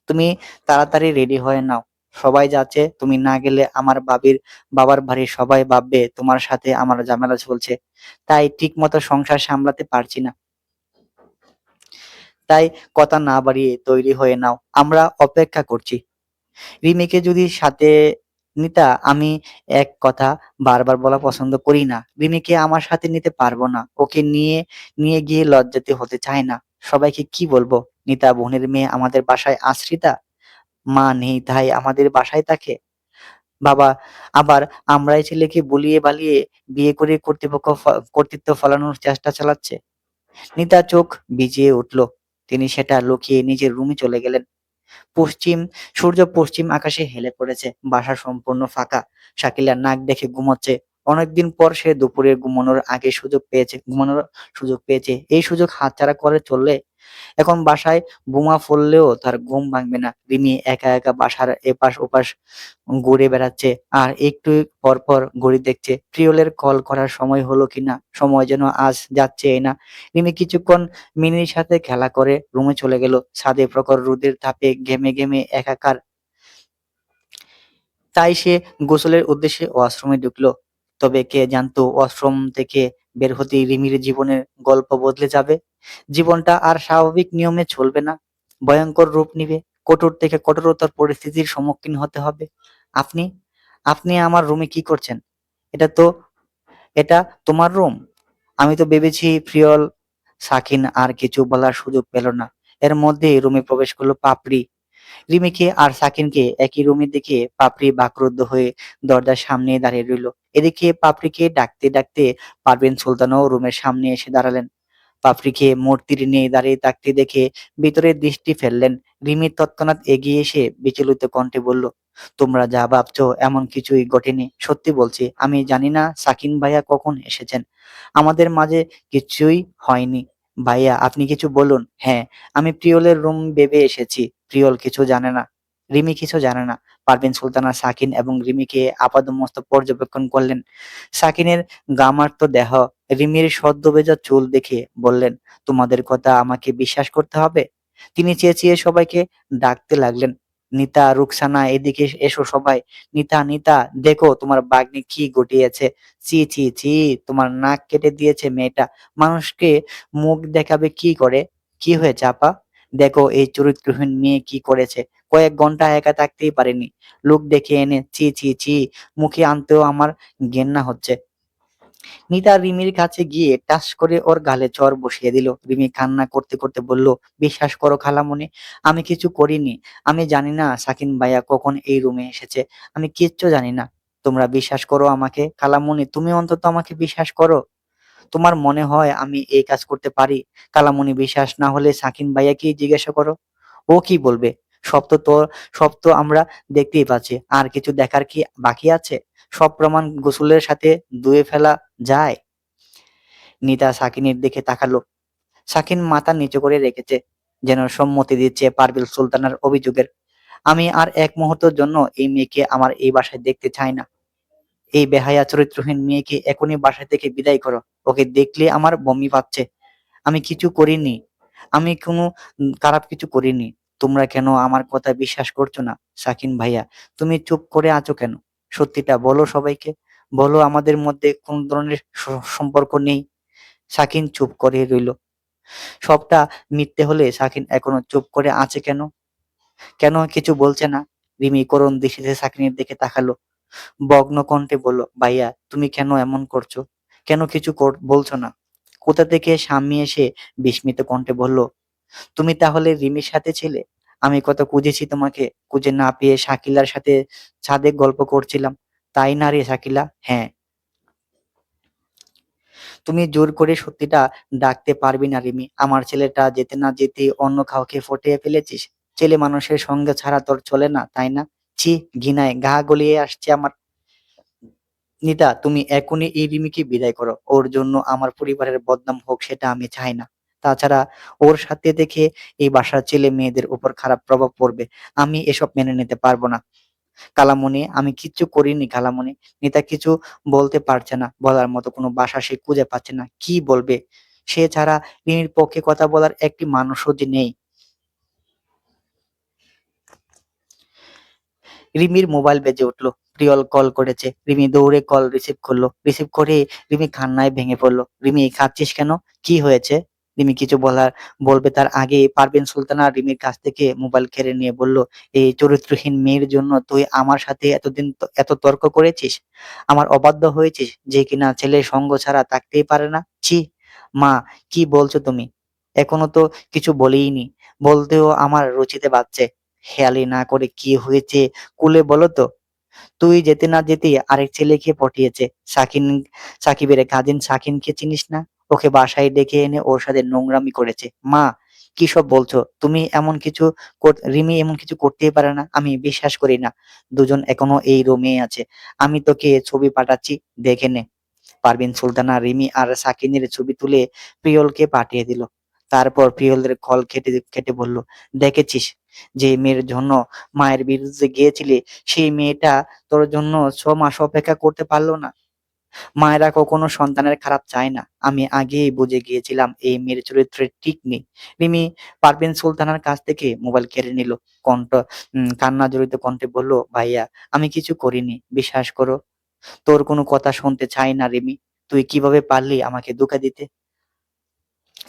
তুমি তাড়াতাড়ি রেডি হয়ে নাও, সবাই যাচ্ছে, তুমি না গেলে আমার বাবার বাড়ির সবাই ভাববে তোমার সাথে আমার ঝামেলা চলছে, তাই ঠিক মতো সংসার সামলাতে পারছি না। তাই কথা না বাড়িয়ে তৈরি হয়ে নাও, আমরা অপেক্ষা করছি। রিমিকে যদি সাথে নিতা, আমি এক কথা বারবার বলা পছন্দ করি না। রিমিকে আমার সাথে নিতে পারবো না, ওকে নিয়ে নিয়ে গিয়ে লজ্জাতে হতে চায় না। সবাইকে কি বলবো? নিতা বোনের মেয়ে, আমাদের বাসায় আশ্রিতা, মা নেই তাই আমাদের বাসায় থাকে। বাবা আবার আমরাই ছেলেকে বুলিয়ে বালিয়ে বিয়ে করে কর্তৃত্ব ফলানোর চেষ্টা চালাচ্ছে। নিতা চোখ ভিজিয়ে উঠল। তিনি সেটা লুকিয়ে নিজের রুমে চলে গেলেন। পশ্চিম সূর্য পশ্চিম আকাশে হেলে পড়েছে। বাসা সম্পূর্ণ ফাঁকা। শাকিলা নাক ডেকে ঘুমোচ্ছে। অনেকদিন পর সে দুপুরে ঘুমানোর সুযোগ পেয়েছে। এই সুযোগ হাতছাড়া করে চললে এখন বাসায় বোমা ফেললেও তার ঘুম ভাঙবে না। রিমি একা একা বাসার এপাশ ওপাশ ঘুরে বেড়াচ্ছে আর একটু পর পর ঘড়ি দেখছে, প্রিয়লের কল করার সময় হলো কিনা। সময় যেন আজ যাচ্ছেই না। রিমি কিছুক্ষণ মিনির সাথে খেলা করে রুমে চলে গেল। ছাদে প্রখর রোদের তাপে ঘেমে ঘেমে একাকার, তাই সে গোসলের উদ্দেশ্যে ওয়াশরুমে ঢুকলো। তবে কে জানতো ওয়াশরুম থেকে বের হতেই রিমির জীবনের গল্প বদলে যাবে। জীবনটা আর স্বাভাবিক নিয়মে চলবে না, ভয়ঙ্কর রূপ নিবে। কঠোর থেকে কঠোরতর পরিস্থিতির সম্মুখীন হতে হবে। আপনি আপনি আমার রুমে কি করছেন? এটা তো এটা তোমার রুম? আমি তো ভেবেছি প্রিয়ল। সাকিন আর কিছু বলার সুযোগ পেল না। এর মধ্যেই রুমে প্রবেশ করলো পাপড়ি। রিমিকে আর সাকিনকে একই রুমে দেখে পাপড়ি বাকরুদ্ধ হয়ে দরজার সামনে দাঁড়িয়ে রইল। এদিকে পাপড়িকে ডাকতে ডাকতে পারভীন সুলতানও রুমের সামনে এসে দাঁড়ালেন। পাপড়িকে মূর্তির নিয়ে দাঁড়িয়ে থাকতে দেখে ভিতরে দৃষ্টি ফেললেন। রিমি তৎক্ষণাৎ এগিয়ে এসে বিচলিত কণ্ঠে বলল, তোমরা যা ভাবছো এমন কিছুই ঘটেনি। সত্যি বলছি, আমি জানি না সাকিন ভাইয়া কখন এসেছেন। আমাদের মাঝে কিছুই হয়নি। ভাইয়া আপনি কিছু বলুন। হ্যাঁ, আমি প্রিয়লের রুম ভেবে এসেছি। প্রিয়ল কিছু জানে না, রিমি কিছু জানে না। পারভীন সুলতানা সাকিন এবং রিমিকে আপাদমস্তক পর্যবেক্ষণ করলেন। সাকিনের গামার্ত দেহ, রিমির সদ্যভেজা চুল দেখে বললেন, তোমাদের কথা আমাকে বিশ্বাস করতে হবে। তিনি চেঁচিয়ে সবাইকে ডাকতে লাগলেন, নিতা, রুকসানা, এদিকে এসো সবাই। নিতা, নিতা, দেখো তোমার ভাগ্নে কি ঘটিয়েছে। ছি ছি ছি, তোমার নাক কেটে দিয়েছে মেয়েটা। মানুষকে মুখ দেখাবে কি করে? কি হয়েছে আপা? দেখো এই চরিত্রহীন মেয়ে কি করেছে। কয়েক ঘন্টা একা থাকতেই পারেনি, লোক ডেকে এনে ছি ছি ছি মুখে আনতেও আমার ঘেন্না হচ্ছে। নিতা রিমির কাছে গিয়ে টাস করে ওর গালে চড় বসিয়ে দিল। রিমি কান্না করতে করতে বলল, বিশ্বাস করো খালামণি, আমি কিছু করিনি। আমি জানি না সাকিন ভাইয়া কখন এই রুমে এসেছে। আমি কিচ্ছু জানি না। তোমরা বিশ্বাস করো আমাকে। খালামণি, তুমি অন্তত আমাকে বিশ্বাস করো। তোমার মনে হয় আমি এই কাজ করতে পারি? কালামণি, বিশ্বাস না হলে সাকিন ভাইয়াকেই জিজ্ঞাসা করো, ও কি বলবে। সব তো তোর সব তো আমরা দেখতেই পাচ্ছি, আর কিছু দেখার কি বাকি আছে? সব প্রমাণ গোসলের সাথে ধুয়ে ফেলা যায়। নিতা সাকিনের দিকে তাকালো। সাকিন মাথা নিচু করে রেখেছে, যেন সম্মতি দিচ্ছে পারভীন সুলতানার অভিযোগের। আমি আর এক মুহূর্তের জন্য এই মেয়েকে আমার এই বাসায় দেখতে চাই না। এই বেহায়া চরিত্রহীন মেয়েকে এখনই বাসা থেকে বিদায় করো। ওকে দেখলে আমার বমি পাচ্ছে। আমি কিছু করিনি। আমি কোনো খারাপ কিছু করিনি। তোমরা কেন আমার কথা বিশ্বাস করছো না? সাকিন ভাইয়া, তুমি চুপ করে আছো কেন? সত্যিটা বলো সবাইকে। বলো আমাদের মধ্যে কোন ধরনের সম্পর্ক নেই। সাকিন চুপ করে রইল। সবটা মিথ্যে হলে সাকিন এখনো চুপ করে আছে কেন? কেন কিছু বলছে না? রিমি করুণ দৃষ্টিতে সাকিনের দিকে তাকালো। ভগ্ন কণ্ঠে বলল, ভাইয়া তুমি কেন এমন করছো? কেন কিছু বলছো না? কোথা থেকে স্বামী এসে বিস্মিত কণ্ঠে বলল, তুমি তাহলে রিমির সাথে ছিলে? আমি কত খুঁজেছি তোমাকে, খুঁজে না পেয়ে শাকিলার সাথে ছাদে গল্প করছিলাম। তাই না রে শাকিলা? হ্যাঁ। তুমি জোর করে সত্যিটা ডাকতে পারবি না রিমি। আমার ছেলেটা যেতে না যেতেই অন্য কাউকে পটিয়ে ফেলেছিস। ছেলে মানুষের সঙ্গ ছাড়া তোর চলে না, তাই না? ছি! ঘৃণায় গা গলিয়ে আসছে আমার। নিতা, তুমি এখনই এই রিমিকে বিদায় করো। ওর জন্য আমার পরিবারের বদনাম হোক সেটা আমি চাই না। তাছাড়া ওর সাথে দেখে এই বাসার ছেলে মেয়েদের উপর খারাপ প্রভাব পড়বে। আমি এসব মেনে নিতে পারবো না। কালামণি, আমি কিচ্ছু করিনি খালামণি। নিতা কিছু বলতে পারছে না, বলার মতো কোনো ভাষা সে খুঁজে পাচ্ছে না। কি বলবে? সে ছাড়া রিমির পক্ষে কথা বলার একটি মানুষও যে নেই। রিমির মোবাইল বেজে উঠলো। প্রিয়ল কল করেছে। রিমি দৌড়ে কল রিসিভ করলো। রিসিভ করে রিমি কান্নায় ভেঙে পড়লো। রিমি, কাঁদছিস কেন? কি হয়েছে? রিমি কিছু বলবে তার আগে পারভিন সুলতানা রিমির কাছ থেকে মোবাইল কেড়ে নিয়ে বলল, এই চরিত্রহীন মেয়ের জন্য তুই আমার সাথে এতদিন এত তর্ক করেছিস, আমার অবাধ্য হয়েছিস, যে কিনা ছেলের সঙ্গ ছাড়া থাকতেই পারে না। ছি! মা, কি বলছো তুমি? এখনো তো কিছু বলিনি। বলতেও আমার রুচিতে বাজছে। হেয়ালি না করে কি হয়েছে খুলে বলো তো। তুই যেতে না যেতেই আরেক ছেলেকে পটিয়েছে। সাকিবের কাজিন শাকিনকে চিনিস না? ওকে বাসায় ডেকে এনে ওর সাথে নোংরামি করেছে। মা, কি সব বলছো তুমি? রিমি এমন কিছু করতেই পারে না। আমি বিশ্বাস করি না। দুজন এখনো এই রুমেই আছে। আমি তোকে ছবি পাঠাচ্ছি, দেখে নে। পারভিন সুলতানা রিমি আর সাকিনের ছবি তুলে প্রিয়লকে পাঠিয়ে দিল। তারপর প্রিয়লের কল কেটে কেটে বলল, দেখেছিস, যে মেয়ের জন্য মায়ের বিরুদ্ধে গিয়েছিলি, সেই মেয়েটা তোর জন্য 6 মাস অপেক্ষা করতে পারলো না। মায়েরা কখনো সন্তানের খারাপ চায় না। আমি আগেই বুঝে গিয়েছিলাম এই মেয়ের চরিত্রে ঠিক নেই। রিমি পারভিন সুলতানার কাছ থেকে মোবাইল কেড়ে নিল। কণ্ঠ কান্না জড়িত কণ্ঠে বলল, ভাইয়া, আমি কিছু করিনি, বিশ্বাস করো। তোর কোনো কথা শুনতে চাই না রিমি। তুই কিভাবে পারলি আমাকে ধোঁকা দিতে?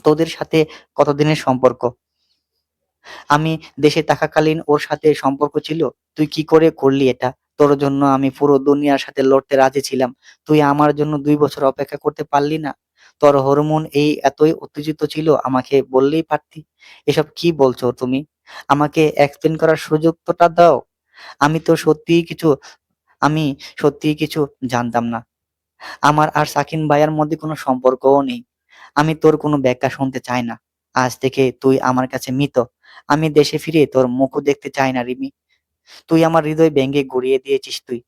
তোদের সাথে কতদিনের সম্পর্ক? আমি দেশে থাকাকালীন ওর সাথে সম্পর্ক ছিল? তুই কি করে করলি এটা? তোর জন্য আমি পুরো দুনিয়ার সাথে লড়তে রাজি ছিলাম। তুই আমার জন্য 2 বছর অপেক্ষা করতে পারলি না? তোর হরমোন এতই উত্তেজিত ছিল, আমাকে বললেই পারতি। এসব কি বলছো তুমি? আমাকে এক্সপ্লেন করার সুযোগটা দাও। আমি তো সত্যিই কিছু আমি সত্যিই কিছু জানতাম না। আমার আর সাকিন ভাইয়ার মধ্যে কোনো সম্পর্কও নেই। আমি তোর কোনো ব্যাখ্যা শুনতে চাই না। আজ থেকে তুই আমার কাছে মৃত। আমি দেশে ফিরে তোর মুখও দেখতে চাই না রিমি। তুই আমার হৃদয় ভেঙে গুঁড়িয়ে দিয়েছিস তুই।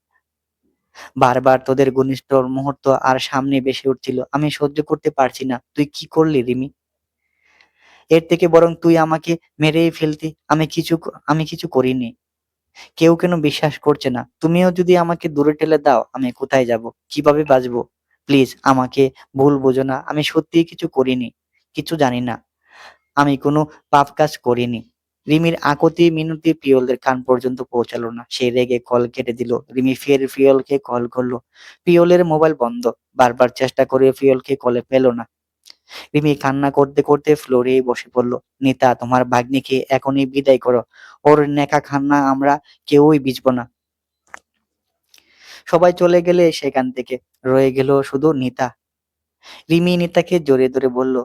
বারবার তোদের ঘনিষ্ঠ মুহূর্ত আর সামনে ভেসে উঠছিল। আমি সহ্য করতে পারছি না। তুই কি করলি রিমি? এর থেকে বরং তুই আমাকে মেরেই ফেলতি। আমি কিছু করিনি। কেউ কেন বিশ্বাস করছে না? তুমিও যদি আমাকে দূরে ঠেলে দাও, আমি কোথায় যাব? কিভাবে বাঁচবো? প্লিজ আমাকে ভুল বুঝো না। আমি সত্যিই কিছু করিনি। কিছু জানি না। আমি কোনো পাপ কাজ করিনি। রিমির আকুতি মিনতি প্রিয়লের কান পর্যন্ত পৌঁছালো না। সে রেগে কল কেটে দিল। রিমি ফের প্রিয়লকে কল করলো। প্রিয়লের মোবাইল বন্ধ। বারবার চেষ্টা করে প্রিয়লকে কলে পেল না। রিমি কান্না করতে করতে ফ্লোরেই বসে পড়ল। নিতা, তোমার ভাগ্নিকে এখনই বিদায় করো। ওর নেকা কান্না আমরা কেউই ভিজবো না। সবাই চলে গেলে সেখান থেকে রয়ে গেল শুধু নিতা। রিমি নিতাকে জড়িয়ে ধরে বলল,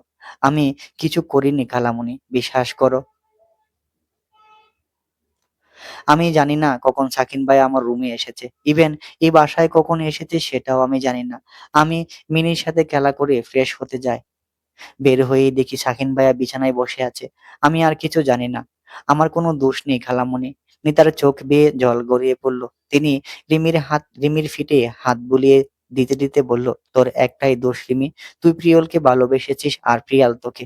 আমি কিছু করিনি খালামণি, বিশ্বাস করো। আমি জানি না কখন সাকিন ভাই আমার রুমে এসেছে। ইভেন এই বাসায় কখন এসেছে সেটাও আমি জানি না। আমি মিনির সাথে খেলা করে ফ্রেশ হতে যাই। বের হয়েই দেখি শাকিন ভাইয়া বিছানায় বসে আছে। আমি আর কিছু জানি না। আমার কোনো দোষ নেই খালামণি। নিতার চোখ বেয়ে জল গড়িয়ে পড়ল। তিনি রিমির ফিটে হাত বুলিয়ে দিতে দিতে বলল, তোর একটাই দোষ রিমি, তুই প্রিয়লকে ভালোবেসেছিস আর প্রিয়াল তোকে।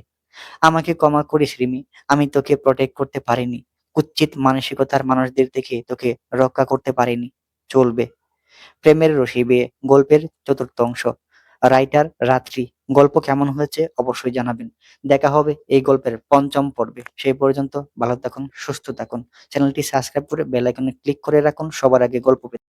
আমাকে ক্ষমা করিস রিমি। আমি তোকে প্রটেক্ট করতে পারিনি। কুৎসিত মানসিকতার মানুষদের থেকে তোকে রক্ষা করতে পারিনি। চলবে। প্রেমের রসিবে গল্পের চতুর্থ অংশ। রাইটার রাত্রি। গল্প কেমন হয়েছে অবশ্যই জানাবেন। দেখা হবে এই গল্পের পঞ্চম পর্বে। সেই পর্যন্ত ভালো থাকুন, সুস্থ থাকুন। চ্যানেলটি সাবস্ক্রাইব করে বেল আইকনে ক্লিক করে রাখুন সবার আগে গল্প পেতে।